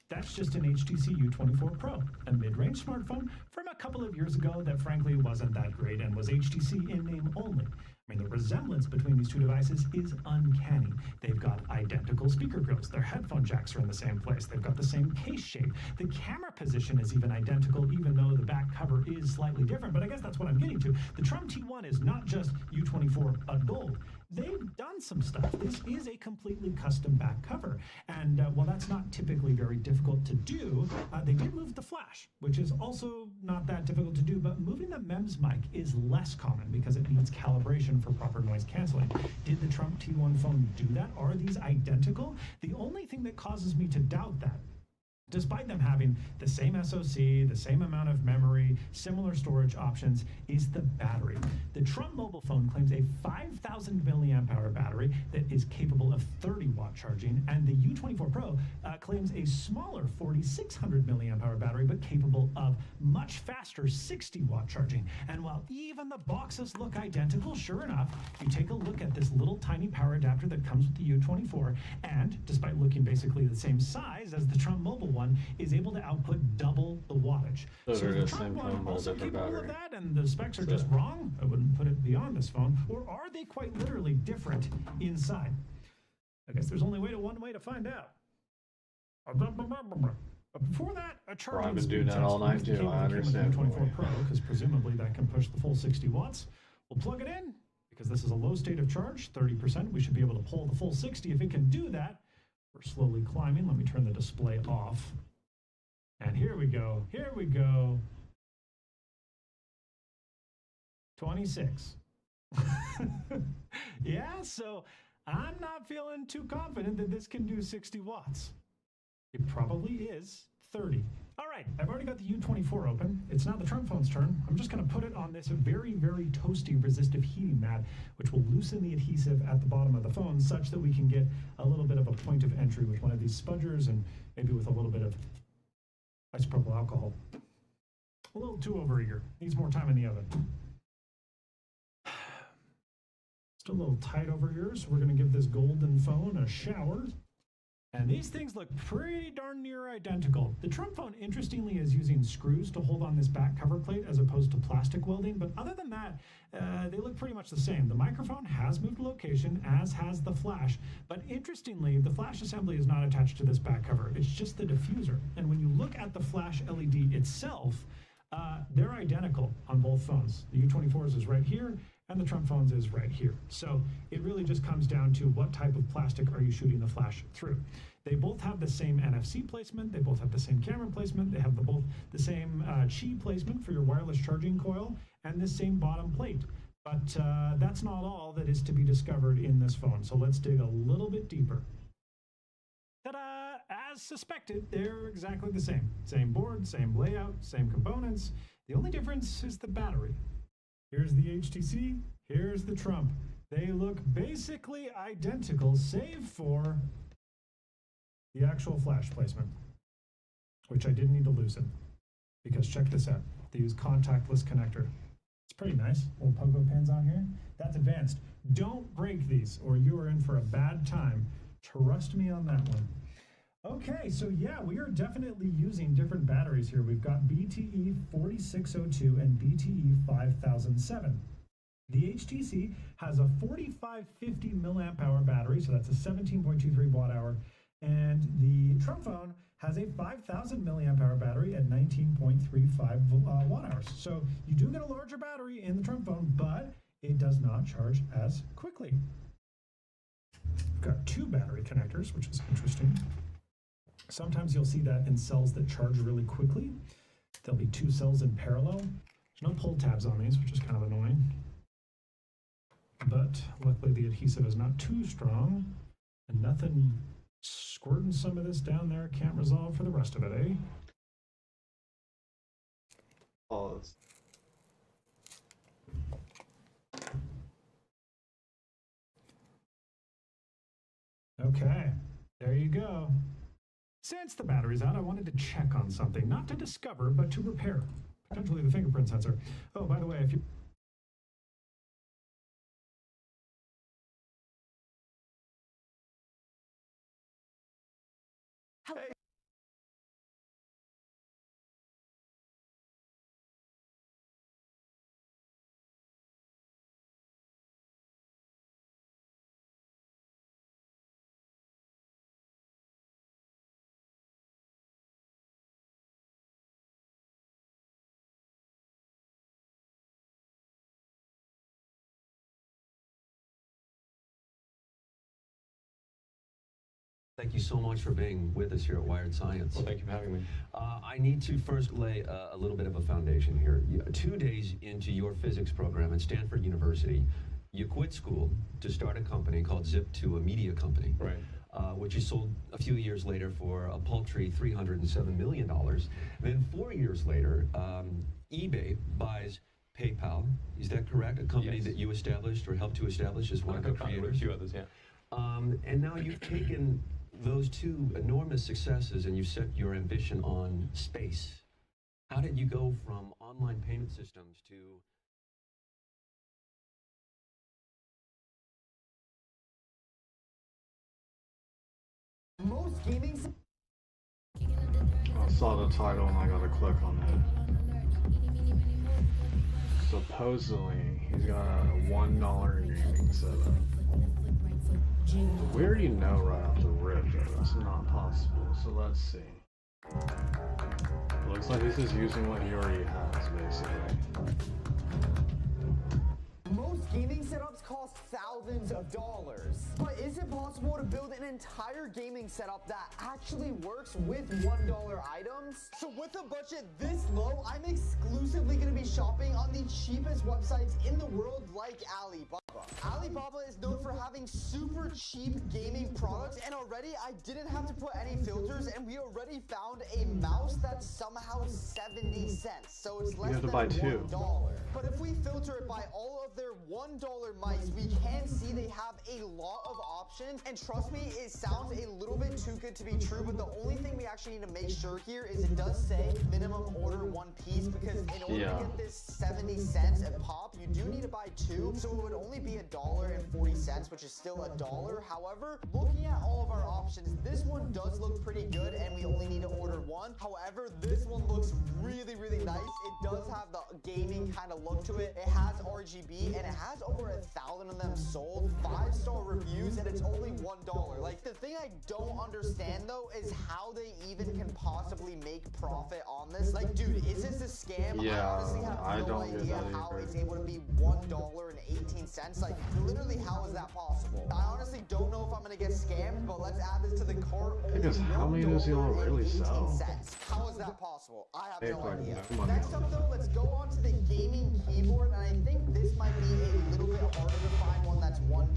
that's just an HTC U24 Pro, a mid-range smartphone from a couple of years ago that frankly wasn't that great and was HTC in name only. I mean, the resemblance between these two devices is uncanny. They've got identical speaker grills. Their headphone jacks are in the same place. They've got the same case shape. The camera position is even identical, even though the back cover is slightly different. But I guess that's what I'm getting to. The Trump T1 is not just U24, but gold. they've done some stuff. This is a completely custom back cover. And while that's not typically very difficult to do, they did move the flash, which is also not that difficult to do, but moving the MEMS mic is less common because it needs calibration for proper noise canceling. Did the Trump T1 phone do that? Are these identical? The only thing that causes me to doubt that, despite them having the same SoC, the same amount of memory, similar storage options, is the battery. The Trump mobile phone claims a 5,000 milliamp hour battery that is capable of 30-watt charging, and the U24 Pro claims a smaller 4,600 milliamp hour battery, but capable of much faster 60-watt charging. And while even the boxes look identical, sure enough, you take a look at this little tiny power adapter that comes with the U24, and despite looking basically the same size as the Trump mobile one, is able to output double the wattage. Those are the the Trump same one phone, but a also different capable battery. of that, and the specs are just wrong? I wouldn't put it beyond this phone. Or are they quite literally different inside? I guess there's only one way to find out. But before that, a charging I've been speed doing that test all night with the too, cable I that came with the understand. U24 Pro, because presumably that can push the full 60 watts. We'll plug it in, because this is a low state of charge, 30%. We should be able to pull the full 60 if it can do that. We're slowly climbing. Let me turn the display off. And here we go. Here we go. 26. Yeah, so I'm not feeling too confident that this can do 60 watts. It probably is 30. All right, I've already got the U24 open. It's now the Trump phone's turn. I'm just going to put it on this very, very toasty resistive heating mat, which will loosen the adhesive at the bottom of the phone such that we can get a little bit of a point of entry with one of these spudgers and maybe with a little bit of isopropyl alcohol. A little too over-eager. Needs more time in the oven. Still a little tight over here, so we're going to give this golden phone a shower. And these things look pretty darn near identical. The Trump phone, interestingly, is using screws to hold on this back cover plate as opposed to plastic welding, but other than that, they look pretty much the same. The microphone has moved location, as has the flash, but interestingly, the flash assembly is not attached to this back cover. It's just the diffuser. And when you look at the flash LED itself, they're identical on both phones. The U24's is right here, and the Trump phone's is right here. So it really just comes down to what type of plastic are you shooting the flash through. They both have the same NFC placement, they both have the same camera placement, they have both the same Qi placement for your wireless charging coil, and the same bottom plate. But that's not all that is to be discovered in this phone, so let's dig a little bit deeper. Ta-da! As suspected, they're exactly the same. Same board, same layout, same components. The only difference is the battery. Here's the HTC, here's the Trump. They look basically identical, save for the actual flash placement, which I did need to loosen. Because check this out, they use contactless connector. It's pretty nice, little pogo pins on here. That's advanced. Don't break these or you are in for a bad time. Trust me on that one. Okay, so yeah, we are definitely using different batteries here. We've got BTE 4602 and BTE 5007. The HTC has a 4550 milliamp hour battery, so that's a 17.23 watt hour, and the Trump phone has a 5000 milliamp hour battery at 19.35 watt hours. So you do get a larger battery in the Trump phone, but it does not charge as quickly. We've got two battery connectors, which is interesting. Sometimes you'll see that in cells that charge really quickly. There'll be two cells in parallel. There's no pull tabs on these, which is kind of annoying. But luckily the adhesive is not too strong, and nothing squirting some of this down there can't resolve for the rest of it, eh? Pause. Okay, there you go. Since the battery's out, I wanted to check on something, not to discover, but to repair. Potentially the fingerprint sensor. Oh, by the way, if you Thank you so much for being with us here at Wired Science. Well, thank you for having me. I need to first lay a little bit of a foundation here. 2 days into your physics program at Stanford University, you quit school to start a company called Zip2, a media company, right? Which you sold a few years later for a paltry $307 million. Then 4 years later, eBay buys PayPal. Is that correct? A company that you established or helped to establish as one of the creators? A few others, yeah. And now you've taken those 2 enormous successes and you set your ambition on space. How did you go from online payment systems to... Most gaming... I saw the title and I gotta click on it. Supposedly, he's got a $1 gaming setup. We already know right off the rip that that's not possible, so let's see. It looks like he's just using what he already has, basically. Most gaming setups cost thousands of dollars. But is it possible to build an entire gaming setup that actually works with $1 items? So with a budget this low, I'm exclusively going to be shopping on the cheapest websites in the world like Alibaba. Alibaba is known for having super cheap gaming products, and already I didn't have to put any filters, and we already found a mouse that's somehow 70 cents. So it's less than $1. But if we filter it by all of their $1 mice, we can see they have a lot of options, and trust me, it sounds a little bit too good to be true, but the only thing we actually need to make sure here is it does say minimum order 1 piece, because in order to get this 70 cents a pop, you do need to buy 2, so it would only be $1.40, which is still $1. However, looking at all of our options, this one does look pretty good, and we only need to order 1. However, this one looks really, really nice. It does have the gaming kind of look to it. It has RGB, and it has over 1,000 of them sold, 5-star reviews, and it's only $1. Like, the thing I don't understand though is how they even can possibly make profit on this. Like, dude, is this a scam? Yeah, I honestly have no idea how it's able to be $1.18. Like, literally, how is that possible? I honestly don't know if I'm gonna get scammed, but let's add this to the cart. Because how many does he really sell? How is that possible? I have no idea. Next up though, let's go on to the gaming keyboard, and I think this might be a little bit harder to find one that's $1,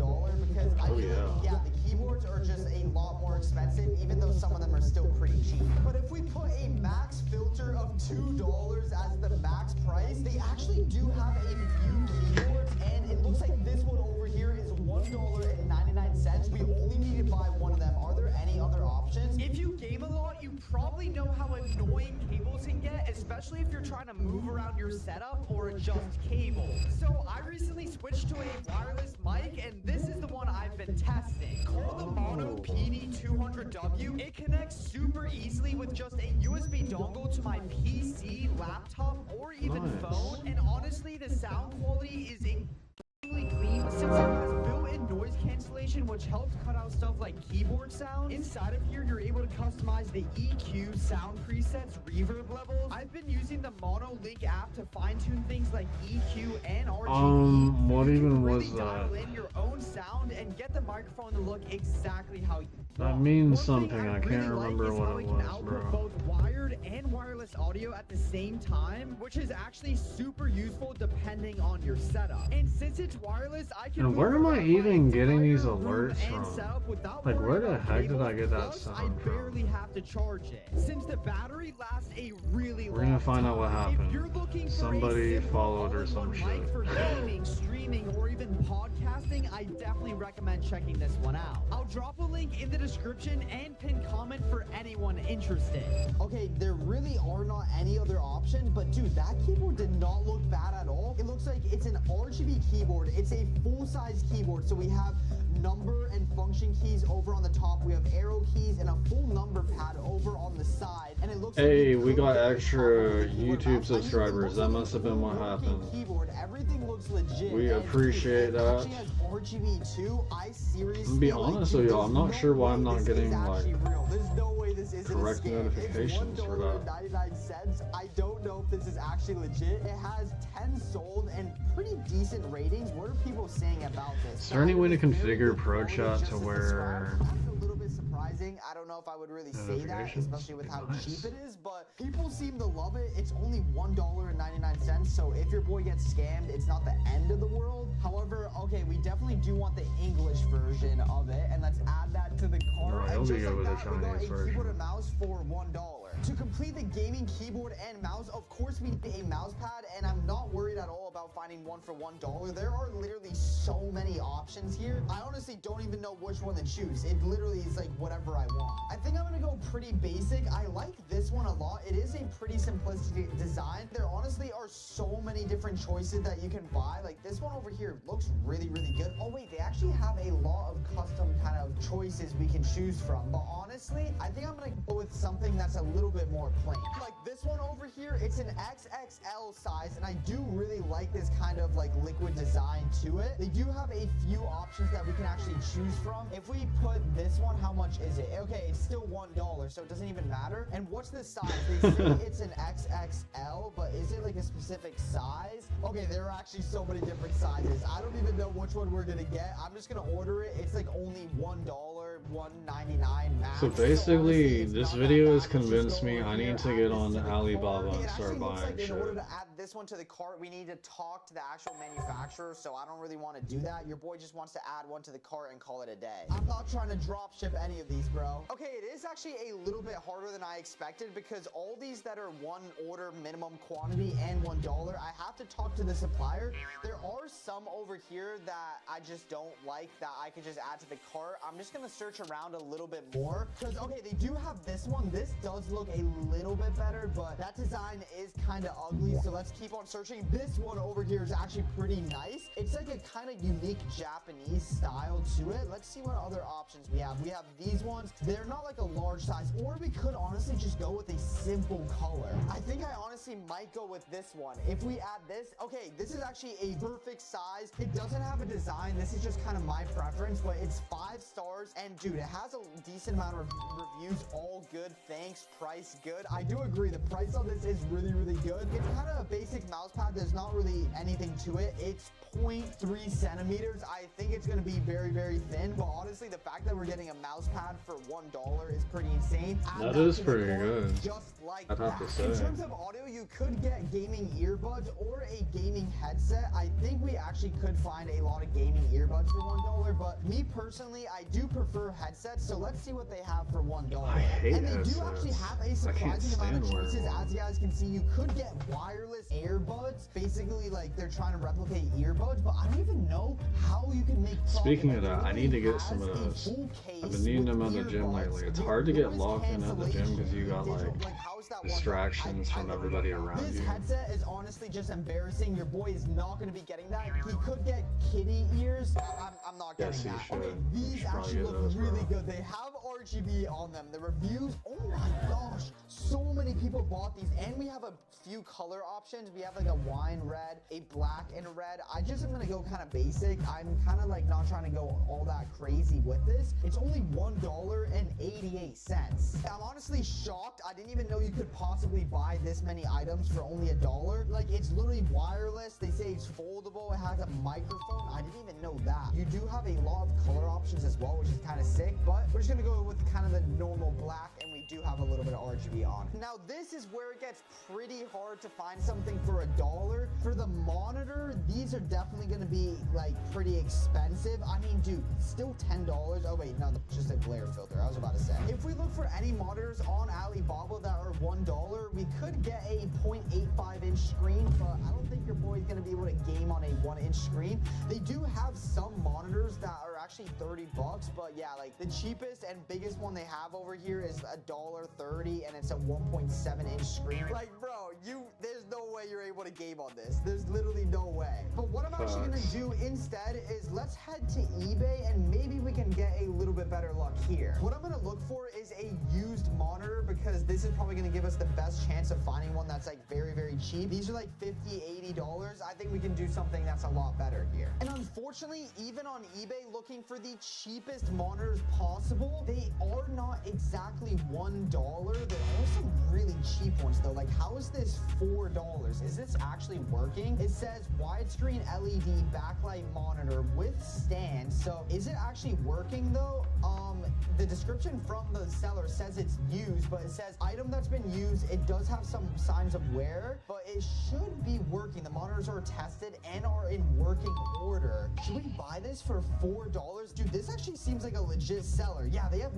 because I feel like, yeah, the keyboards are just a lot more expensive, even though some of them are still pretty cheap. But if we put a max filter of $2 as the max price, they actually do have a few keyboards, and it looks like this one over here is $1.99. We only need to buy 1 of them. Are there any other options? If you game a lot, you probably know how annoying cables can get, especially if you're trying to move around your setup or adjust cables. So I recently switched to a wireless mic, and this is the one I've been testing. Called the Mono PD200W. It connects super easily with just a USB dongle to my PC, laptop, or even phone, and honestly, the sound quality is clean since it has built-in noise cancellation, which helps cut out stuff like keyboard sounds. Inside of here, you're able to customize the EQ, sound presets, reverb levels. I've been using the MonoLink app to fine-tune things like EQ and RGB. What even was that? Dial in your own sound and get the microphone to look exactly how you That means something. I can't remember what it was, bro. both wired and wireless audio at the same time, which is actually super useful depending on your setup. And since it's wireless, I can And where am I even getting these alerts from? Like, where the heck did I get that sound from? barely have to charge it. Since the battery lasts a really long We're gonna find out what time, happened. Somebody followed or some shit. for gaming, streaming, or even podcasting, I definitely recommend checking this one out. I'll drop a link in the description and pin comment for anyone interested. Okay, there really are not any other options, but dude, that keyboard did not look bad at all. It looks like it's an RGB keyboard. It's a full-size keyboard, so we have number and function keys over on the top. We have arrow keys and a full number pad over on the side. And it looks Hey, we got extra YouTube subscribers. That must have been what happened. keyboard. Everything looks legit. We appreciate It that. actually has RGB too. I seriously, I'm gonna be honest with y'all, I'm not sure why I'm not getting like There's no way this isn't correct a scam. notifications It's for that. $1.99. I don't know if this is actually legit. It has 10 sold and pretty decent ratings. What are people saying about this? Is there any way to configure Pro Chat to where surprising. I don't know if I would really say that, especially with how cheap it is, but people seem to love it. It's only $1.99, so if your boy gets scammed, it's not the end of the world. However, okay, we definitely do want the English version of it, and let's add that to the cart. And just like that, we got a keyboard and mouse for $1. To complete the gaming keyboard and mouse, of course we need a mouse pad, and I'm not worried at all about finding one for $1. There are literally so many options here. I honestly don't even know which one to choose. It literally is like whatever I want. I think I'm gonna go pretty basic. I like this one a lot. It is a pretty simplistic design. There honestly are so many different choices that you can buy. Like this one over here looks really, really good. Oh wait, they actually have a lot of custom kind of choices we can choose from. But honestly, I think I'm gonna go with something that's a little bit more plain. Like this one over here, it's an XXL size, and I do really like this kind of like liquid design to it. They do have a few options that we can actually choose from. If we put this one, how much is it? Okay, it's still $1, so it doesn't even matter. And what's the size? They say it's an XXL, but is it like a specific size? Okay, there are actually so many different sizes. I don't even know which one we're gonna get. I'm just gonna order it. It's like only $1, $1.99 max. So basically, this video has convinced me I need to get on Alibaba and start buying shit. In order to add this one to the cart, we need to talk to the actual manufacturer, so I don't really want to do that. Your boy just wants to add one to the cart and call it a day. I'm not trying to drop ship any of these, bro. Okay, it is actually a little bit harder than I expected because all these that are one order minimum quantity and $1, I have to talk to the supplier. There are some over here that I just don't like that I could just add to the cart. I'm just gonna search around a little bit more because, okay, they do have this one. This does look a little bit better, but that design is kind of ugly, so let's keep on searching. This one over here is actually pretty nice. It's like a kind of unique Japanese style to it. Let's see what other options we have. We have these ones. They're not like a large size, or we could honestly just go with a simple color. I think I honestly might go with this one. If we add this, okay, this is actually a perfect size. It doesn't have a design. This is just kind of my preference, but it's 5 stars, and dude, it has a decent amount of reviews, all good, thanks, price good. I do agree, the price on this is really, really good. It's kind of a basic mouse pad. There's not really anything to it. It's 0.3 centimeters. I think it's going to be very, very thin, but honestly, the fact that we're getting a mouse pad for $1 is pretty insane. That is pretty good. Just like I'd have to say. In terms of audio, you could get gaming earbuds or a gaming headset. I think we actually could find a lot of gaming earbuds for $1, but me personally, I do prefer headsets, so let's see what they have for $1. I hate and they headsets. do actually have a surprising amount of choices. As you guys can see, you could get wireless earbuds. Basically, like they're trying to replicate earbuds, but I don't even know how you can make. Speaking of that, I need to get some of those. I've been needing them at the gym lately. It's hard to get locked in at the gym because you got like distractions from everybody around This you. headset is honestly just embarrassing. Your boy is not going to be getting that. He could get kitty ears. I'm not getting Yes, you that. should. Okay, You these should probably actually get look those, bro. really good. They have RGB on them. The reviews, oh my gosh, so many people bought these, and we have a few color options. We have like a wine red, a black and a red. I just am gonna go kind of basic. I'm kind of like not trying to go all that crazy with this. It's only $1.88. I'm honestly shocked. I didn't even know you could possibly buy this many items for only $1. Like it's literally wireless. They say it's foldable. It has a microphone. I didn't even know that. You do have a lot of color options as well, which is kind of sick, but we're just gonna go with kind of the normal black, and we do have a little bit of RGB on. Now this is where it gets pretty hard to find something for $1. For the monitor, these are definitely gonna be like pretty expensive. I mean, dude, still $10. Oh wait, no, that's just a glare filter. I was about to say. If we look for any monitors on Alibaba that are $1, we could get a 0.85-inch screen, but I don't think your boy's gonna be able to game on a 1-inch screen. They do have some monitors that are actually $30, but yeah, like the cheapest and biggest one they have over here is $1.30, and it's a 1.7-inch screen. Like, bro, there's no way you're able to game on this. There's literally no way. But what I'm actually gonna do instead is let's head to eBay, and maybe we can get a little bit better luck here. What I'm gonna look for is a used monitor, because this is probably gonna give us the best chance of finding one that's like very, very cheap. These are like $50, $80. I think we can do something that's a lot better here. And unfortunately, even on eBay, looking for the cheapest monitors possible, they are not exactly $1. There are some really cheap ones though. Like, how is this $4. Is this actually working? It says widescreen LED backlight monitor with stand. So is it actually working though? The description from the seller says it's used, but it says item that's been used. It does have some signs of wear, but it should be working. The monitors are tested and are in working order. Should we buy this for $4? Dude, this actually seems like a legit seller. Yeah, they have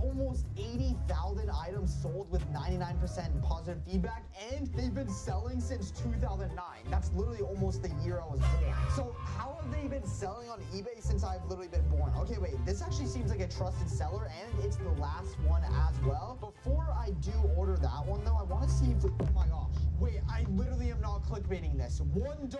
almost 80,000 items sold with 99% positive feedback, and they've been selling since 2009. That's literally almost the year I was born. So how have they been selling on eBay since I've literally been born? Okay, wait, this actually seems like a trusted seller, and it's the last one as well. Before I do order that one though, I want to see if, oh my gosh. Wait, I literally am not clickbaiting this. $1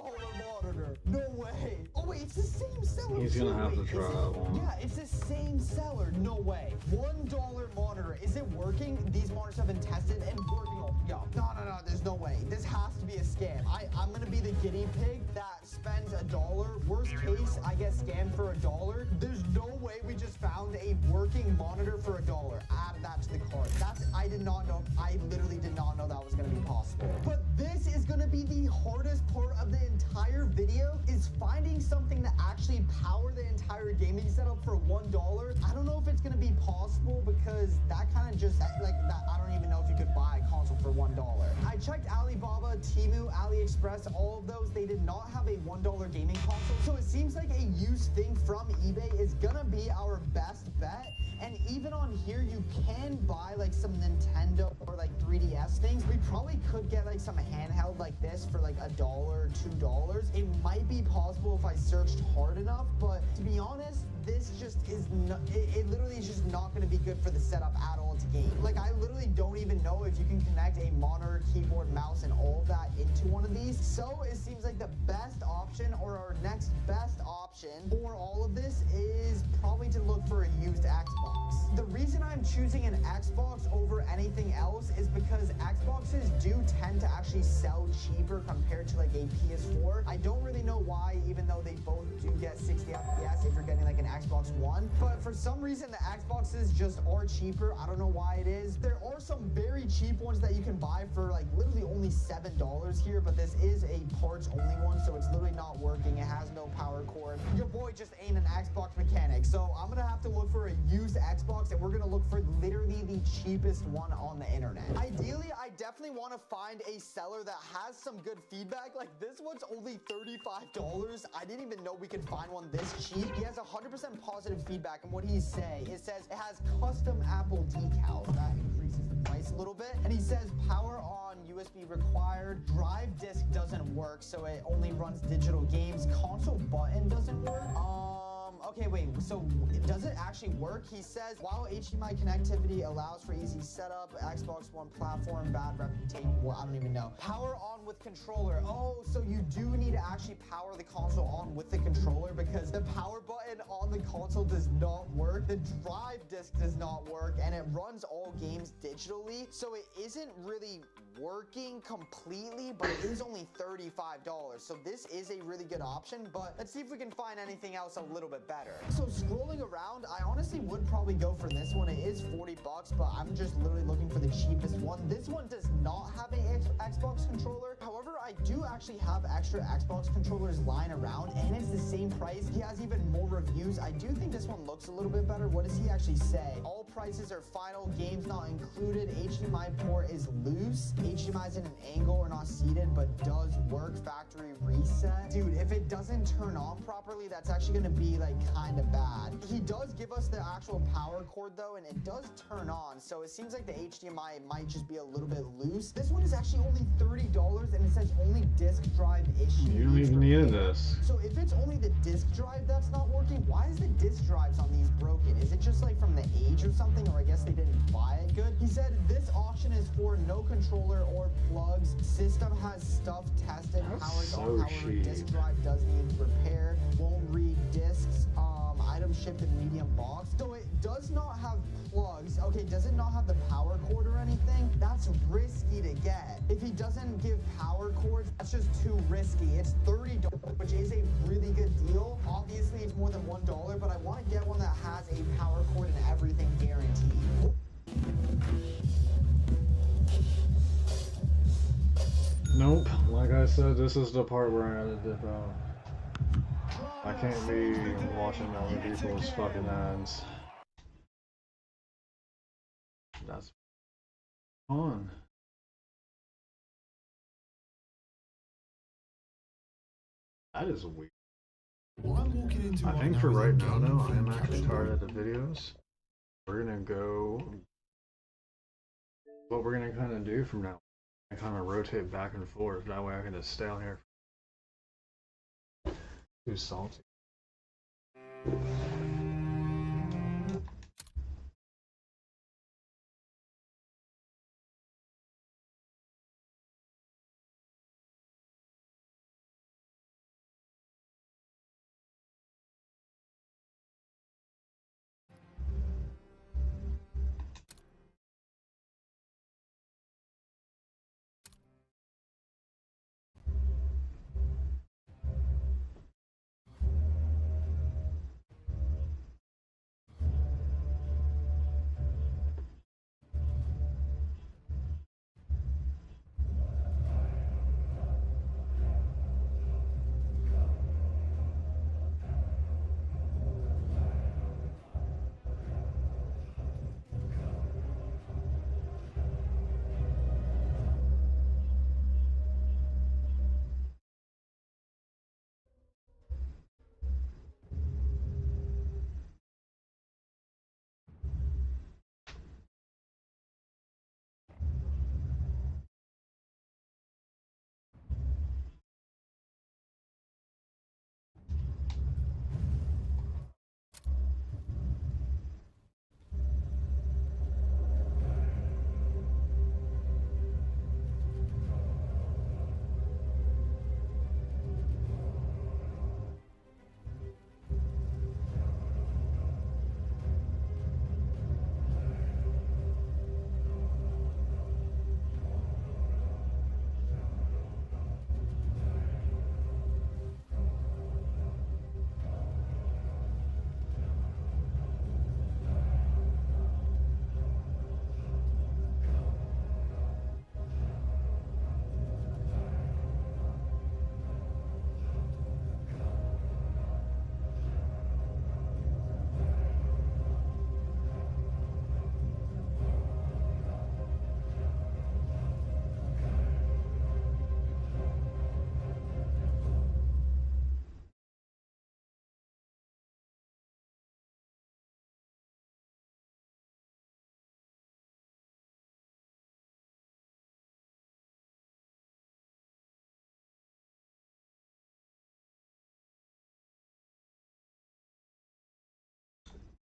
monitor. No way. Oh wait, it's the same seller. He's gonna have to try that one. Yeah, it's the same seller. No way. $1 monitor. Is it working? These monitors have been tested and working. Yo, no, there's no way. This has to be a scam. I'm gonna be the guinea pig that spends $1. Worst case, I get scammed for $1. There's no way we just found a working monitor for $1. Add that to the cart. I did not know. I literally did not know that was gonna be possible. But this is gonna be the hardest part of the entire video, is finding something to actually power the entire gaming setup for $1. I don't know if it's gonna be possible, because that kind of just like that. I don't even know if you could buy a console for $1. I checked Alibaba, Temu, AliExpress, all of those. They did not have a $1 gaming console. So it seems like a used thing from eBay is gonna be our best bet. And even on here, you can buy like some Nintendo or like 3DS things. We probably could get like some handheld like this for like $1 or $2. It might be possible if I searched hard enough, but to be honest, this just is not, it literally is just not going to be good for the setup at all to game. Like, I literally don't even know if you can connect a monitor, keyboard, mouse, and all of that into one of these. So it seems like the best option, or our next best option for all of this, is probably to look for a used Xbox. The reason I'm choosing an Xbox over anything else is because Xboxes do tend to actually sell cheaper compared to like a PS4. I don't really know why, even though they both do get 60 FPS if you're getting like an Xbox One, but for some reason the Xboxes just are cheaper. I don't know why it is. There are some very cheap ones that you can buy for like literally only $7 here, but this is a parts only one, so it's literally not working. It has no power cord. Your boy just ain't an Xbox mechanic, so I'm gonna have to look for a used Xbox, and we're gonna look for literally the cheapest one on the internet. Ideally, I definitely want to find a seller that has some good feedback. Like, this one's only $35. I didn't even know we could find one this cheap. He has 100% positive feedback, and what he say, it says it has custom Apple decals. That increases the price a little bit. And he says power on, USB required, drive disc doesn't work, so it only runs digital games. Console button doesn't work. Okay, wait, so does it actually work? He says, while HDMI connectivity allows for easy setup, Xbox One platform, bad reputation, well, I don't even know. Power on with controller. Oh, so you do need to actually power the console on with the controller, because the power button on the console does not work, the drive disc does not work, and it runs all games digitally, so it isn't really working completely, but it is only $35. So this is a really good option, but let's see if we can find anything else a little bit better. So scrolling around, I honestly would probably go for this one. It is $40, but I'm just literally looking for the cheapest one. This one does not have an Xbox controller. However, I do actually have extra Xbox controllers lying around, and it's the same price. He has even more reviews. I do think this one looks a little bit better. What does he actually say? All prices are final, games not included, HDMI port is loose, HDMI is in an angle or not seated, but does work, factory reset. Dude, if it doesn't turn on properly, that's actually gonna be like kind of bad. He does give us the actual power cord though, and it does turn on, so it seems like the HDMI might just be a little bit loose. This one is actually only $30, and it says only disk drive issue. You don't even need this. So if it's only the disk drive that's not working, why is the disk drives on these broken? Is it just like from the age or something, or I guess they didn't buy it good? He said this auction is for no controller or plugs. System has stuff tested, powers on, however disk drive does need repair, won't read discs, item shipped in medium box. So it does not have plugs. Okay, does it not have the power cord or anything? That's risky to get. If he doesn't give power cords, that's just too risky. It's $30, which is a really good deal. Obviously, it's more than $1, but I want to get one that has a power cord and everything guaranteed. Nope. Like I said, this is the part where I had to dip out. I can't be watching other people's fucking ads. That's on. That is weird. What I'm walking into I right think now for is a right now, gaming though, I am themed actually capsule tired room. of the videos. We're gonna go. What we're gonna kind of do from now, I kind of rotate back and forth. That way, I can just stay on here. Too salty.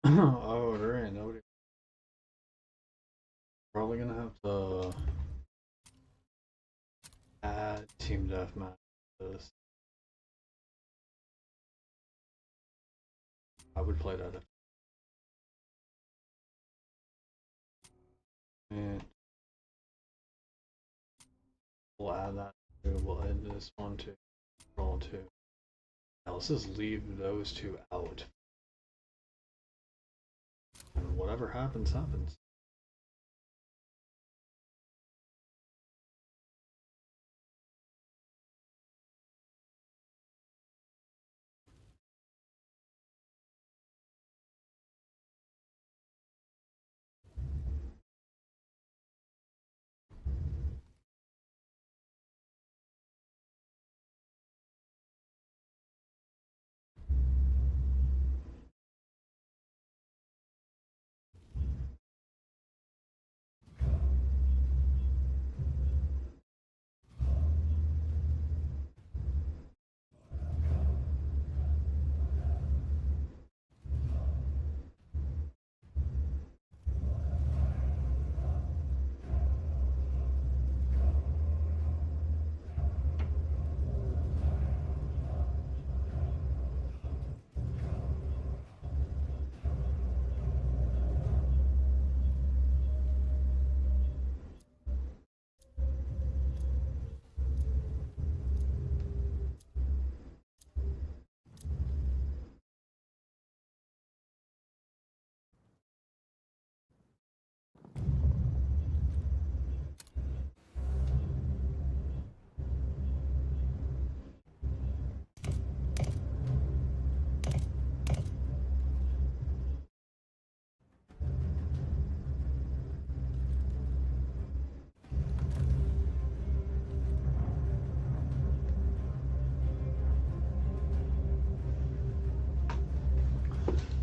Oh, there ain't nobody. Probably gonna have to add Team Deathmatch to this. I would play that. And we'll add that too. We'll add this one too. Roll two. Now let's just leave those two out. And whatever happens, happens.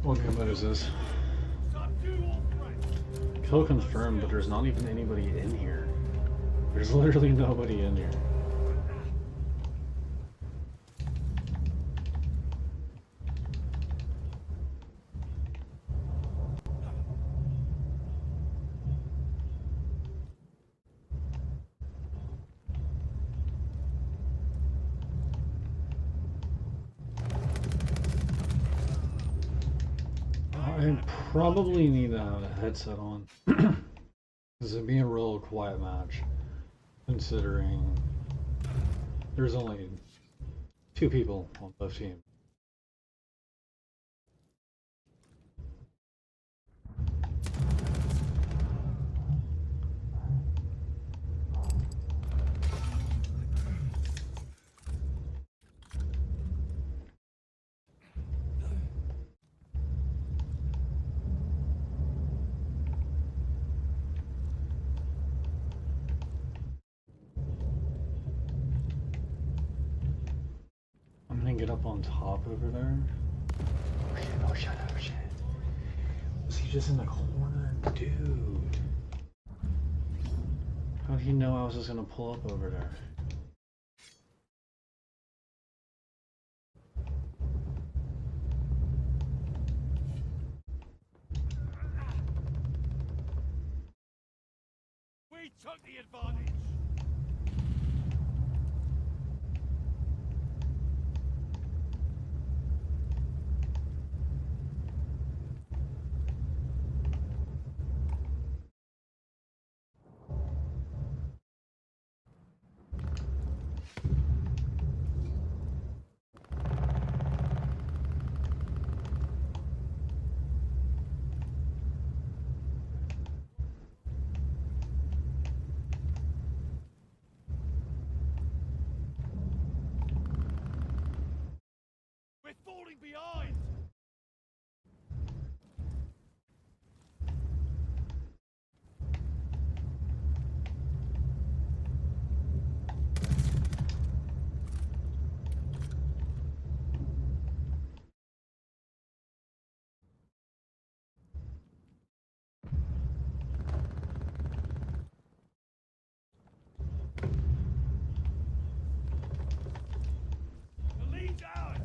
What game mode is this? Kill confirmed, but there's not even anybody in here. There's literally nobody in here. I probably need to have a headset on. This would be a real quiet match, considering there's only 2 people on both teams. I'm gonna get up on top over there. Oh shit, oh shit, oh shit. Was he just in the corner? Dude. How did he know I was just gonna pull up over there? We took the advantage. We're falling behind. The lead's ours.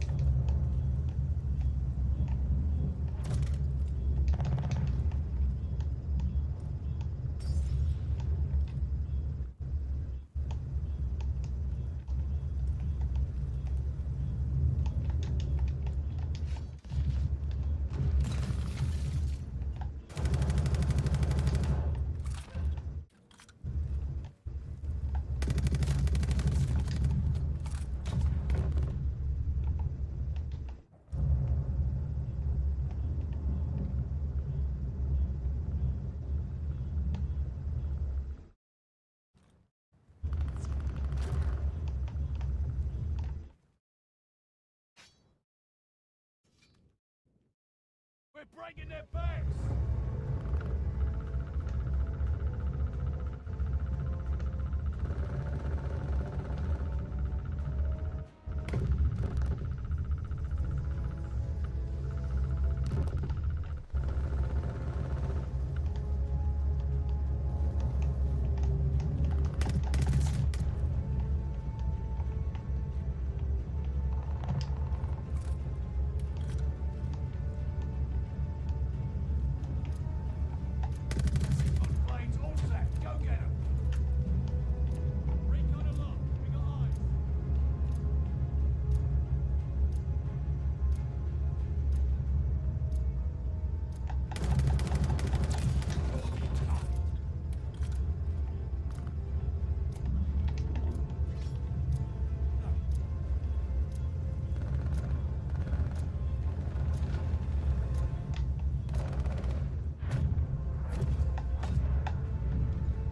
We're breaking their backs. Planes all set. Go get 'em. Recon aloft. We got eyes.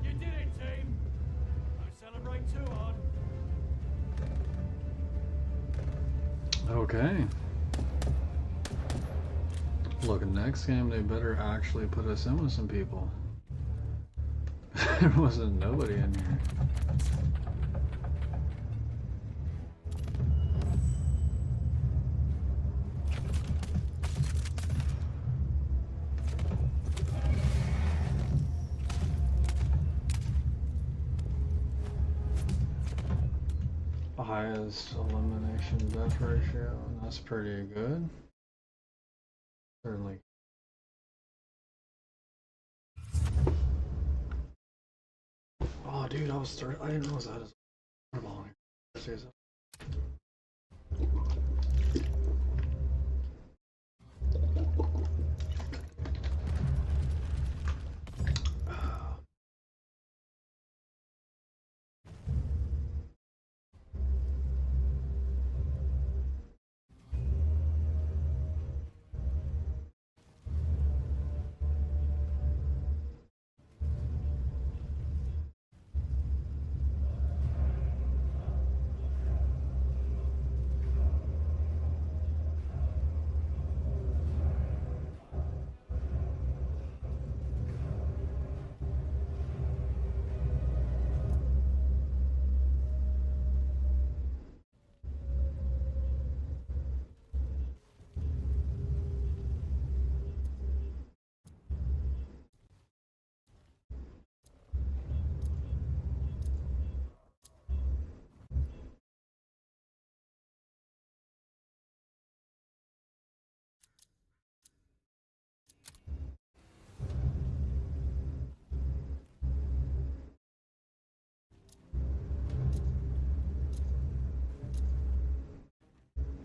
You did it, team. Don't celebrate too hard. Okay. Look, next game they better actually put us in with some people. There wasn't nobody in here. highest elimination death ratio, and that's pretty good. Certainly. Oh, dude, I didn't realize that is on here.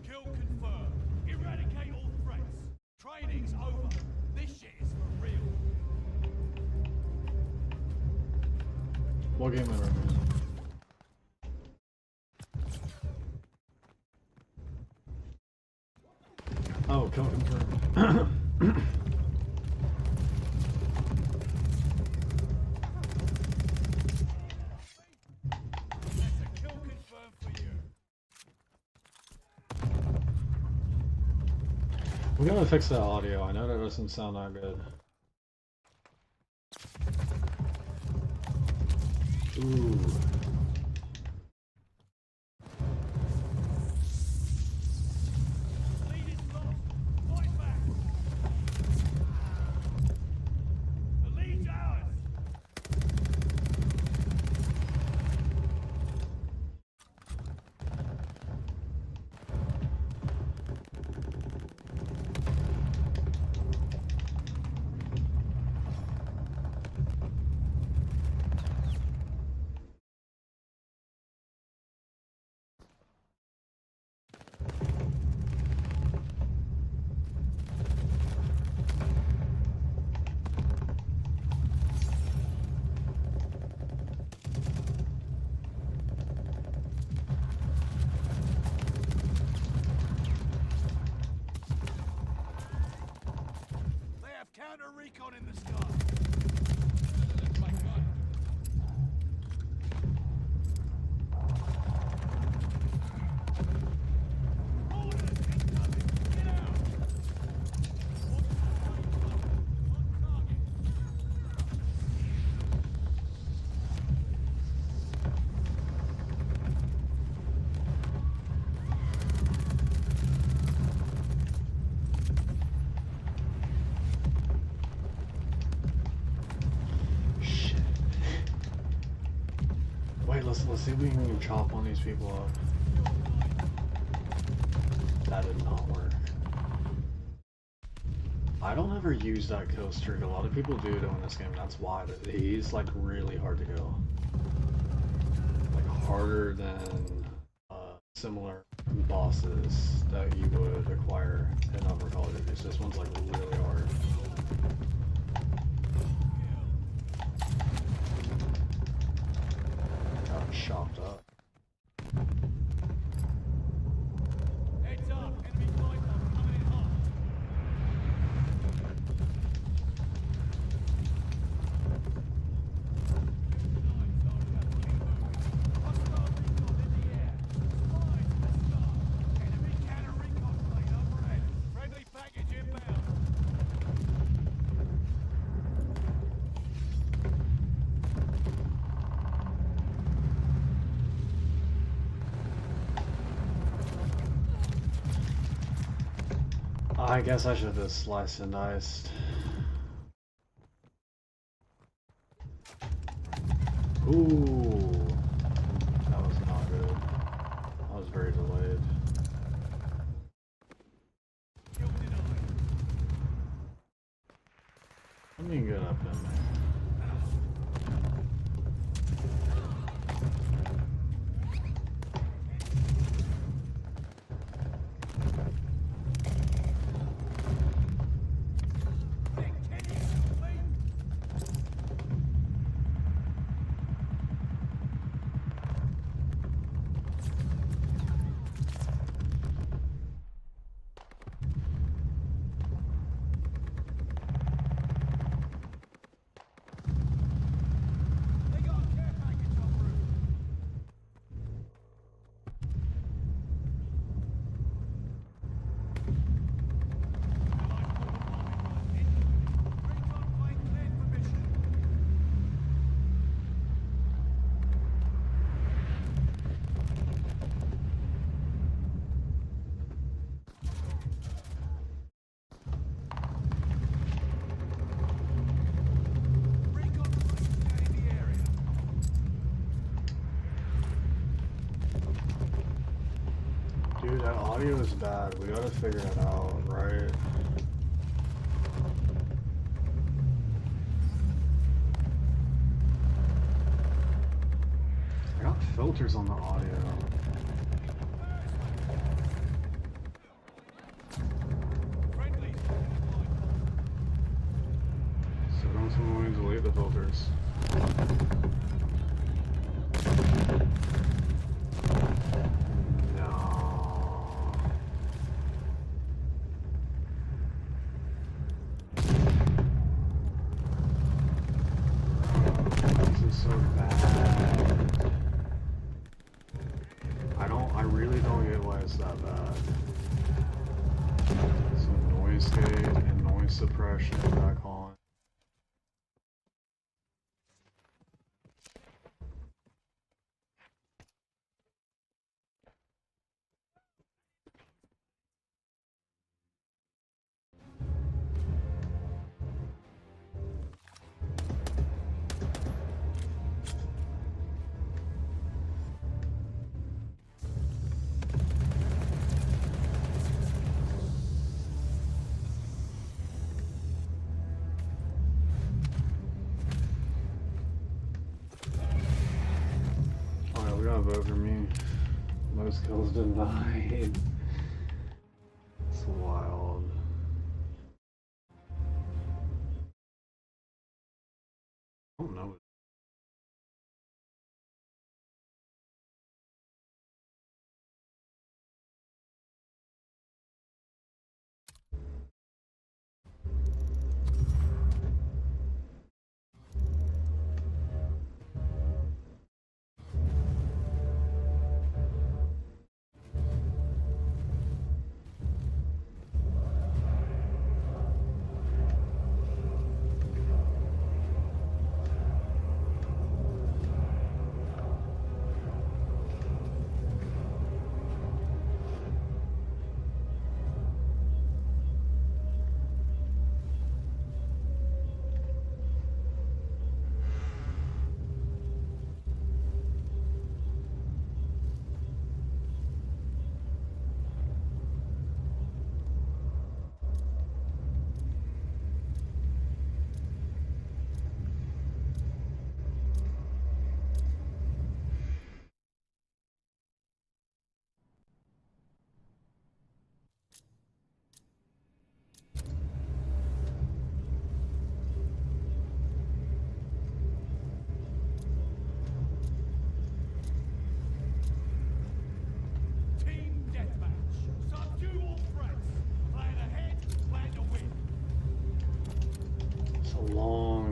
Kill confirmed. Eradicate all threats. Training's over. This shit is for real. What game am I running? Oh, kill confirmed. We gotta fix that audio. I know that doesn't sound that good. Ooh. Counter recon in the sky. Wait, let's see if we can chop on these people up. That did not work. I don't ever use that kill streak. A lot of people do though in this game. That's why. But he's like really hard to kill. Like harder than similar bosses that you would acquire in other Call of Duty. This one's like really hard. Got chopped up. Heads up, enemy flight bomb coming in hot. Friendly package inbound. I guess I should have sliced and diced. Ooh, that was not good. Let me get up in there. Dude, that audio is bad. We gotta figure it out, right? I got filters on the audio. So don't tell me to delete the filters. So bad. I really don't get why it's that bad. So noise gate and noise suppression back on. Vote for me. Most kills denied. It's wild. I don't know.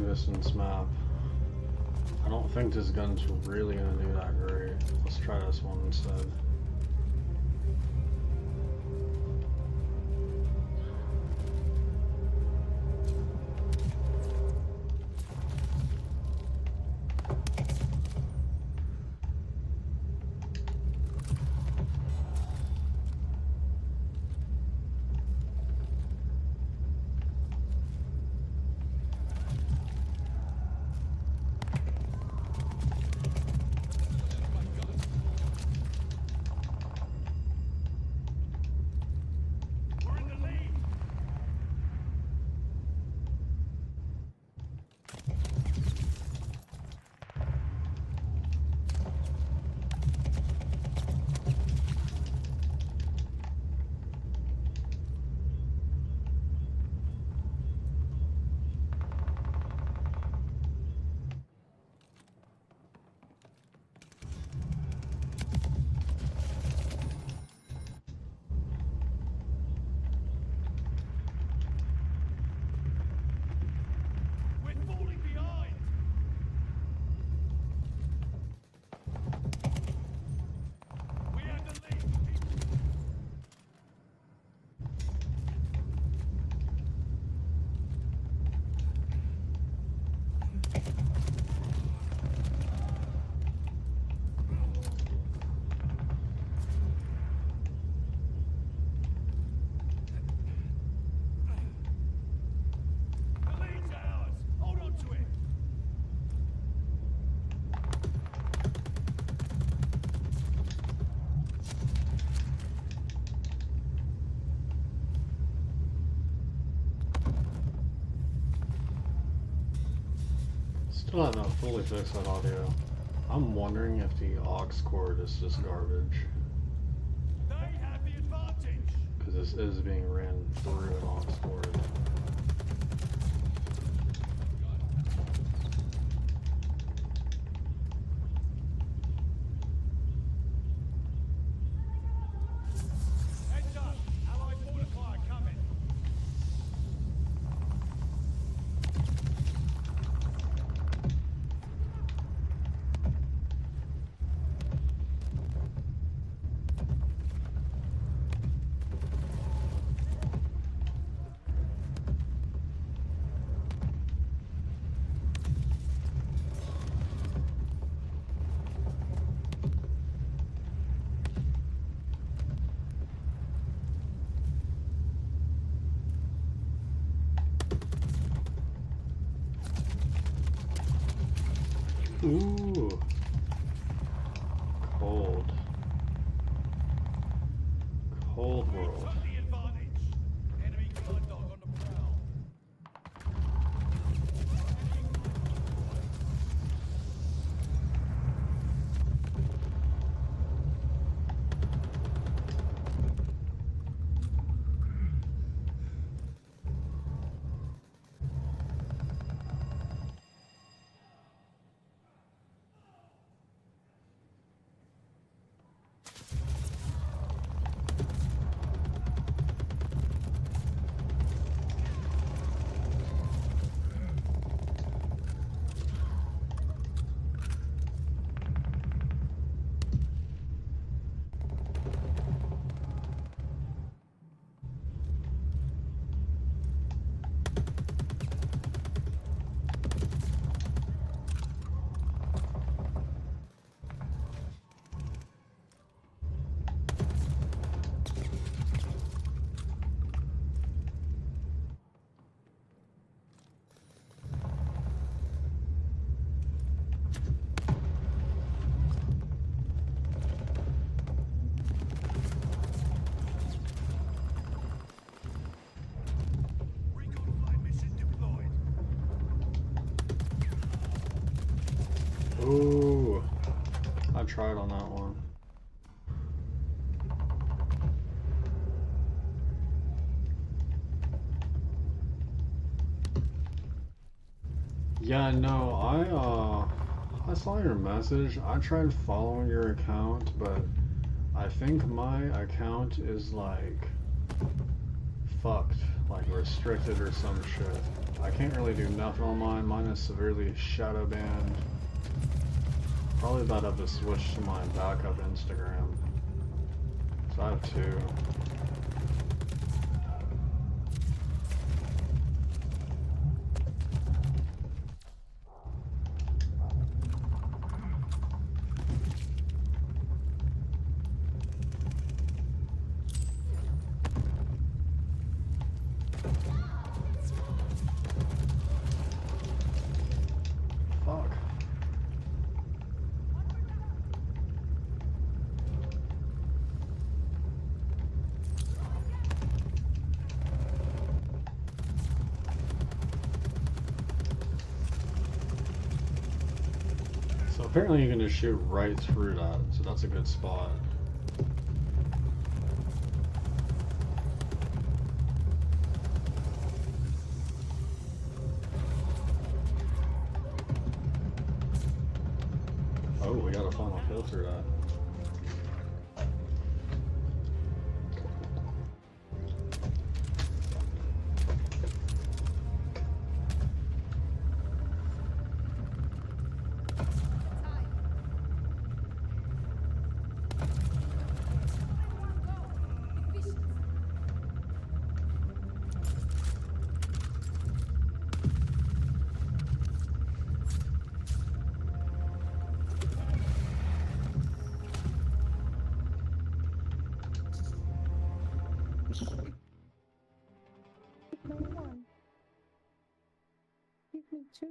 Distance map. I don't think this gun's really gonna do that great. Let's try this one instead. Still have not fully fixed that audio. I'm wondering if the aux cord is just garbage. Because this is being ran through an aux cord. Ooh. Cold. Cold world. Ooh, I tried on that one. Yeah, no, I saw your message. I tried following your account, but I think my account is like fucked, like restricted or some shit. I can't really do nothing on mine. Mine is severely shadow banned. Probably about to have to switch to my backup Instagram. So I have two. Fuck. So apparently you can just shoot right through that, so that's a good spot. Oh, we got a final kill through that. One. Give me two.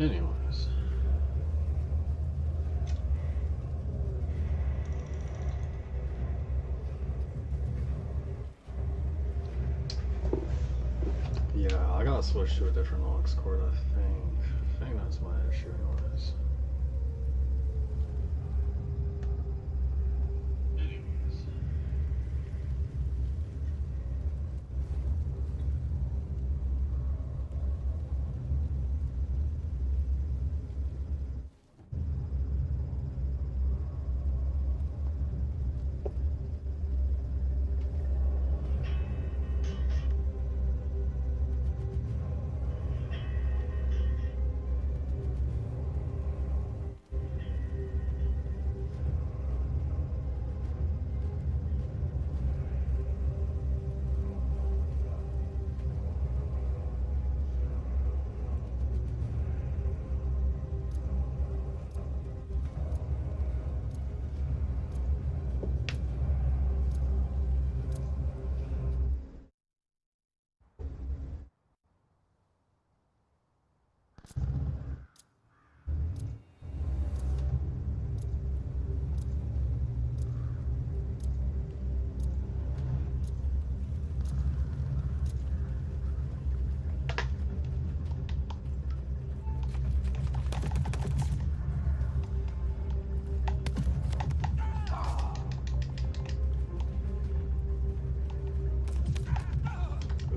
Anyways. Yeah, I gotta switch to a different aux cord, I think that's my issue anyways.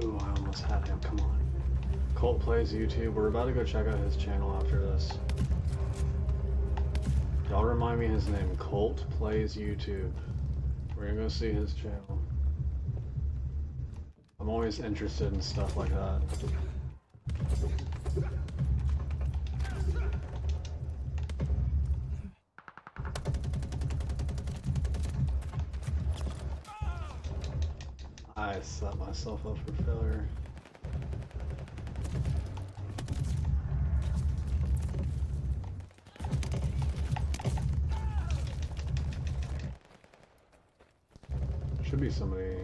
Ooh, I almost had him, come on. Colt Plays YouTube, we're about to go check out his channel after this. Y'all remind me his name, Colt Plays YouTube. We're gonna go see his channel. I'm always interested in stuff like that. I set myself up for failure. Should be somebody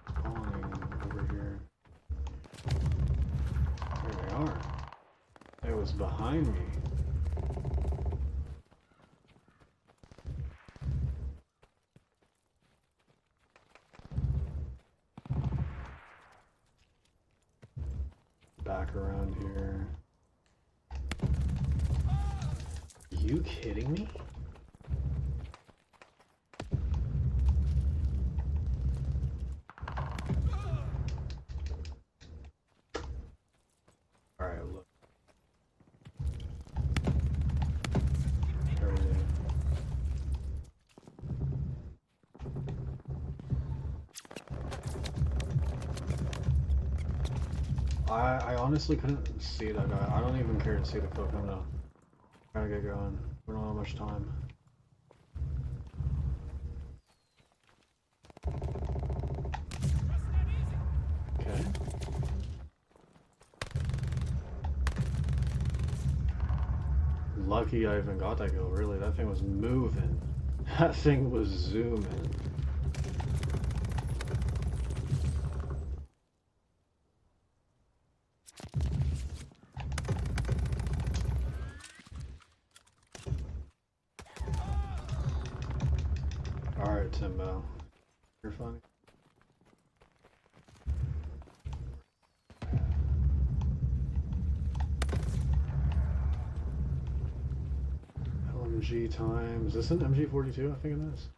spawning over here. There they are. It was behind me. Back around here. Are you kidding me? Alright, look. There we go. I honestly couldn't see that guy. I don't even care to see the kill come now. Gotta get going. We don't have much time. Okay. Lucky I even got that kill, really. That thing was moving. That thing was zooming. Alright, Timbo. You're funny. LMG time. Is this an MG42? I think it is.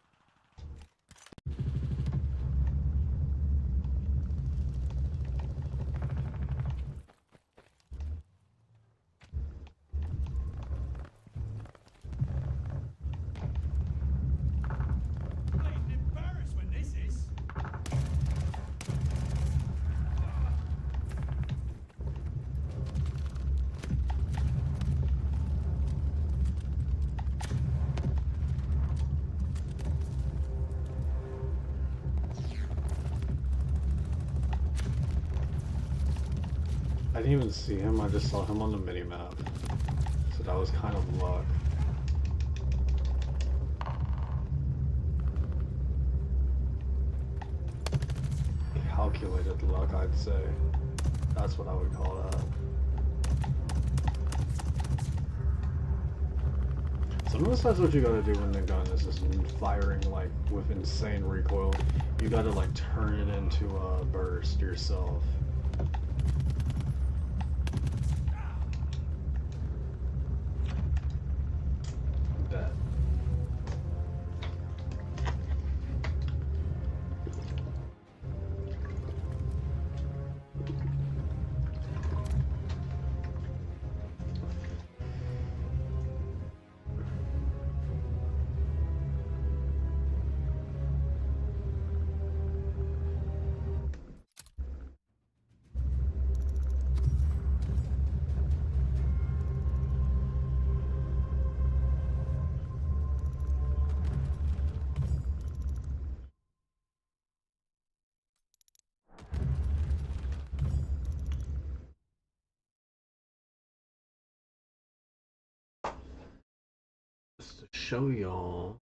I didn't even see him, I just saw him on the mini-map. So that was kind of luck. Calculated luck, I'd say. That's what I would call that. Sometimes that's what you gotta do when the gun is just firing like with insane recoil. You gotta like turn it into a burst yourself. Bet. Just to show y'all,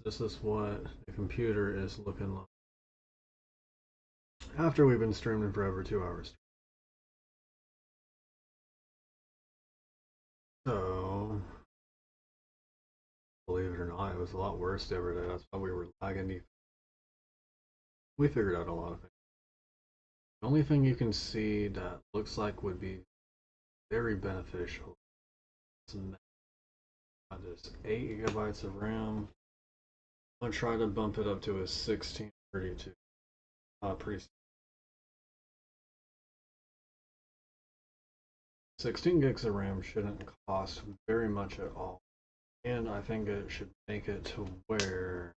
this is what the computer is looking like after we've been streaming for over 2 hours. So, believe it or not, it was a lot worse the other day. That's why we were lagging. We figured out a lot of things. The only thing you can see that looks like would be very beneficial is this 8 GB of RAM. I'm gonna try to bump it up to a 1632. Pretty 16 gigs of RAM shouldn't cost very much at all, and I think it should make it to where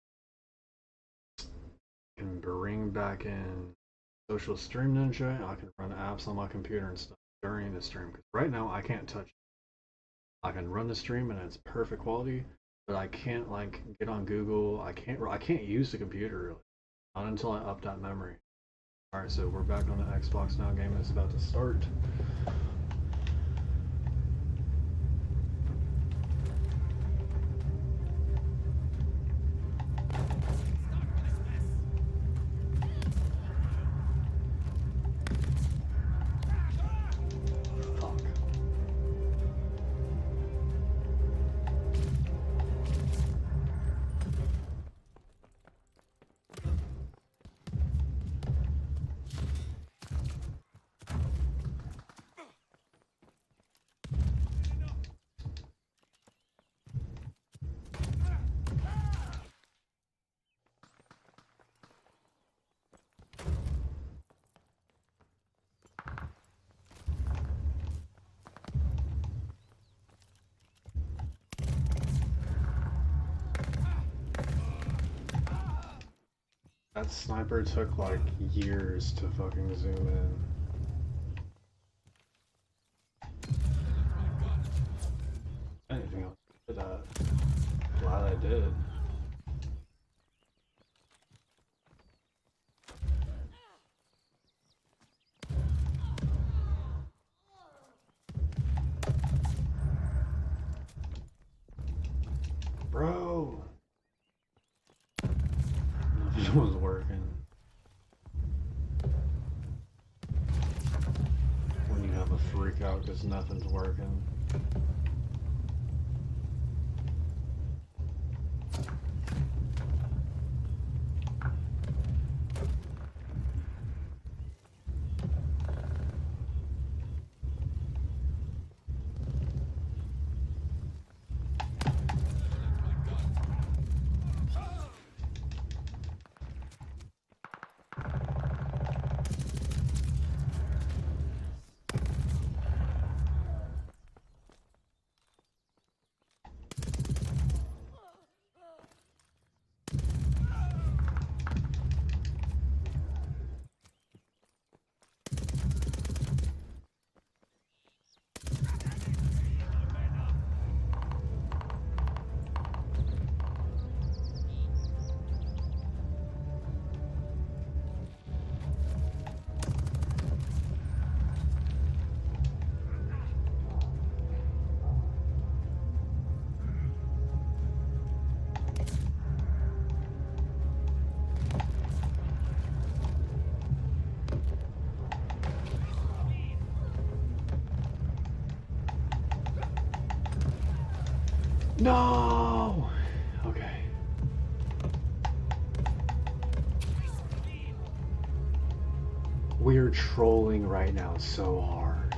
you can bring back in Social Stream Ninja. I can run apps on my computer and stuff during the stream, because right now I can't touch it. I can run the stream and it's perfect quality, but I can't like get on Google. I can't use the computer really, not until I up that memory. All right, so we're back on the Xbox now. Game is about to start. That sniper took like years to fucking zoom in. Anything else for that? Glad I did. Bro! It was working. When you have a freak out because nothing's working. No! Okay. We're trolling right now so hard.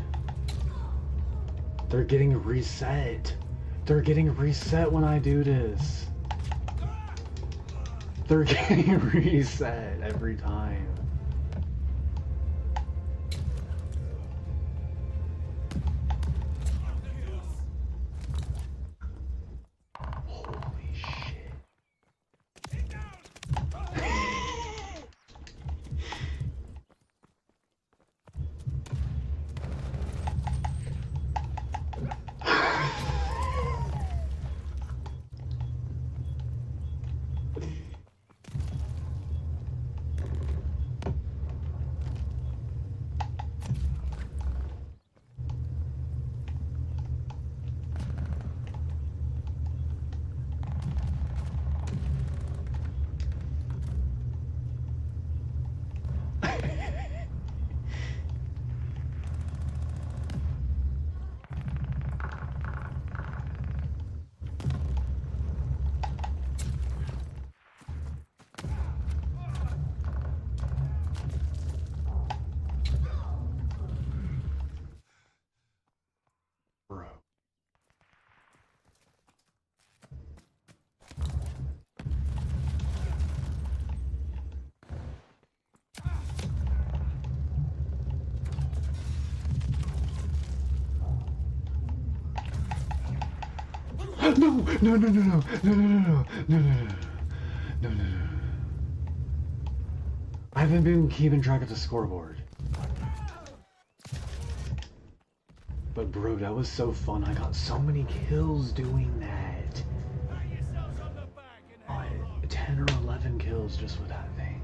They're getting reset. They're getting reset when I do this. They're getting reset every time. Holy shit. Bro. No, no, no, no, no, no, no, no, no, no, no, no, no. I haven't been keeping track of the scoreboard. But bro, that was so fun. I got so many kills doing that. 10 or 11 kills just with that thing.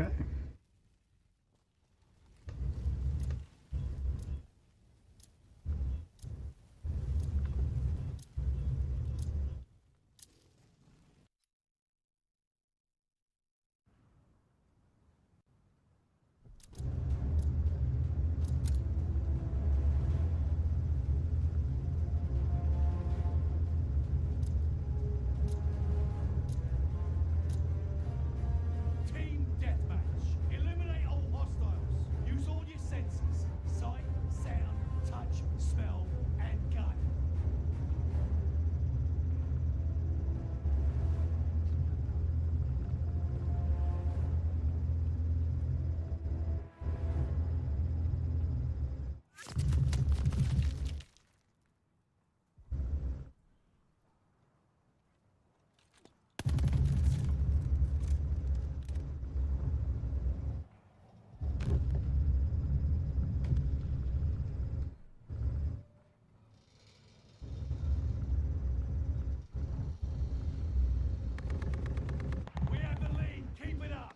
Okay. Team deathmatch. Eliminate all hostiles. Use all your senses. Sight, sound, touch, smell, and gun. We have the lead. Keep it up.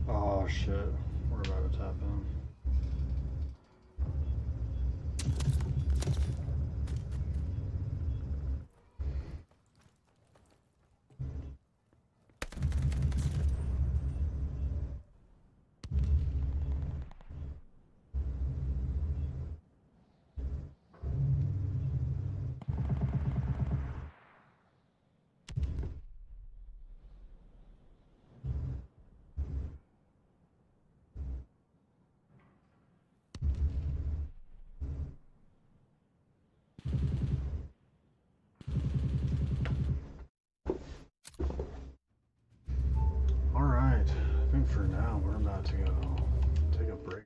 Oh shit. We're about to tap in. think for now we're about to go take a break.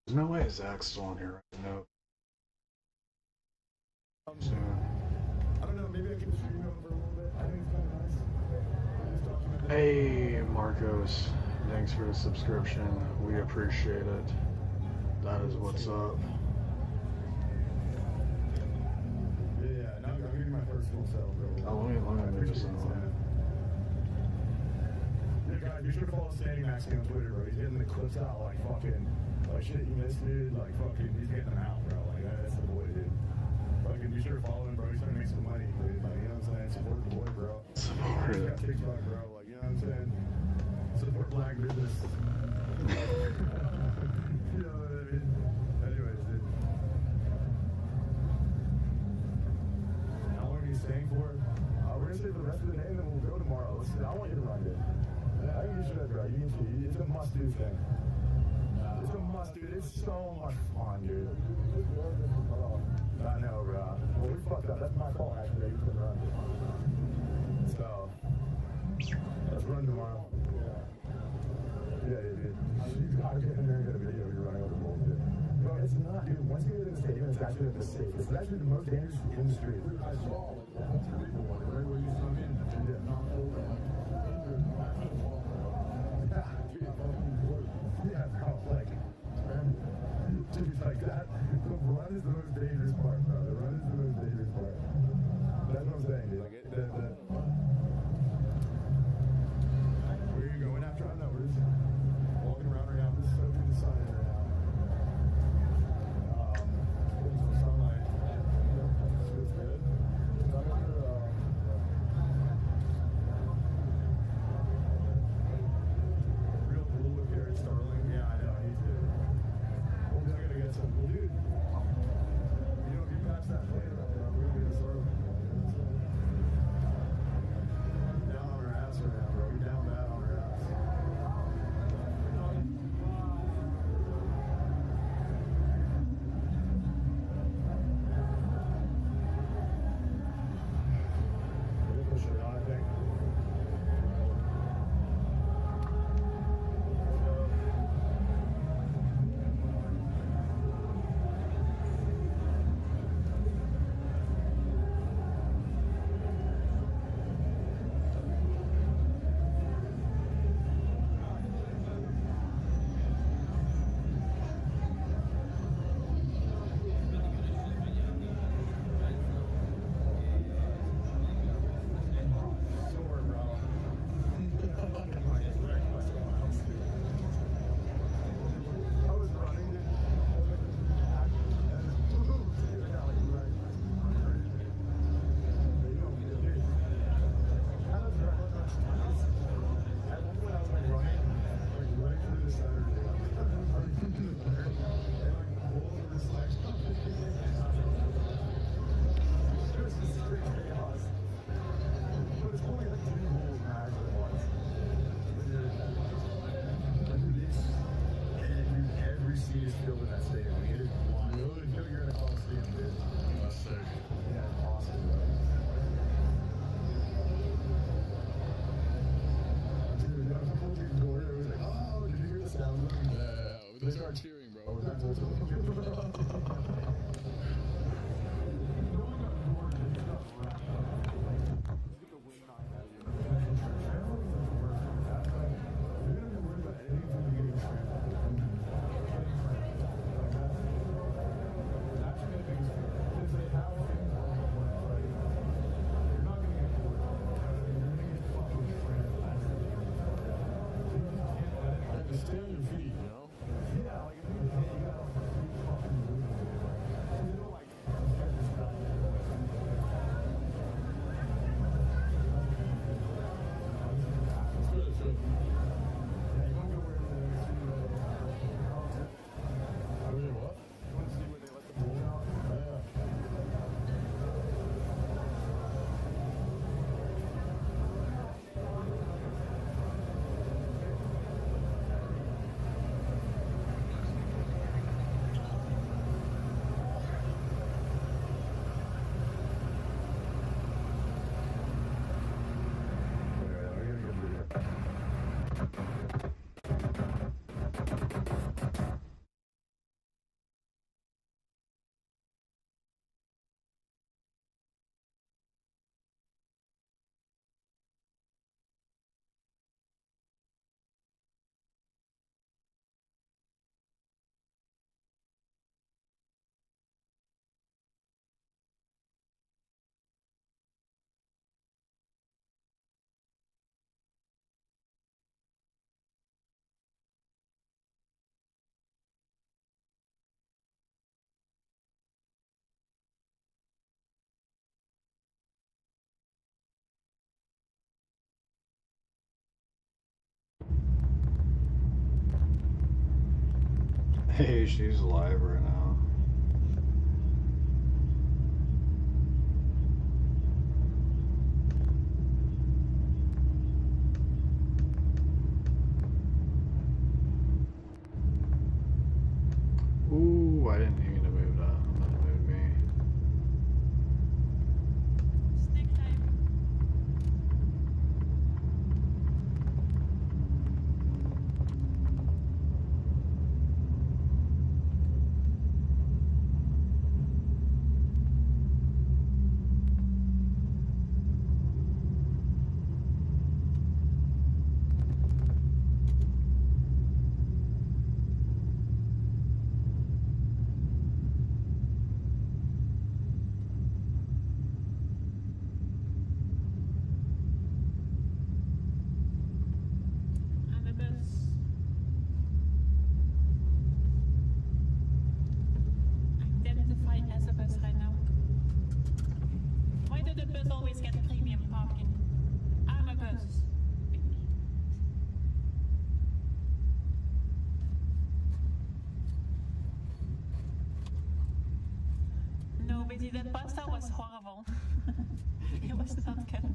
There's no way Zach's still on here right now. I don't know, maybe I can stream him for a little bit. I think it's kind of nice. Hey Marcos, thanks for the subscription. We appreciate it. That is what's up. Yeah, now I'm getting my personal cell, bro. Oh, let me move this on. Yeah, guys, be sure to follow Standing Maxi on Twitter, bro. He's getting the clips out like fucking, like shit you missed, dude. Like fucking, he's getting them out, bro. Like that's the boy, dude. Fucking be sure to follow him, bro. He's trying to make some money, dude. Like, you know what I'm saying? Support the boy, bro. Support He's it. got TikTok, bro. Like, you know what I'm saying? Support black business. You know what I mean? Anyways, dude. How long are you staying for? We're gonna stay for the rest of the day and then we'll go tomorrow. I want you to run, dude. I think you should, bro. It's a must-do thing. It's a must, dude. It's so much fun, dude. I know, bro. Well, we fucked up. That's my fault, actually. You couldn't run. So, let's run tomorrow. Yeah, dude. You gotta get in there and get a video of you running over bullshit. Bro, it's not, dude. Once you get in the stadium, it's actually like the safest. It's actually the most dangerous in the street. Yeah, bro, like, dude, like that. The run is the most dangerous part, bro. The run is the most dangerous part. That's what I'm saying, dude. Like, where are you going after? I don't know. We're just walking around right now. I'm just soaking the sun in right now. Getting some sunlight. Feels good. Real cool with Garrett Starling. Yeah, I know. He's good. Well, I gotta get some. Dude, you know, if you pass that play, we're gonna get a Starling. Down on our ass right now, bro. We down bad on our ass. We'll push it on, I think. Sore, bro. I was running, dude. At one point I was like running through the center, dude. And like bulls were just like it was just straight chaos. But it's only like 2 bulls max at once. Every seat is filled in that stadium. Like, it is wild. You really feel you're in a Coliseum, dude. That's sick. Yeah, it's awesome, bro. Dude, that was cool. People were like, oh, did you hear the sound? Yeah, they start cheering, bro. Just stay on your feet, you know? Yeah, like, if you gotta, like, fucking move. You know, like, Hey, she's live right now. Ooh, I didn't mean to move that. That moved me. Snack time. I'm a bus. Identify as a bus right now. Why do the bus always get premium parking? I'm a bus. No, Betty, that pasta was horrible. It was not good.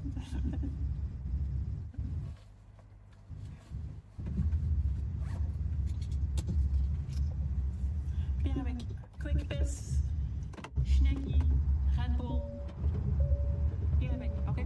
Bien avec Quick Piss, Schnecky, Red Bull. Bien avec, ok?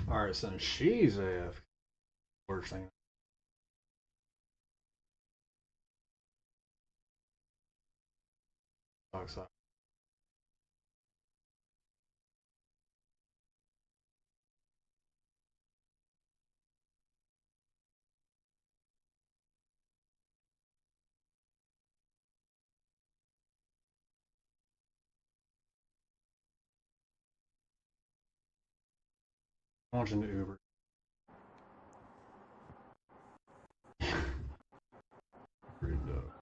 Alright, since she's AF, worst thing. Sucks. I'm watching the Uber. Pretty dope.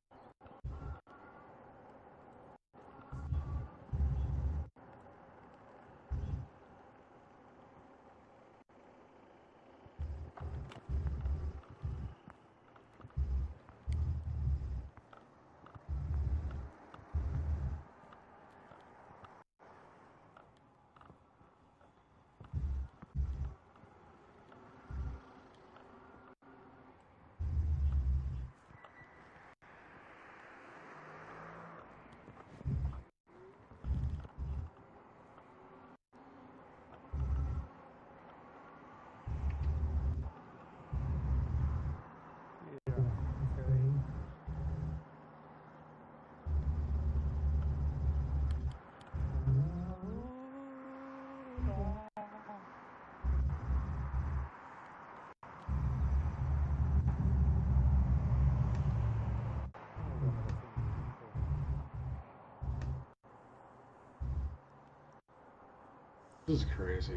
This is crazy.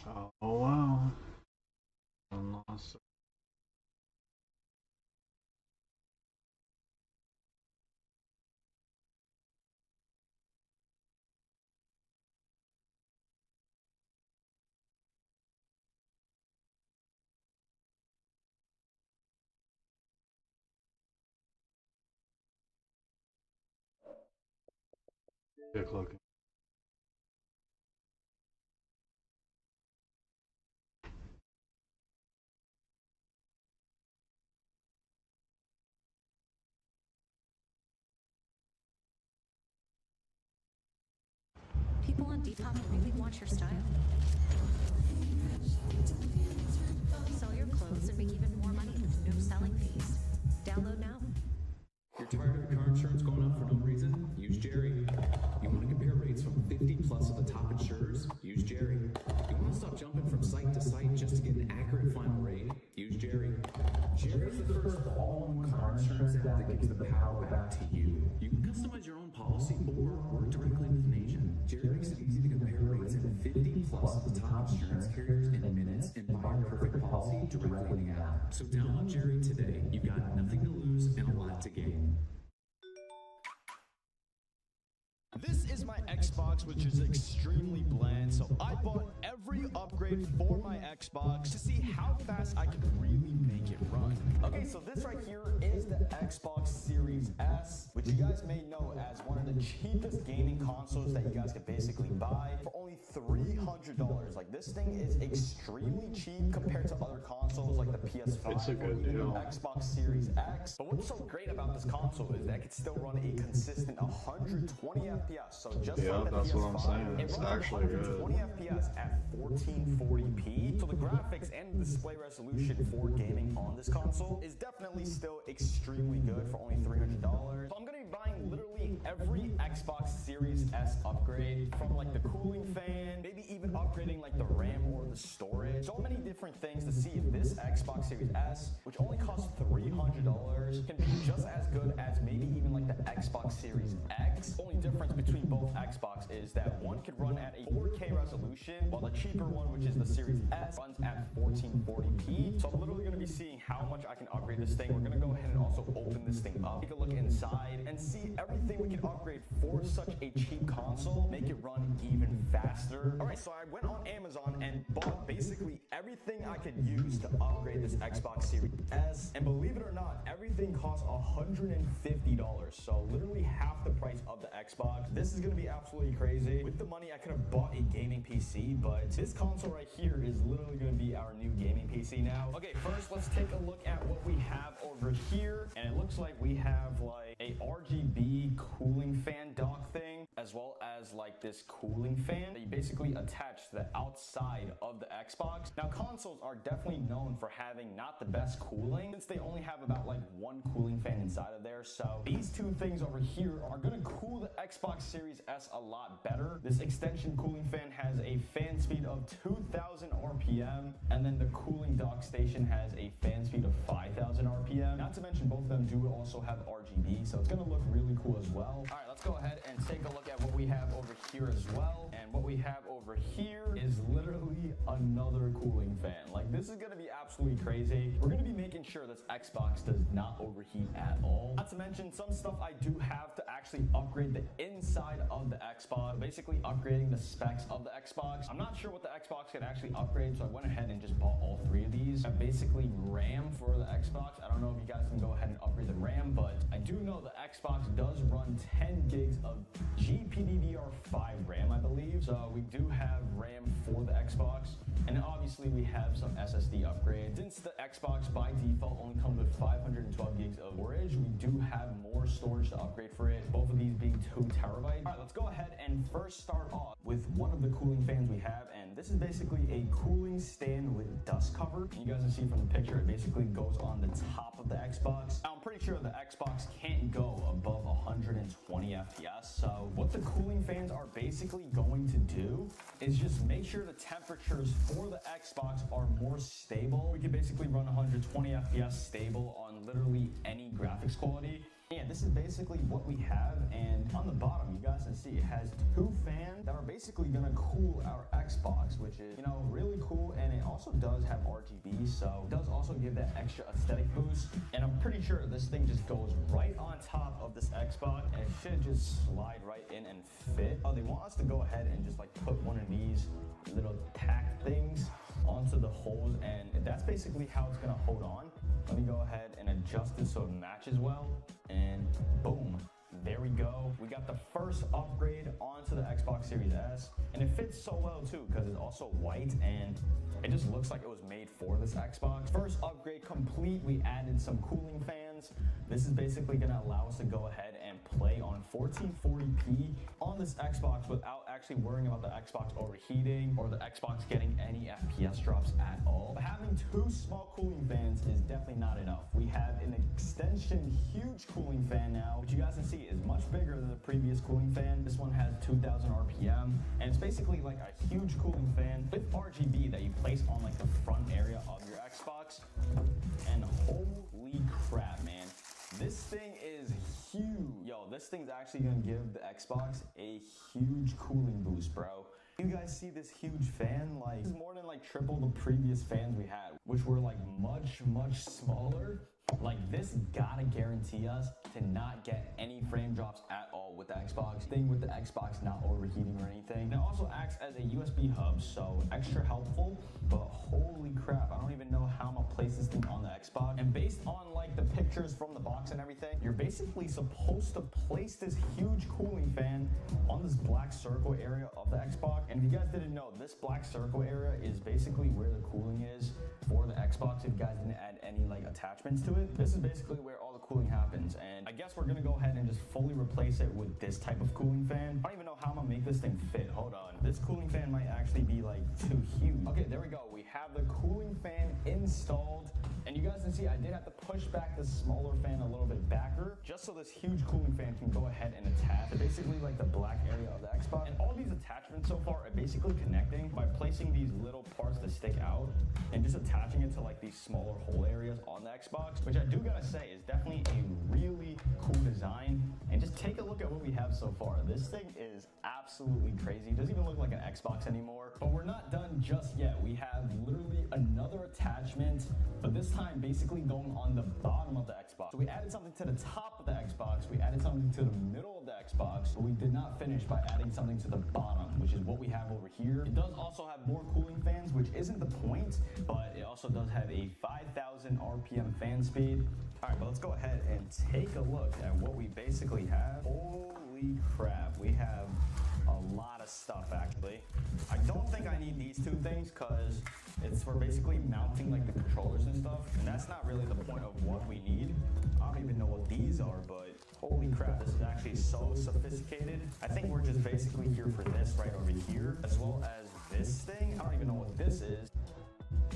Oh wow. Awesome. Good looking. People on Depop really want your style. Sell your clothes and make even more money with no selling fees. Download now. You're tired of your car insurance going up for no reason? Use Jerry. You want to compare rates from 50 plus of the top insurers? Use Jerry. You want to stop jumping from site to site just to get an accurate final rate? Use Jerry. Jerry is the first all-in-one car insurance app that gives the power back to you. You can customize your own policy or work directly with an agent. Jerry makes it easy to compare rates in 50 plus of the top insurance carriers in minutes and buy your perfect policy directly in the app. So download Jerry today. You've got nothing to lose and a lot to gain. This is my Xbox, which is extremely bland, so I bought every upgrade for my Xbox to see how fast I could really make it run. Okay, so this right here is the Xbox Series S, which you guys may know as one of the cheapest gaming consoles that you guys could basically buy for only $300. Like, this thing is extremely cheap compared to other consoles like the PS5 It's a good or even deal. the Xbox Series X. But what's so great about this console is that it can still run a consistent 120 FPS. So just Yeah, like the that's PS5, what I'm saying. it It's runs actually good. 120 FPS at 1440p. So the graphics and display resolution for gaming on this console is definitely still extremely good for only $300. So I'm gonna be buying literally every Xbox Series S upgrade, from like the cooling fan, maybe even upgrading like the RAM or the storage. So many different things to see if this Xbox Series S, which only costs $300, can be just as good as maybe even like the Xbox Series X. Only difference between both Xbox is that one could run at a 4K resolution, while the cheaper one, which is the Series S, runs at 1440p. So I'm literally going to be seeing how much I can upgrade this thing. We're going to go ahead and also open this thing up, take a look inside, and see everything we can upgrade for such a cheap console, make it run even faster. Alright, so I went on Amazon and bought basically everything I could use to upgrade this Xbox Series S, and believe it or not, everything costs $150, so literally half the price of the Xbox. This is going to be absolutely crazy. With the money, I could have bought a gaming PC, but this console right here is literally going to be our new gaming PC now. Okay, first let's take a look at what we have over here, and it looks like we have like a RGB cooling fan dock thing, as well as like this cooling fan that you basically attach to the outside of the Xbox. Now, consoles are definitely known for having not the best cooling, since they only have about like one cooling fan inside of there. So these two things over here are going to cool the Xbox Series S a lot better. This extension cooling fan has a fan speed of 2,000 RPM, and then the cooling dock station has a fan speed of 5,000 RPM. Not to mention both of them do also have RGB, so it's going to look really cool as well. All right, let's go ahead and take a look at what we have over here as well. And what we have over here is literally another cooling fan. Like, this is going to be absolutely crazy. We're going to be making sure this Xbox does not overheat at all. Not to mention some stuff I do have to actually upgrade the inside of the Xbox, basically upgrading the specs of the Xbox. I'm not sure what the Xbox can actually upgrade, so I went ahead and just bought all three of these. Basically RAM for the Xbox. I don't know if you guys can go ahead and upgrade the RAM, but I do know the Xbox does run 10 gigs of GPDDR5 RAM, I believe. So we do have RAM for the Xbox, and obviously we have some SSD upgrades. Since the Xbox by default only comes with 512 gigs of storage, we do have more storage to upgrade for it, both of these being 2 terabytes. All right, let's go ahead and first start off with one of the cooling fans we have, and this is basically a cooling stand with dust cover. You guys can see from the picture, it basically goes on the top of the Xbox. Now, I'm pretty sure the Xbox can't go above 120 FPS, so what the cooling fans are basically going to do is just make sure the temperatures for the Xbox are more stable. We can basically run 120 FPS stable on literally any graphics quality. Yeah, this is basically what we have, and on the bottom, you guys can see it has 2 fans that are basically gonna cool our Xbox, which is, you know, really cool, and it also does have RGB, so it does also give that extra aesthetic boost, and I'm pretty sure this thing just goes right on top of this Xbox, and it should just slide right in and fit. Oh, they want us to go ahead and just like put one of these little tack things onto the holes, and that's basically how it's gonna hold on. Let me go ahead and adjust it so it matches well, and boom, there we go. We got the first upgrade onto the Xbox Series S, and it fits so well too because it's also white and it just looks like it was made for this Xbox. First upgrade complete, we added some cooling fans. This is basically gonna allow us to go ahead and play on 1440p on this Xbox without actually worrying about the Xbox overheating or the Xbox getting any FPS drops at all. But having 2 small cooling fans is definitely not enough. We have an extension huge cooling fan now, which you guys can see is much bigger than the previous cooling fan. This one has 2000 RPM, and it's basically like a huge cooling fan with RGB that you place on like the front area of your Xbox. And holy crap, man. This thing is huge. Yo, this thing's actually gonna give the Xbox a huge cooling boost, bro. You guys see this huge fan? Like, it's more than like triple the previous fans we had, which were like much smaller. Like, this gotta guarantee us to not get any frame drops at all with the Xbox. Thing with the Xbox not overheating or anything. And it also acts as a USB hub, so extra helpful. But holy crap, I don't even know how I'm gonna place this thing on the Xbox. And based on like the pictures from the box and everything, you're basically supposed to place this huge cooling fan on this black circle area of the Xbox. And if you guys didn't know, this black circle area is basically where the cooling is for the Xbox. If you guys didn't add any like attachments to it, this is basically where all the cooling happens. And I guess we're gonna go ahead and just fully replace it with this type of cooling fan. I don't even know how I'm gonna make this thing fit. Hold on. This cooling fan might actually be like too huge. Okay, there we go. We have the cooling fan installed. And you guys can see I did have to push back the smaller fan a little bit backer just so this huge cooling fan can go ahead and attach to basically like the black area of the Xbox. And all these attachments so far are basically connecting by placing these little parts that stick out and just attaching it to like these smaller hole areas on the Xbox, which I do gotta say is definitely a really cool design. And just take a look at what we have so far. This thing is absolutely crazy. It doesn't even look like an Xbox anymore. But we're not done just yet. We have literally another attachment, but this time basically going on the bottom of the Xbox. So we added something to the top of the Xbox, we added something to the middle of the Xbox, but we did not finish by adding something to the bottom, which is what we have over here. It does also have more cooling fans, which isn't the point, but it also does have a 5000 RPM fan speed. All right, but let's go ahead and take a look at what we basically have. Holy crap, we have a lot of stuff actually. I don't think I need these 2 things because it's for basically mounting like the controllers and stuff, and that's not really the point of what we need. I don't even know what these are, but holy crap, this is actually so sophisticated. I think we're just basically here for this right over here, as well as this thing. I don't even know what this is.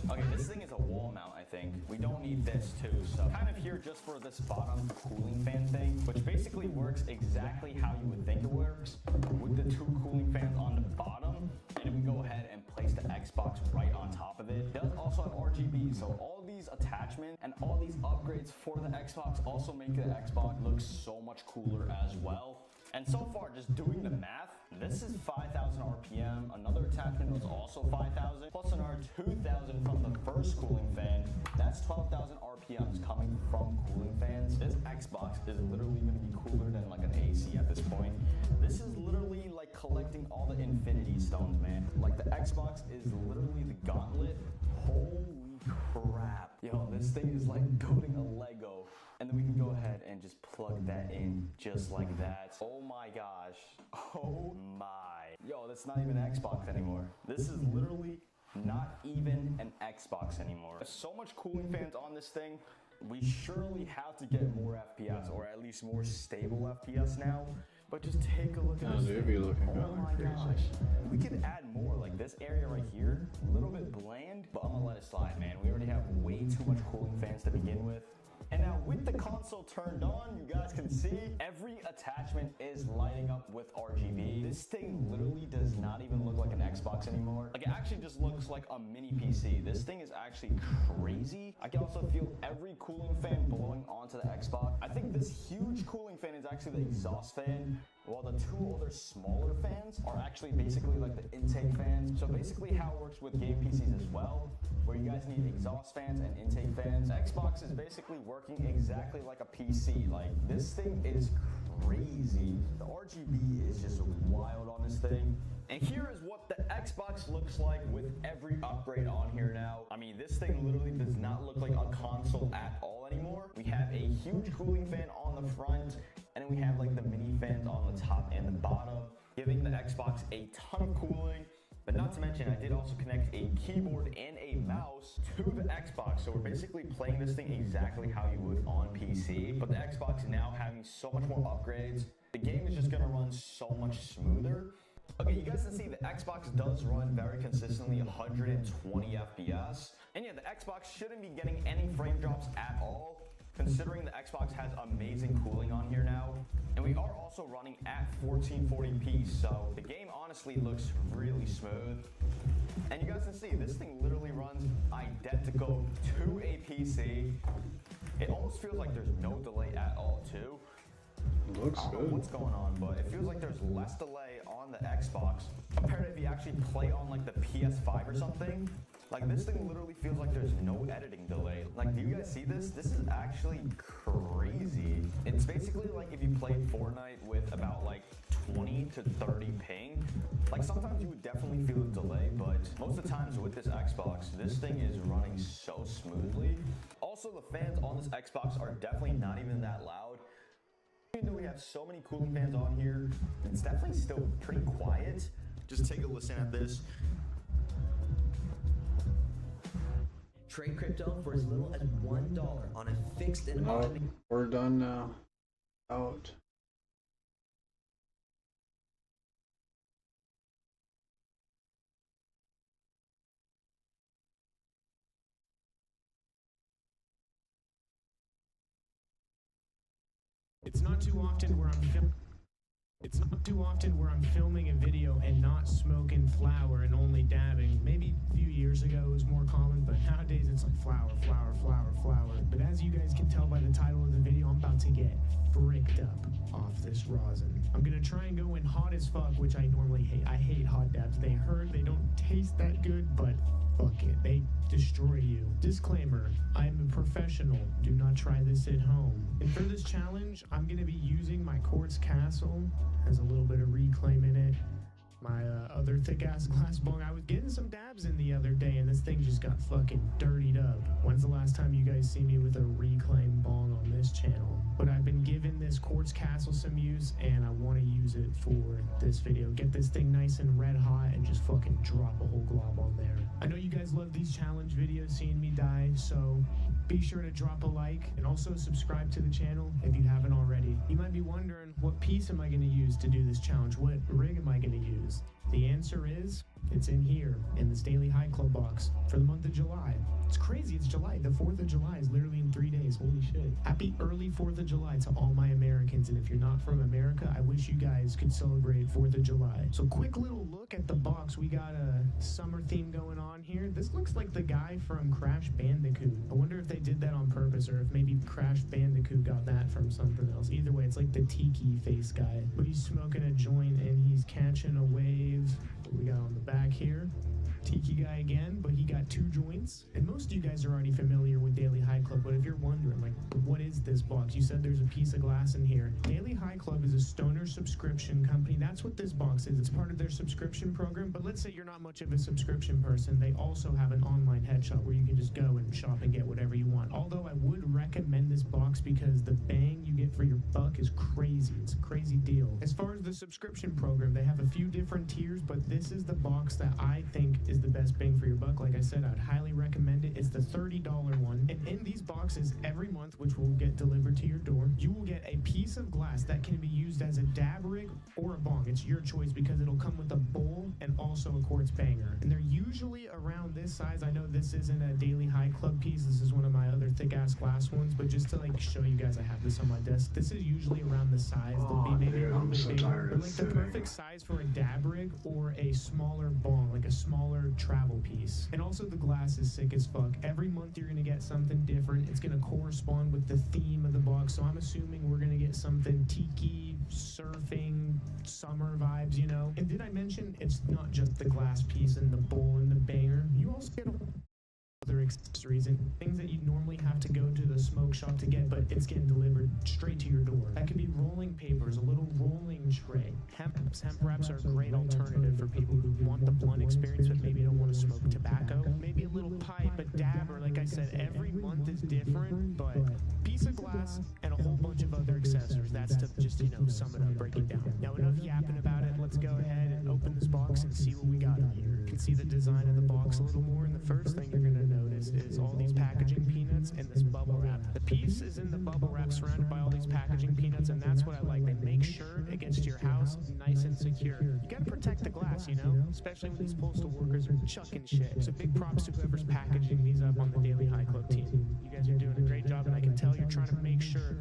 Okay, this thing is a wall mount, I think. We don't need this too, so kind of here just for this bottom cooling fan thing, which basically works exactly how you would think it works, with the 2 cooling fans on the bottom, and we go ahead and place the Xbox right on top of it. It does also have RGB, so all these attachments and all these upgrades for the Xbox also make the Xbox look so much cooler as well. And so far, just doing the math, this is 5000 RPM, another attachment was also 5000, plus another 2000 from the first cooling fan. That's 12,000 RPMs coming from cooling fans. This Xbox is literally gonna be cooler than like an AC at this point. This is literally like collecting all the Infinity Stones, man. Like the Xbox is literally the gauntlet. Holy crap. Yo, this thing is like building a Lego. And then we can go ahead and just plug that in just like that. Oh my gosh. Oh my. Yo, that's not even an Xbox anymore. This is literally not even an Xbox anymore. There's so much cooling fans on this thing. We surely have to get more FPS, or at least more stable FPS now. But just take a look at this thing. Be looking oh my gosh. We could add more, like this area right here, a little bit bland, but I'm gonna let it slide, man. We already have way too much cooling fans to begin with. And now with the console turned on, you guys can see every attachment is lighting up with RGB. This thing literally does not even look like an Xbox anymore. Like, it actually just looks like a mini PC. This thing is actually crazy. I can also feel every cooling fan blowing onto the Xbox. I think this huge cooling fan is actually the exhaust fan, while the two other smaller fans are actually basically like the intake fans. So basically how it works with game PCs as well, where you guys need exhaust fans and intake fans. Xbox is basically working exactly like a PC. Like, this thing is crazy. The RGB is just wild on this thing. And here is what the Xbox looks like with every upgrade on here now. I mean, this thing literally does not look like a console at all anymore. We have a huge cooling fan on the front, and then we have like the mini fans on the top and the bottom, giving the Xbox a ton of cooling. But not to mention, I did also connect a keyboard and a mouse to the Xbox. So we're basically playing this thing exactly how you would on PC. But the Xbox now having so much more upgrades, the game is just gonna run so much smoother. Okay, you guys can see the Xbox does run very consistently 120 FPS. And yeah, the Xbox shouldn't be getting any frame drops at all, considering the Xbox has amazing cooling on here now. And we are also running at 1440p, so the game honestly looks really smooth. And you guys can see, this thing literally runs identical to a PC. It almost feels like there's no delay at all, too. Looks I don't know good. what's going on, but it feels like there's less delay on the Xbox compared to if you actually play on like the PS5 or something. Like, this thing literally feels like there's no editing delay. Like, do you guys see this? This is actually crazy. It's basically like if you played Fortnite with about like 20 to 30 ping. Like, sometimes you would definitely feel a delay, but most of the times with this Xbox, this thing is running so smoothly. Also, the fans on this Xbox are definitely not even that loud. Even though we have so many cooling fans on here, it's definitely still pretty quiet. Just take a listen at this. Trade crypto for as little as $1 on a fixed and automated. We're done now. Out. It's not too often where I'm filming a video and not smoking flower and only dabbing. Maybe a few years ago it was more common, but nowadays it's like flower, flower, flower, flower. But as you guys can tell by the title of the video, I'm about to get fricked up off this rosin. I'm gonna try and go in hot as fuck, which I normally hate. I hate hot dabs. They hurt, they don't taste that good, but fuck it, they destroy you. Disclaimer, I'm a professional. Do not try this at home. And for this challenge, I'm gonna be using my quartz castle. Has a little bit of reclaim in it. My other thick-ass glass bong. I was getting some dabs in the other day, and this thing just got fucking dirtied up. When's the last time you guys see me with a reclaim bong on this channel? But I've been giving this quartz castle some use, and I want to use it for this video. Get this thing nice and red hot, and just fucking drop a whole glob on there. I know you guys love these challenge videos, seeing me die, so be sure to drop a like, and also subscribe to the channel if you haven't already. You might be wondering, what piece am I going to use to do this challenge? What rig am I going to use? The answer is, it's in here, in this Daily High Club box for the month of July. It's crazy, it's July. The 4th of July is literally in 3 days. Holy shit. Happy early 4th of July to all my Americans. And if you're not from America, I wish you guys could celebrate 4th of July. So quick little look at the box. We got a summer theme going on here. This looks like the guy from Crash Bandicoot. I wonder if they did that on purpose or if maybe Crash Bandicoot got that from something else. Either way, it's like the tiki face guy. But he's smoking a joint and he's catching a wave. What we got on the back here? Tiki guy again, but he got 2 joints. And most of you guys are already familiar with Daily High Club, but if you're wondering, like, what is this box? You said there's a piece of glass in here. Daily High Club is a stoner subscription company. That's what this box is. It's part of their subscription program, but let's say you're not much of a subscription person. They also have an online head shop where you can just go and shop and get whatever you want. Although I would recommend this box because the bang you get for your buck is crazy. It's a crazy deal. As far as the subscription program, they have a few different tiers, but this is the box that I think is the best bang for your buck. Like I said, I'd highly recommend it. It's the $30 one. And in these boxes every month, which will get delivered to your door, you will get a piece of glass that can be used as a dab rig or a bong. It's your choice because it'll come with a bowl and also a quartz banger. And they're usually around this size. I know this isn't a Daily High Club piece. This is one of my other thick ass ass glass ones, but just to like show you guys, I have this on my desk. This is usually around the size. They'll be maybe a little bit bigger, but like the perfect size for a dab rig or a smaller bong, like a smaller travel piece. And also the glass is sick as fuck. Every month you're gonna get something different. It's gonna correspond with the theme of the box. So I'm assuming we're gonna get something tiki, surfing, summer vibes, you know. And did I mention it's not just the glass piece and the bowl and the banger? You also get other accessories and things that you normally have to go to the smoke shop to get, but it's getting delivered straight to your door. That could be rolling papers, a little rolling tray. Hemp wraps are a great alternative for people who want the blunt experience but maybe don't want to smoke tobacco. Maybe a little pipe, a dabber. Like I said, every month is different, but piece of glass and a whole bunch of other accessories. That's to just, you know, sum it up, break it down. Now enough yapping about it. Let's go ahead and open this box and see what we got in here. You can see the design of the box a little more, and the first thing you're gonna notice is all these packaging peanuts and this bubble wrap. The piece is in the bubble wrap surrounded by all these packaging peanuts, and that's what I like. They make sure it gets to your house nice and secure. You gotta protect the glass, you know, especially when these postal workers are chucking shit. So big props to whoever's packaging these up on the Daily High Club team. You guys are doing a great job, and I can tell you're trying to make sure.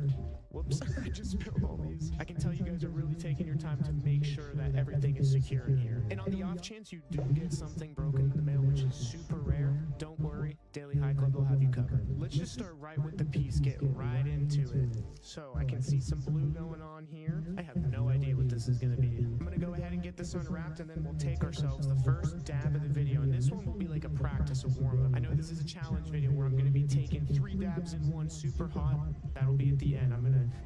Whoops, I just spilled all these. I can tell you guys are really taking your time to make sure that everything is secure in here. And on the off chance you do get something broken in the mail, which is super rare, don't worry, Daily High Club will have you covered. Let's just start right with the piece, get right into it. So I can see some blue going on here. I have no idea what this is gonna be. I'm gonna go ahead and get this unwrapped, and then we'll take ourselves the first dab of the video. And this one will be like a practice, a warm-up. I know this is a challenge video where I'm gonna be taking 3 dabs in one, super hot. That'll be at the end.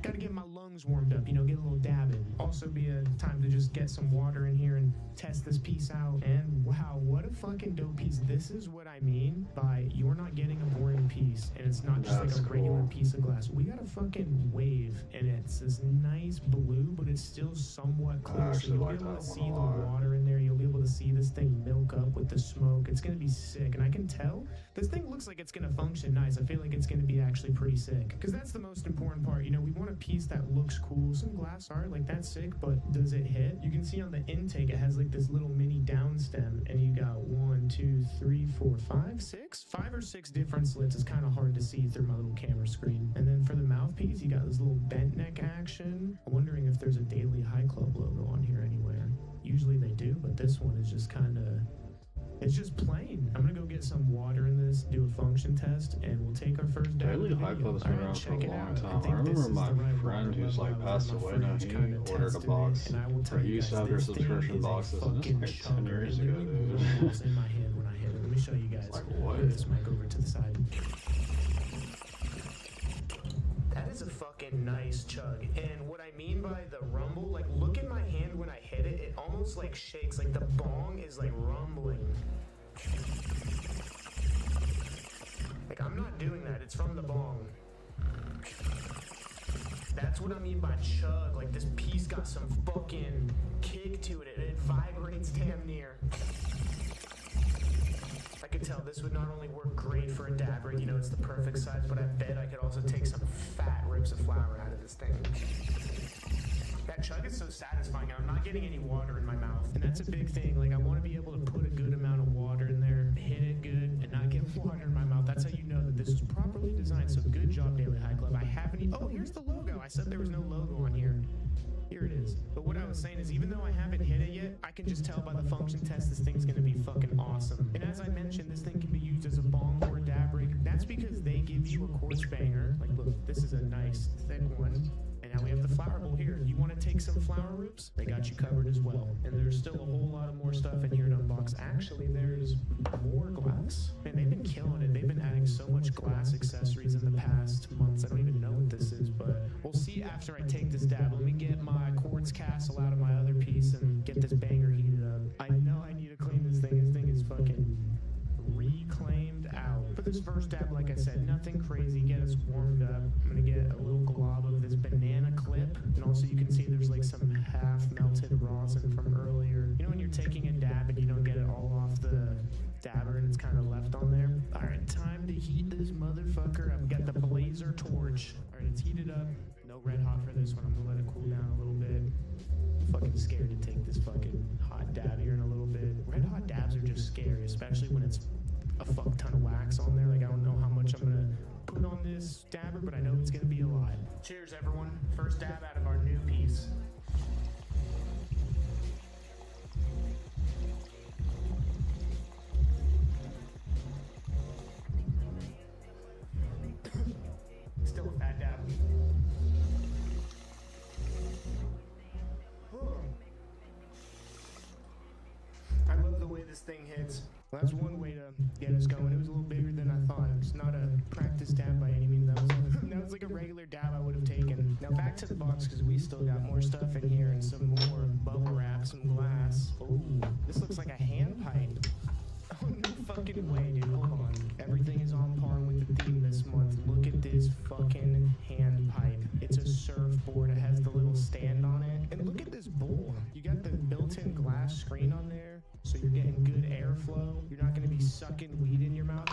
Gotta get my lungs warmed up, you know, get a little dab in. Also be a time to just get some water in here and test this piece out. And wow, what a fucking dope piece. This is what I mean by you're not getting a boring piece, and it's not just like a regular piece of glass. We got a fucking wave, and it's this nice blue, but it's still somewhat clear. So you'll be able to see the water in there. You'll be able to see this thing milk up with the smoke. It's gonna be sick, and I can tell this thing looks like it's gonna function nice. I feel like it's gonna be actually pretty sick, because that's the most important part. You know, we want a piece that looks cool. Some glass art, like that's sick, but does it hit? You can see on the intake it has like this little mini down stem, and you got 1, 2, 3, 4, 5, 6, 5 or 6 different slits. It's kind of hard to see through my little camera screen. And then for the mouthpiece, you got this little bent neck action. I'm wondering if there's a Daily High Club logo on here anywhere. Usually they do, but this one is just kind of, it's just plain. I'm gonna go get some water in this, do a function test, and we'll take our first dab. Daily High Club's been around for a long time. I remember my friend who's like passed away now, he ordered a box. Or he used to have their subscription boxes, and this was like 10 years ago, dude. It's in my hand when I hit it. Let me show you guys. Like what? Move this mic over to the side. That is a fucking nice chug. And what I mean by the rumble, like look at my hand when I hit it, it almost like shakes, like the bong is like rumbling. Like I'm not doing that, it's from the bong. That's what I mean by chug, like this piece got some fucking kick to it, it vibrates damn near. I could tell this would not only work great for a dab rig, you know, it's the perfect size, but I bet I could also take some fat rips of flour out of this thing. That chug is so satisfying, I'm not getting any water in my mouth. And that's a big thing, like I want to be able to put a good amount of water in there, hit it good, and not get water in my mouth. That's how you know that this is properly designed, so good job, Daily High Club. I haven't oh, here's the logo. I said there was no logo on here. Here it is. But what I was saying is, even though I haven't hit it yet, I can just tell by the function test this thing's gonna be fucking awesome. And as I mentioned, this thing can be used as a bong or a dab rig. That's because they give you a quartz banger. Like, look, this is a nice thick one. And now we have the flower bowl here. You want to take some flower roots? They got you covered as well. And there's still a whole lot of more stuff in here to unbox. Actually, there's more glass. Man, they've been killing it. They've been adding so much glass accessories in the past months. I don't even know what this is, but we'll see after I take this dab. Let me get my quartz castle out of my other piece and get this banger heated up. I know I need to clean this thing. This thing is fucking reclaimed out. For this first dab, like I said, nothing crazy. Get us warmed up. I'm gonna get a little glob of this banana clip, and also you can see there's like some half melted rosin from earlier. You know when you're taking a dab and you don't get it all off the dabber and it's kind of left on there? Alright, time to heat this motherfucker. I've got the blazer torch. Alright, it's heated up. No red hot for this one. I'm gonna let it cool down a little bit. I'm fucking scared to take this fucking hot dab here in a little bit. Red hot dabs are just scary, especially when it's a fuck ton of wax on there. Like I don't know how much I'm gonna put on this this dabber, but I know it's gonna be a lot. Cheers, everyone. First dab out of our new piece. Still a fat dab. I love the way this thing hits. Well, that's one way to get us going. It was a little bigger than I thought. It's not a practice dab by any means. That was like a regular dab I would have taken. Now back to the box because we still got more stuff in here and some more bubble wrap, some glass. Ooh, this looks like a hand pipe. Oh, no fucking way, dude. Hold on. Everything is on par with the theme this month. Look at this fucking hand pipe. It's a surfboard. It has the little stand on it. And look at this bowl. You got the built-in glass screen on there, so you're getting good airflow. You're not going to be sucking weed in your mouth.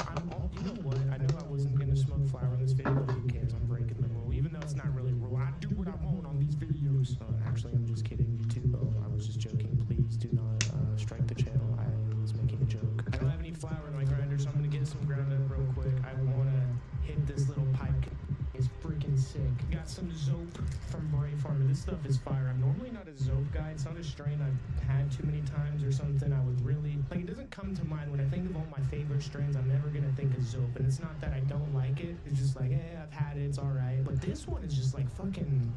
You know what? I know I wasn't going to smoke flower in this video, but who cares? I'm breaking the rule. Even though it's not really a rule, I do what I want on these videos. Actually, I'm just kidding. YouTube. Oh, I was just joking. Please do not strike the channel. I was making a joke. I don't have any flour in my grinder, so I'm going to get some ground up real quick. I want to hit this little pipe. It's freaking sick. Got some Zope from Brave Farmer. This stuff is fire. I'm normally not a Zope guy. It's not a strain I've had too many times or something. I would really, like, it doesn't come to mind when I think of all my favorite strains. I'm never going to think of Zope. And it's not that I don't like it. It's just like, I've had it. It's all right. But this one is just like fucking,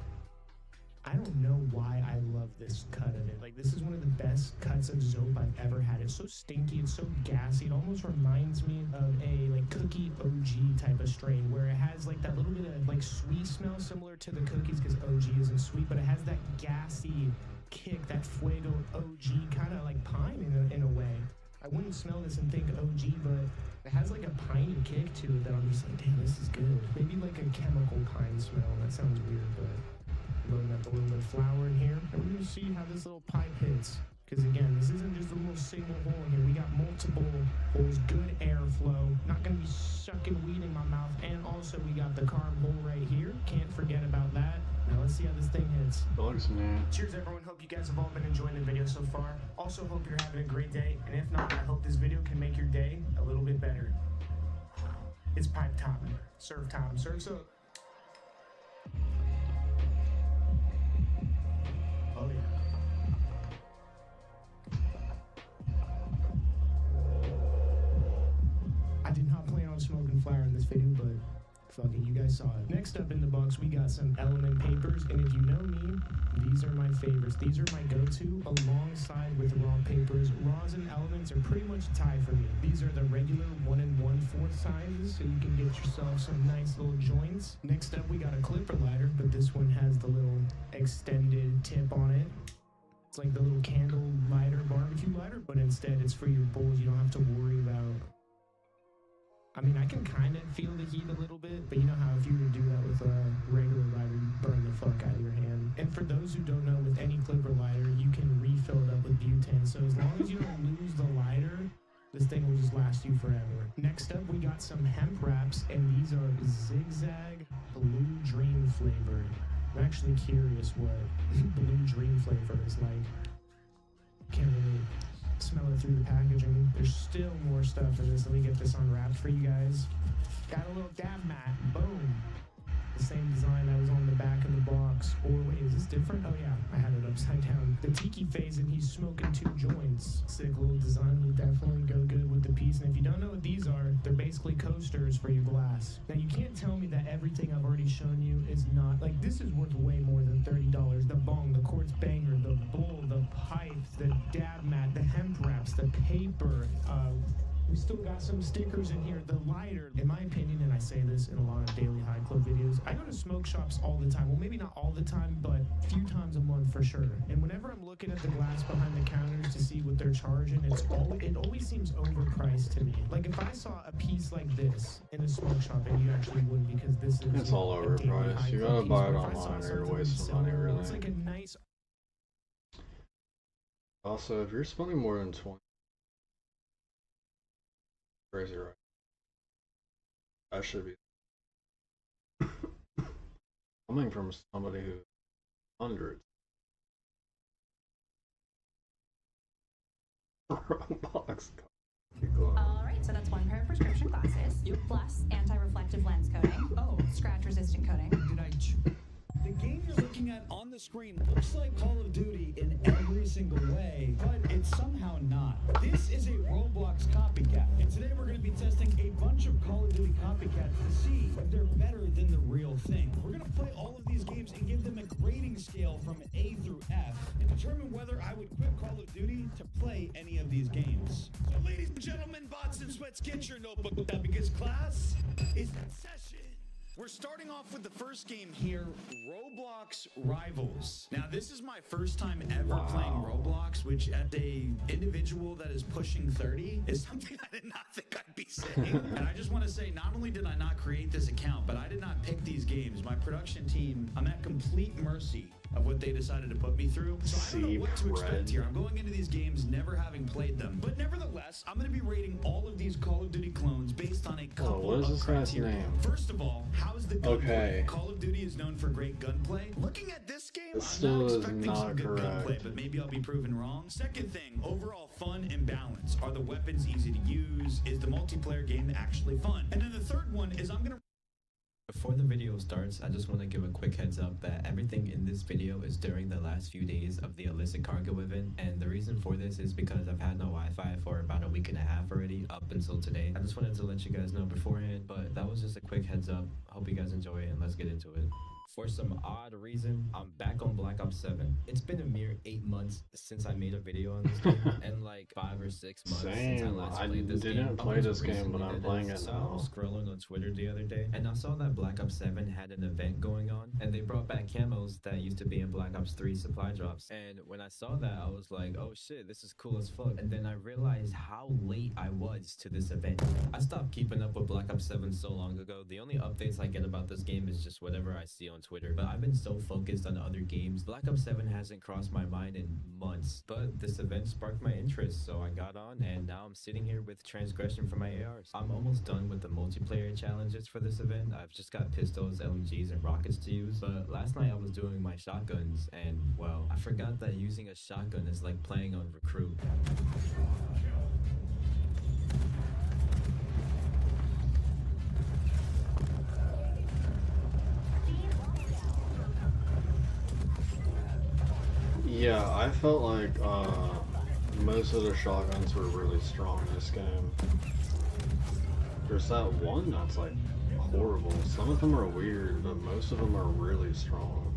I don't know why I love this cut of it. Like, this is one of the best cuts of Zope I've ever had. It's so stinky, it's so gassy. It almost reminds me of a, like, cookie OG type of strain, where it has, like, that little bit of, like, sweet smell similar to the cookies, because OG isn't sweet, but it has that gassy kick, that Fuego OG kind of, like, pine in a way. I wouldn't smell this and think OG, but it has, like, a piney kick to it that I'm just like, damn, this is good. Maybe, like, a chemical pine smell. That sounds weird, but loading up a little bit of flour in here, and we're gonna see how this little pipe hits. Because again, this isn't just a little single hole in here. We got multiple holes, good airflow. Not gonna be sucking weed in my mouth. And also we got the carb hole right here. Can't forget about that. Now let's see how this thing hits. Bugs, man. Cheers, everyone. Hope you guys have all been enjoying the video so far. Also hope you're having a great day. And if not, I hope this video can make your day a little bit better. It's pipe time. Serve time. Serve so. Oh yeah. I did not plan on smoking flower in this video, but fuck it, you guys saw it. Next up in the box, we got some element papers, and if you know me, these are my favorites. These are my go-to alongside with raw papers. Raws and elements are pretty much a tie for me. These are the regular 1 1/4 sizes, so you can get yourself some nice little joints. Next up, we got a clipper lighter, but this one has the little extended tip on it. It's like the little candle lighter, barbecue lighter, but instead it's for your bowls. You don't have to worry about. I mean, I can kind of feel the heat a little bit, but you know how if you were to do that with a regular lighter, you burn the fuck out of your hand. And for those who don't know, with any clipper lighter, you can refill it up with butane. So as long as you don't lose the lighter, this thing will just last you forever. Next up, we got some hemp wraps, and these are Zigzag Blue Dream flavored. I'm actually curious what Blue Dream flavor is like. Can't really smell it through the packaging. There's still more stuff in this. Let me get this unwrapped for you guys. Got a little dab mat. Boom. The same design that was on the back of the box. Or wait, is this different? Oh yeah, I had it upside down. The tiki phase, and he's smoking 2 joints. Sick little design will definitely go good with the piece. And if you don't know what these are, they're basically coasters for your glass. Now you can't tell me that everything I've already shown you is not, like, this is worth way more than $30. The bong, the quartz banger, the bowl, the pipe, the dab mat, the hemp wraps, the paper, we still got some stickers in here, the lighter. In my opinion, and I say this in a lot of daily high club videos, I go to smoke shops all the time. Well, maybe not all the time, but a few times a month for sure. And whenever I'm looking at the glass behind the counters to see what they're charging, it always seems overpriced to me. Like if I saw a piece like this in a smoke shop, and you actually wouldn't, because this is it's all overpriced. You gotta buy it online or you're wasting money, really. It's like a nice. Also, if you're spending more than 20. Crazy, right? That should be coming from somebody who hundreds. Box. All right, so that's 1 pair of prescription glasses, plus anti-reflective lens coating. Oh, screen looks like Call of Duty in every single way, but it's somehow not. This is a Roblox copycat, and today we're going to be testing a bunch of Call of Duty copycats to see if they're better than the real thing. We're going to play all of these games and give them a grading scale from A through F and determine whether I would quit Call of Duty to play any of these games. So ladies and gentlemen, bots and sweats, get your notebook out because class is in session. We're starting off with the first game here, Roblox Rivals. Now, this is my first time ever playing Roblox, which as a individual that is pushing 30 is something I did not think I'd be saying. And I just want to say, not only did I not create this account, but I did not pick these games. My production team, I'm at complete mercy of what they decided to put me through. So I don't know what to expect here. I'm going into these games never having played them. But nevertheless, I'm going to be rating all of these Call of Duty clones based on a couple of criteria. First of all, how's the gunplay? Call of Duty is known for great gunplay. Looking at this game, I'm not expecting some good gunplay, but maybe I'll be proven wrong. Second thing, overall fun and balance. Are the weapons easy to use? Is the multiplayer game actually fun? And then the third one is I'm going to... Before the video starts, I just want to give a quick heads up that everything in this video is during the last few days of the illicit cargo event, and the reason for this is because I've had no Wi-Fi for about a week and a half already, up until today. I just wanted to let you guys know beforehand, but that was just a quick heads up. Hope you guys enjoy it, and let's get into it. For some odd reason, I'm back on Black Ops 7. It's been a mere 8 months since I made a video on this game, and like 5 or 6 months since I last played this game. I didn't play this game, but I'm playing it So now. I was scrolling on Twitter the other day, and I saw that Black Ops 7 had an event going on, and they brought back camos that used to be in Black Ops 3 supply drops. And when I saw that, I was like, oh shit, this is cool as fuck. And then I realized how late I was to this event. I stopped keeping up with Black Ops 7 so long ago. The only updates I get about this game is just whatever I see on Twitter. But I've been so focused on other games, Black Ops 7 hasn't crossed my mind in months. But this event sparked my interest, so I got on, and now I'm sitting here with Transgression for my ARs. I'm almost done with the multiplayer challenges for this event. I've just got pistols, LMGs, and rockets to use. But last night I was doing my shotguns, and well, I forgot that using a shotgun is like playing on Recruit. Yeah, I felt like most of the shotguns were really strong in this game. There's that one that's like horrible. Some of them are weird, but most of them are really strong.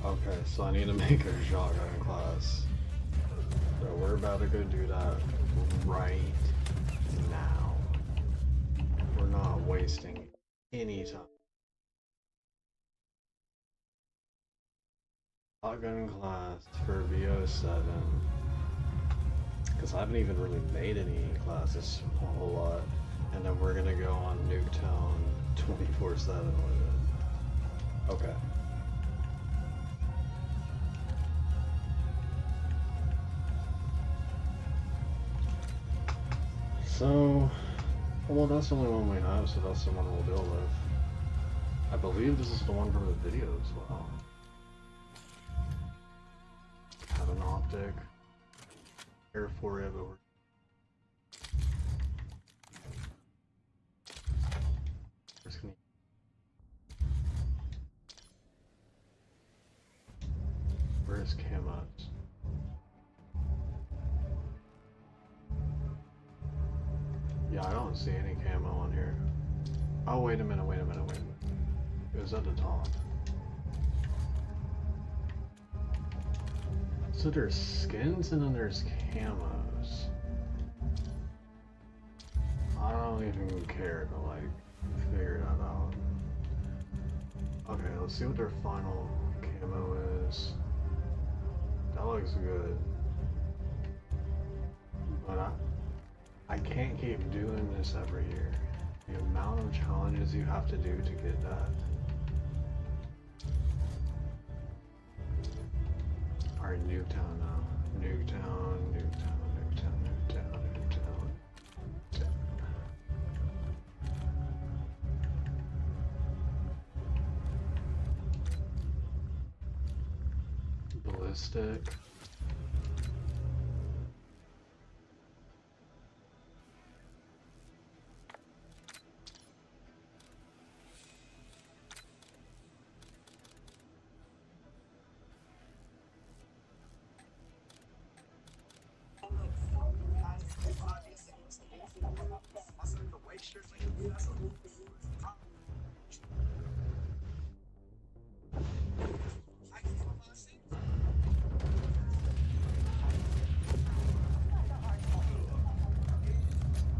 Okay, so I need to make a shotgun class. So we're about to go do that right now. We're not wasting any time. Shotgun class for VO7. Because I haven't even really made any classes a whole lot. And then we're gonna go on Nuketown 24/7 with it. Okay. So, well, that's the only one we have, so that's the one we'll deal with. I believe this is the one from the video as well. Have an optic. Here for it, but we're... Where's camos? Yeah, I don't see any camo on here. Oh, wait a minute. It was at the top. So there's skins and then there's camos. I don't even care to like figure that out. Okay, let's see what their final camo is. That looks good. But I can't keep doing this every year. The amount of challenges you have to do to get that. Alright, Nuketown now. Nuketown. joystick.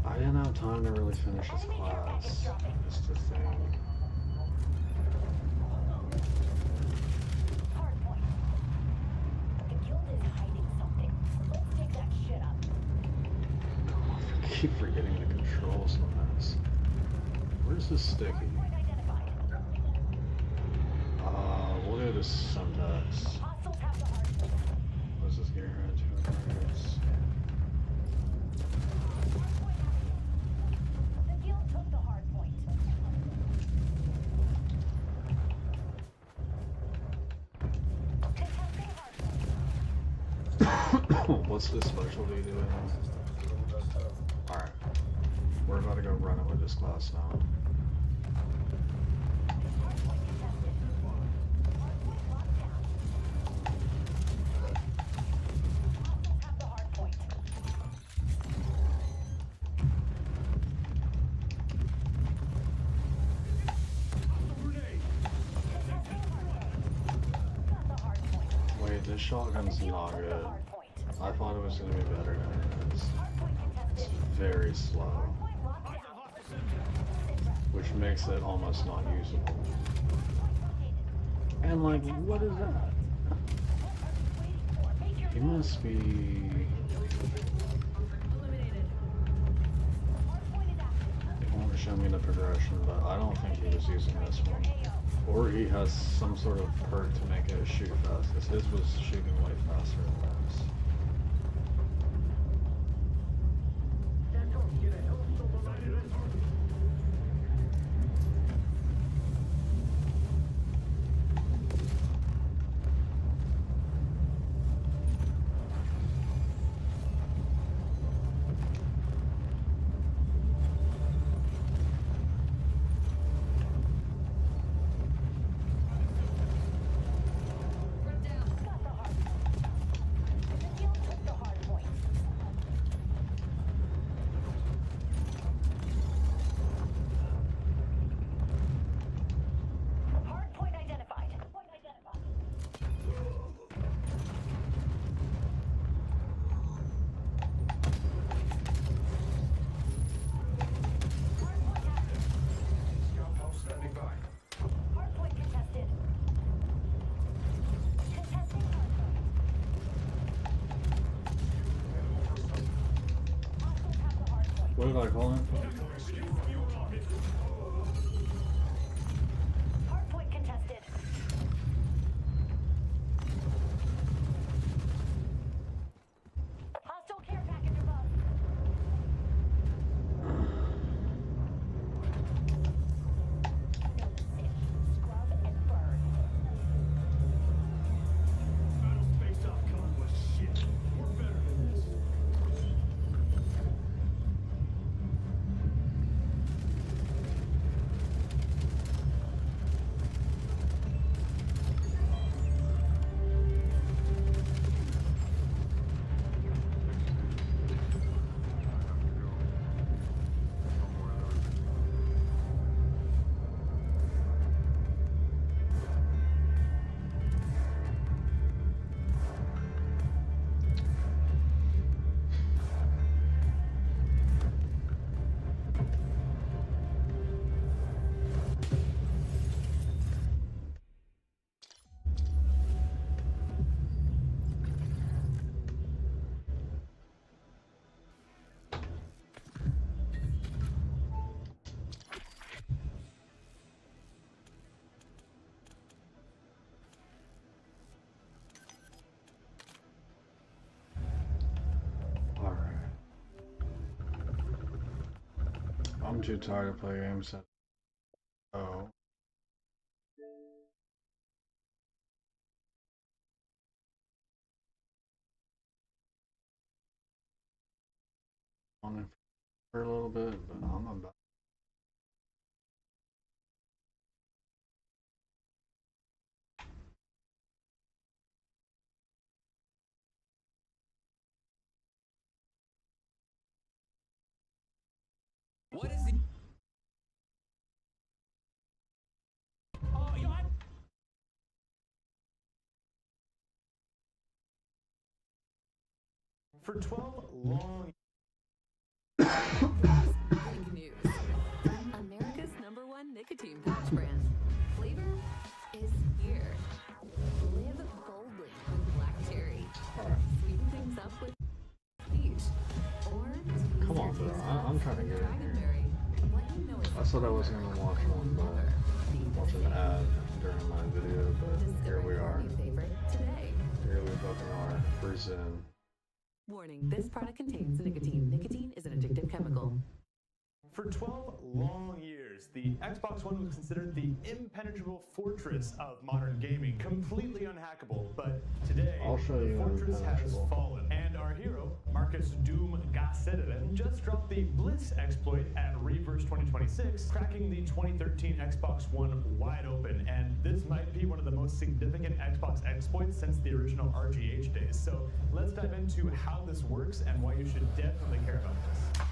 I didn't have time to really finish this class. That's the thing. I keep forgetting the controls on this. Where's the sticky? We'll do the syntax. What's this gear? 200 hertz. What's this specialty doing? Alright. We're about to go run it with this class now. Wait, this shotgun's not good. I thought it was going to be better than it is. It's very slow. Which makes it almost not usable. And like, what is that? He must be... They won't show me the progression, but I don't think he was using this one. Or he has some sort of perk to make it shoot fast, because his was shooting way faster than this. What did I call it? Hardpoint contested. Hostile care package above. Scrub and burn. Battlespace.com was shit. We're better than this. I'm too tired to play games. Oh. on it for a little bit, but I'm about. What is the... Oh, yo, For 12 long Breaking news. America's #1 nicotine pouch brand. Flavor is here. Live boldly with black cherry. Sweeten things up with peach. Or Come on, bro. I'm trying to get in here. I said I wasn't gonna watch one, but watch an ad during my video, but here we are. Here we fucking are. Freezing. Warning, this product contains nicotine. Nicotine is an addictive chemical. For 12 long years, the Xbox One was considered the impenetrable fortress of modern gaming, completely unhackable. But today, the fortress has fallen, and our hero, Marcus Doom Gassetiven, just dropped the Bliss exploit at Reverse 2026, cracking the 2013 Xbox One wide open. And this might be one of the most significant Xbox exploits since the original RGH days. So let's dive into how this works and why you should definitely care about this.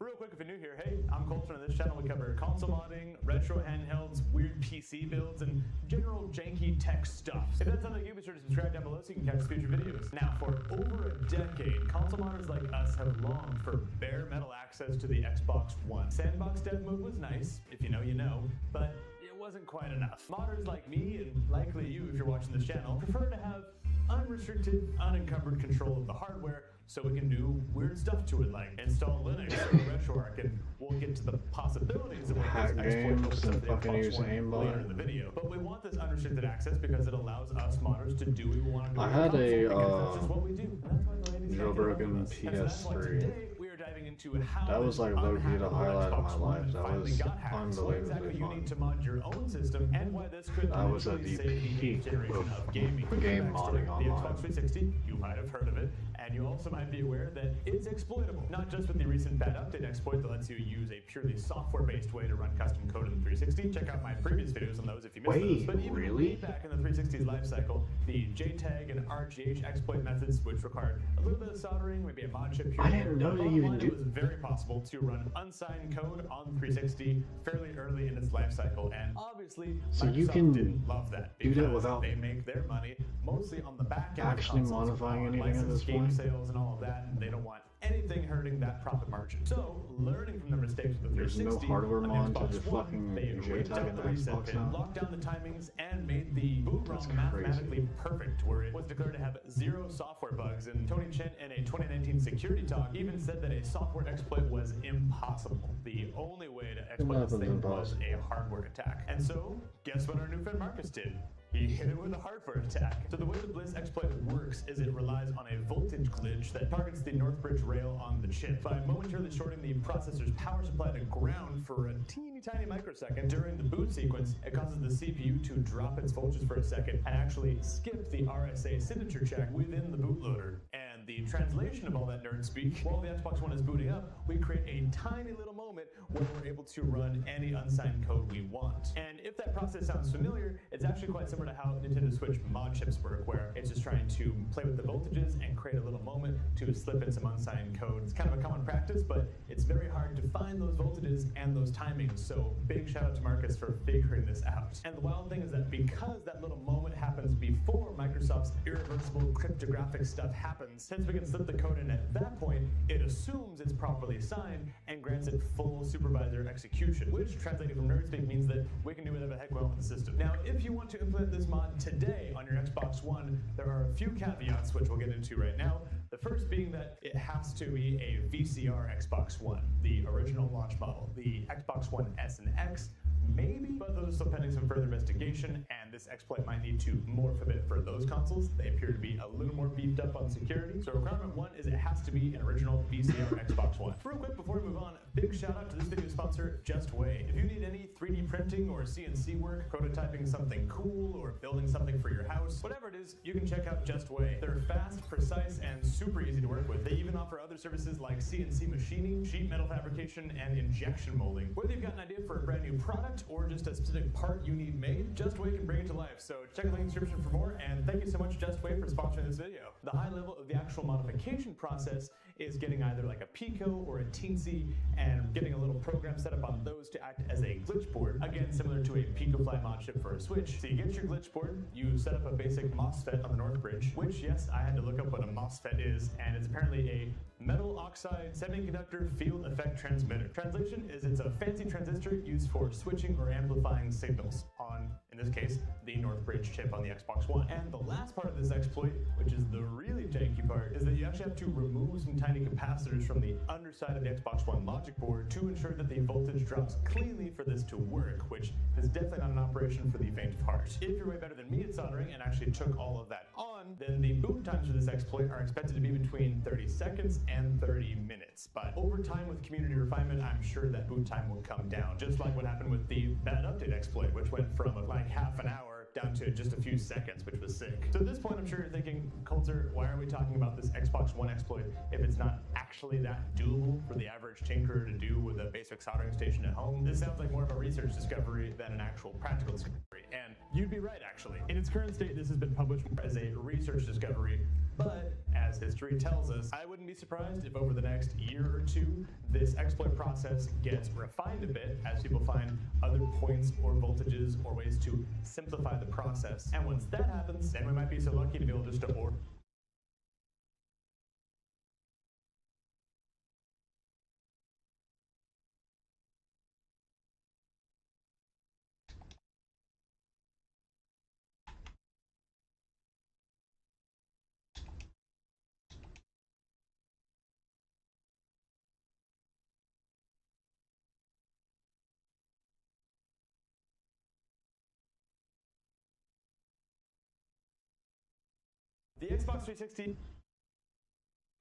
Real quick, if you're new here, hey, I'm Colton. On this channel, we cover console modding, retro handhelds, weird PC builds, and general janky tech stuff. If that's something you, be sure to subscribe down below so you can catch future videos. Now, for over a decade, console modders like us have longed for bare metal access to the Xbox One. Sandbox dev mode was nice, if you know, you know, but it wasn't quite enough. Modders like me, and likely you if you're watching this channel, prefer to have unrestricted, unencumbered control of the hardware so we can do weird stuff to it, like install Linux or RetroArch, and we'll get to the possibilities of what hack this games exploit and fucking use later aimbot. in the video. But we want this unrestricted access because it allows us modders to do what we want to do. I had a that's just what we do. And that's why the ladies can't get jailbroken enough of us. And so that's why PS3. today we are diving into how That was like low-key the highlight of my life. That finally was got hacked, what exactly unbelievably you fun. need to mod your own system, and why this could That was at literally the save the peak generation of gaming. of game modding The online. Xbox 360, you might have heard of it, and you also might be aware that it's exploitable. Not just with the recent bad update exploit that lets you use a purely software-based way to run custom code in the 360. Check out my previous videos on those if you missed those. But even way back in the 360's lifecycle, the JTAG and RGH exploit methods, which required a little bit of soldering, maybe a mod chip here, I didn't know they even it was very possible to run unsigned code on 360 fairly early in its lifecycle, and obviously So Microsoft you can didn't love that do that because without they make their money mostly on the back end actually of consoles, modifying on anything at licensed this game point? sales and all of that, and they don't want anything hurting that profit margin. So, learning from the mistakes of the There's 360, no hardware on mod to Xbox the One, fucking they ripped JTAG out and the the reset Xbox pin, now. locked down the timings, and made the boot ROM mathematically perfect, where it was declared to have zero software bugs. And Tony Chen, in a 2019 security talk, even said that a software exploit was impossible. The only way to exploit this thing was a hardware attack. And so, guess what our new friend Marcus did? He hit it with a hardware attack. So the way the Bliss exploit works is it relies on a voltage glitch that targets the Northbridge rail on the chip. By momentarily shorting the processor's power supply to ground for a teeny tiny microsecond during the boot sequence, it causes the CPU to drop its voltage for a second and actually skip the RSA signature check within the bootloader. And the translation of all that nerd speak, while the Xbox One is booting up, we create a tiny little moment where we're able to run any unsigned code we want. And if that process sounds familiar, it's actually quite similar to how Nintendo Switch mod chips work, where it's just trying to play with the voltages and create a little moment to slip in some unsigned code. It's kind of a common practice, but it's very hard to find those voltages and those timings, so big shout out to Marcus for figuring this out. And the wild thing is that because that little moment happens before Microsoft's irreversible cryptographic stuff happens, since we can slip the code in at that point, it assumes it's properly signed and grants it full supervisor execution, which, translating from nerd speak, means that we can do whatever the heck we want with the system. Now, if you want to implement this mod today on your Xbox One, there are a few caveats which we'll get into right now. The first being that it has to be a VCR Xbox One, the original launch model. The Xbox One S and X, maybe, but those are still pending some further investigation, and this exploit might need to morph a bit for those consoles. They appear to be a little more beefed beefed up on security. So requirement 1 is it has to be an original VCR Xbox One. Real quick before we move on, big shout out to this video sponsor, JustWeigh. If you need any 3D printing or CNC work, prototyping something cool, or building something for your house, whatever it is, you can check out JustWeigh. They're fast, precise, and super easy to work with. They even offer other services like CNC machining, sheet metal fabrication, and injection molding. Whether you've got an idea for a brand new product or just a specific part you need made, JustWeigh can bring it to life. So check the link in the description for more, and thank you so much JustWeigh for sponsoring this video. The high level of the actual modification process is getting either like a Pico or a Teensy and getting a little program set up on those to act as a glitch board. Again, similar to a PicoFly mod chip for a Switch. So you get your glitch board, you set up a basic MOSFET on the North Bridge, which, yes, I had to look up what a MOSFET is, and it's apparently a metal oxide semiconductor field effect transmitter. Translation is it's a fancy transistor used for switching or amplifying signals on, in this case, the North Bridge chip on the Xbox One. And the last part of this exploit, which is the really janky part, is that you actually have to remove some tiny capacitors from the underside of the Xbox One logic board to ensure that the voltage drops cleanly for this to work, which is definitely not an operation for the faint of heart. If you're way better than me at soldering and actually took all of that on, then the boot times for this exploit are expected to be between 30 seconds and 30 minutes. But over time with community refinement, I'm sure that boot time will come down, just like what happened with the bad update exploit, which went from like half an hour down to just a few seconds, which was sick. So at this point, I'm sure you're thinking, Coulter, why are we talking about this Xbox One exploit if it's not actually that doable for the average tinkerer to do with a basic soldering station at home? This sounds like more of a research discovery than an actual practical discovery. And you'd be right, actually. In its current state, this has been published as a research discovery, but as history tells us, I wouldn't be surprised if over the next year or two, this exploit process gets refined a bit as people find other points or voltages or ways to simplify the process. And once that happens, then we might be so lucky to be able just to order. The Xbox 360.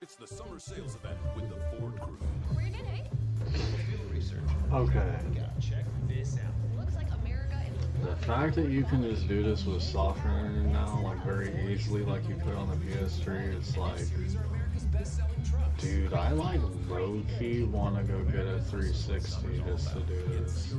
It's the summer sales event with the Ford crew. Where you been, Hank? Field research. Okay. Check this out. Looks like America is The fact that you can just do this with software now, like very easily, like you could on the PS3, it's like, dude, I like low-key want to go get a 360 just to do this.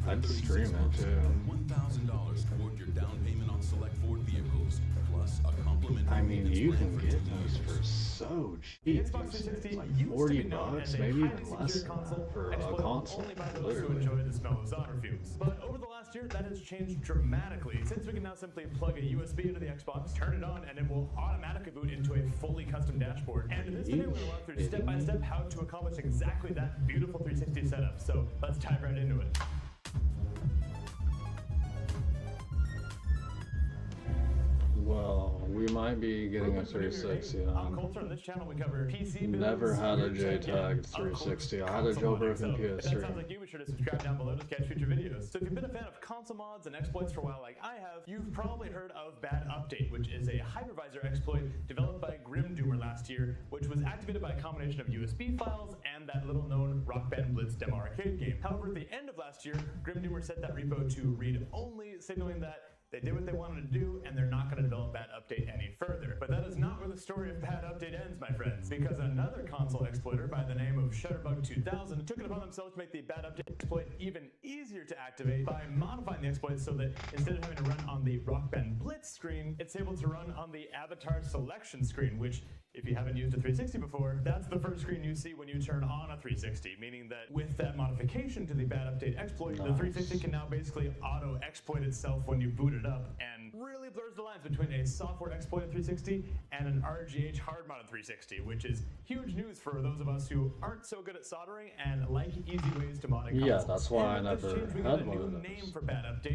I'd stream it too. $1,000 toward your down payment on select Ford vehicles, plus a complimentary. I mean, you can get those for so cheap. It's like $40, maybe even less than that for a console. Literally. Enjoy the smell of solder fumes. But over the last year, that has changed dramatically, since we can now simply plug a USB into the Xbox, turn it on, and it will automatically boot into a fully custom dashboard. And in this video, we're going to walk through step by step how to accomplish exactly that beautiful 360 setup. So let's dive right into it. Well, we might be getting a 360 on. Coulter, on this channel we cover PC builds, Never had a JTAG 360. I had a jailbroken PS3. If that sounds like you, be sure to subscribe down below to catch future videos. So if you've been a fan of console mods and exploits for a while like I have, you've probably heard of Bad Update, which is a hypervisor exploit developed by Grimdoomer last year, which was activated by a combination of USB files and that little known Rock Band Blitz demo arcade game. However, at the end of last year, Grimdoomer set that repo to read only, signaling that they did what they wanted to do, and they're not going to develop Bad Update any further. But that is not where the story of Bad Update ends, my friends, because another console exploiter by the name of Shutterbug 2000 took it upon themselves to make the Bad Update exploit even easier to activate by modifying the exploit so that instead of having to run on the Rock Band Blitz screen, it's able to run on the Avatar Selection screen, which, if you haven't used a 360 before, that's the first screen you see when you turn on a 360, meaning that with that modification to the Bad Update exploit, the 360 can now basically auto-exploit itself when you boot it up, and really blurs the lines between a software exploited 360 and an RGH hard-modded 360, which is huge news for those of us who aren't so good at soldering and like easy ways to mod a console. Yeah, that's why I never had one of those.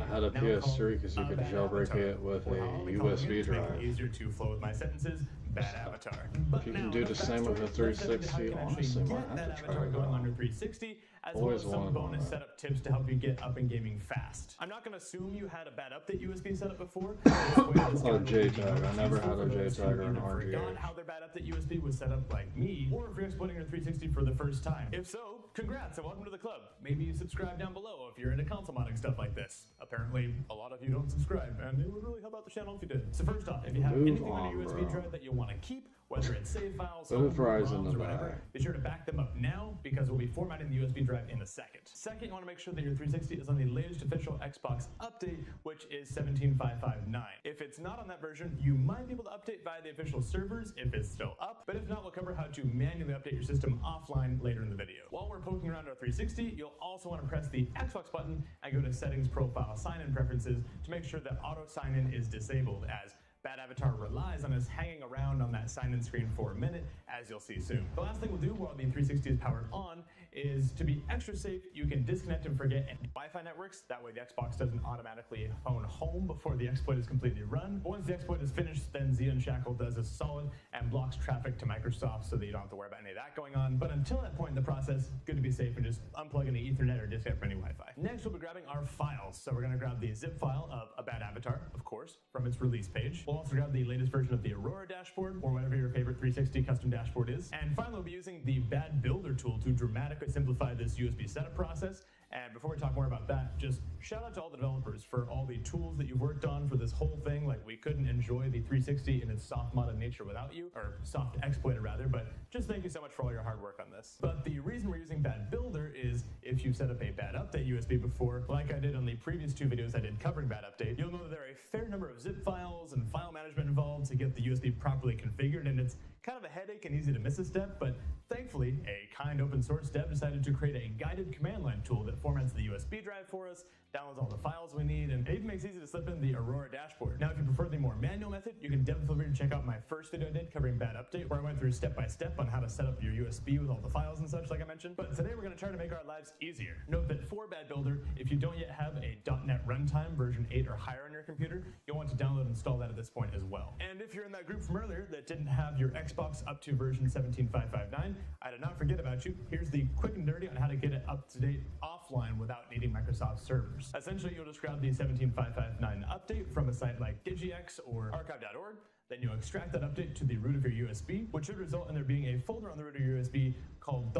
I had a PS3 because you could jailbreak it with a USB drive. Easier to flow with my sentences. Bad Avatar. But If you now, can do the same with a 360, honestly, might have Bad to try Avatar it going out. on your 360, as well Always as some wanted one bonus of that. setup tips to help you get up in gaming fast. I'm not going to assume you had a bad update USB setup before. Oh, JTAG. I never had a JTAG or an Forgot RGA. how their bad update USB was set up like me, or if you're exploiting your 360 for the first time. If so, congrats and welcome to the club. Maybe you subscribe down below if you're into console modding stuff like this. Apparently, a lot of you don't subscribe, and it would really help out the channel if you did. So first off, if you have Move anything on on, your USB bro. drive that you want to keep, whether it's save files, Put a home Verizon in ROMs, the or whatever, back. be sure to back them up now because we'll be formatting the USB drive in a second. Second, you want to make sure that your 360 is on the latest official Xbox update, which is 17.559. If it's not on that version, you might be able to update via the official servers if it's still up, but if not, we'll cover how to manually update your system offline later in the video. While we're poking around our 360, you'll also want to press the Xbox button and go to Settings, Profile, Sign-In Preferences to make sure that Auto Sign-In is disabled, as Bad Avatar relies on us hanging around on that sign-in screen for a minute, as you'll see soon. The last thing we'll do while the 360 is powered on is, to be extra safe, you can disconnect and forget any Wi-Fi networks. That way the Xbox doesn't automatically phone home before the exploit is completely run. But once the exploit is finished, then Xeon Shackle does a solid and blocks traffic to Microsoft so that you don't have to worry about any of that going on. But until that point in the process, good to be safe and just unplug any Ethernet or disconnect from any Wi-Fi. Next, we'll be grabbing our files. So we're going to grab the zip file of a Bad Avatar, of course, from its release page. We'll also grab the latest version of the Aurora dashboard, or whatever your favorite 360 custom dashboard is. And finally, we'll be using the Bad Builder tool to dramatically simplify this USB setup process. And before we talk more about that, just shout out to all the developers for all the tools that you've worked on for this whole thing. Like, we couldn't enjoy the 360 in its soft modded nature without you, or soft exploited rather, but just thank you so much for all your hard work on this. But the reason we're using Bad Builder is if you've set up a bad update USB before, like I did on the previous two videos I did covering bad update, you'll know that there are a fair number of zip files and file management involved to get the USB properly configured, and it's kind of a headache and easy to miss a step, but thankfully, a kind open source dev decided to create a guided command line tool that formats the USB drive for us, downloads all the files we need, and it even makes it easy to slip in the Aurora dashboard. Now, if you prefer the more manual method, you can definitely feel free to check out my first video I did covering Bad Update, where I went through step by step on how to set up your USB with all the files and such, like I mentioned. But today we're going to try to make our lives easier. Note that for Bad Builder, if you don't yet have a .NET Runtime version 8 or higher on your computer, you'll want to download and install that at this point as well. And if you're in that group from earlier that didn't have your Xbox up to version 17.559, I did not forget about you. Here's the quick and dirty on how to get it up to date offline without needing Microsoft servers. Essentially, you'll just grab the 17.559 update from a site like DigiX or archive.org. Then you'll extract that update to the root of your USB, which should result in there being a folder on the root of your USB called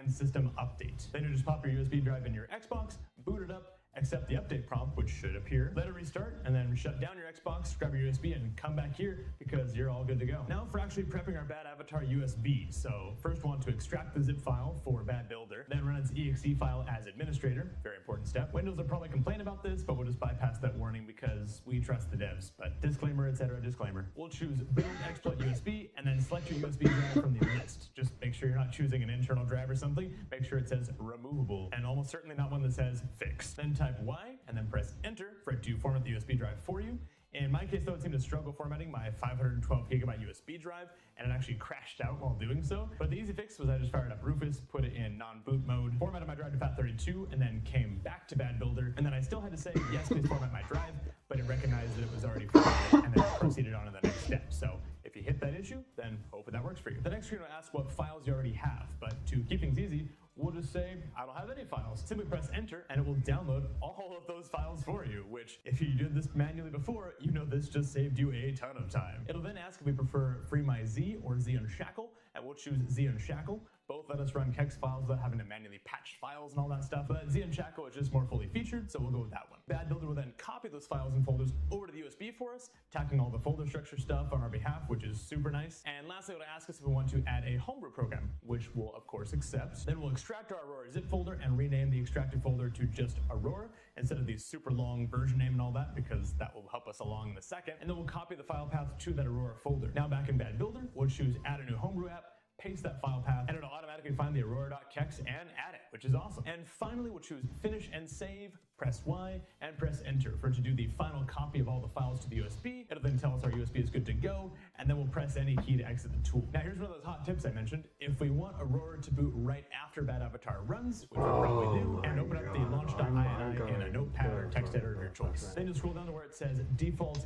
$system update. Then you just pop your USB drive in your Xbox, boot it up, accept the update prompt, which should appear, let it restart, and then shut down your Xbox, grab your USB, and come back here because you're all good to go. Now for actually prepping our Bad Avatar USB. So first we want to extract the zip file for Bad Builder, then run its exe file as administrator, very important step. Windows will probably complain about this, but we'll just bypass that warning because we trust the devs. But disclaimer, etc., disclaimer. We'll choose Build Exploit USB, and then select your USB drive from the list. Just make sure you're not choosing an internal drive or something. Make sure it says removable, and almost certainly not one that says fixed. Then type Y, and then press enter for it to format the USB drive for you. In my case, though, it seemed to struggle formatting my 512 gigabyte USB drive, and it actually crashed out while doing so. But the easy fix was I just fired up Rufus, put it in non-boot mode, formatted my drive to FAT32, and then came back to Bad Builder. And then I still had to say, yes, please format my drive, but it recognized that it was already formatted, and then proceeded on to the next step. So if you hit that issue, then hopefully that works for you. The next screen will ask what files you already have, but to keep things easy, we'll just say, I don't have any files. Simply press enter, and it will download all of those files for you, which, if you did this manually before, you know this just saved you a ton of time. It'll then ask if we prefer FreeMyZ or Xeon Shackle, and we'll choose Xeon Shackle. Both let us run kex files without having to manually patch files and all that stuff, but Xeon Shackle is just more fully featured, so we'll go with that one. Bad Builder will then copy those files and folders over to the USB for us, tacking all the folder structure stuff on our behalf, which is super nice. And lastly, it'll ask us if we want to add a homebrew program, which we'll of course accept. Then we'll extract our Aurora zip folder and rename the extracted folder to just Aurora instead of the super long version name and all that, because that will help us along in a second. And then we'll copy the file path to that Aurora folder. Now back in Bad Builder, we'll choose add a new homebrew app, paste that file path, and it'll automatically find the aurora.kex and add it, which is awesome. And finally, we'll choose finish and save, press Y, and press enter for it to do the final copy of all the files to the USB. It'll then tell us our USB is good to go, and then we'll press any key to exit the tool. Now here's one of those hot tips I mentioned. If we want Aurora to boot right after Bad Avatar runs, which we'll probably do, and open up the launch.ini in a notepad or text editor of your choice. Then just scroll down to where it says default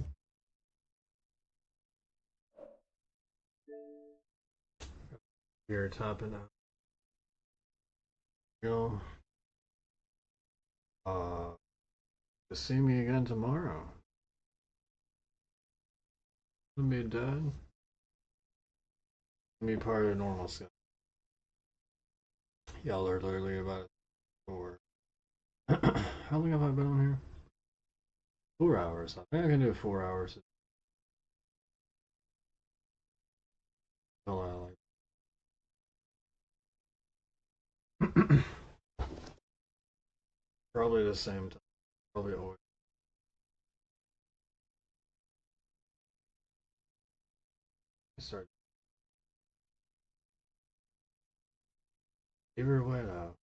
You're topping out. You know, to see me again tomorrow. Let me dead. Be part of the normal schedule. Y'all are literally about 4. How long have I been on here? 4 hours. I think I can do 4 hours. All I like. Probably the same time. Probably always. Start. Either way, though.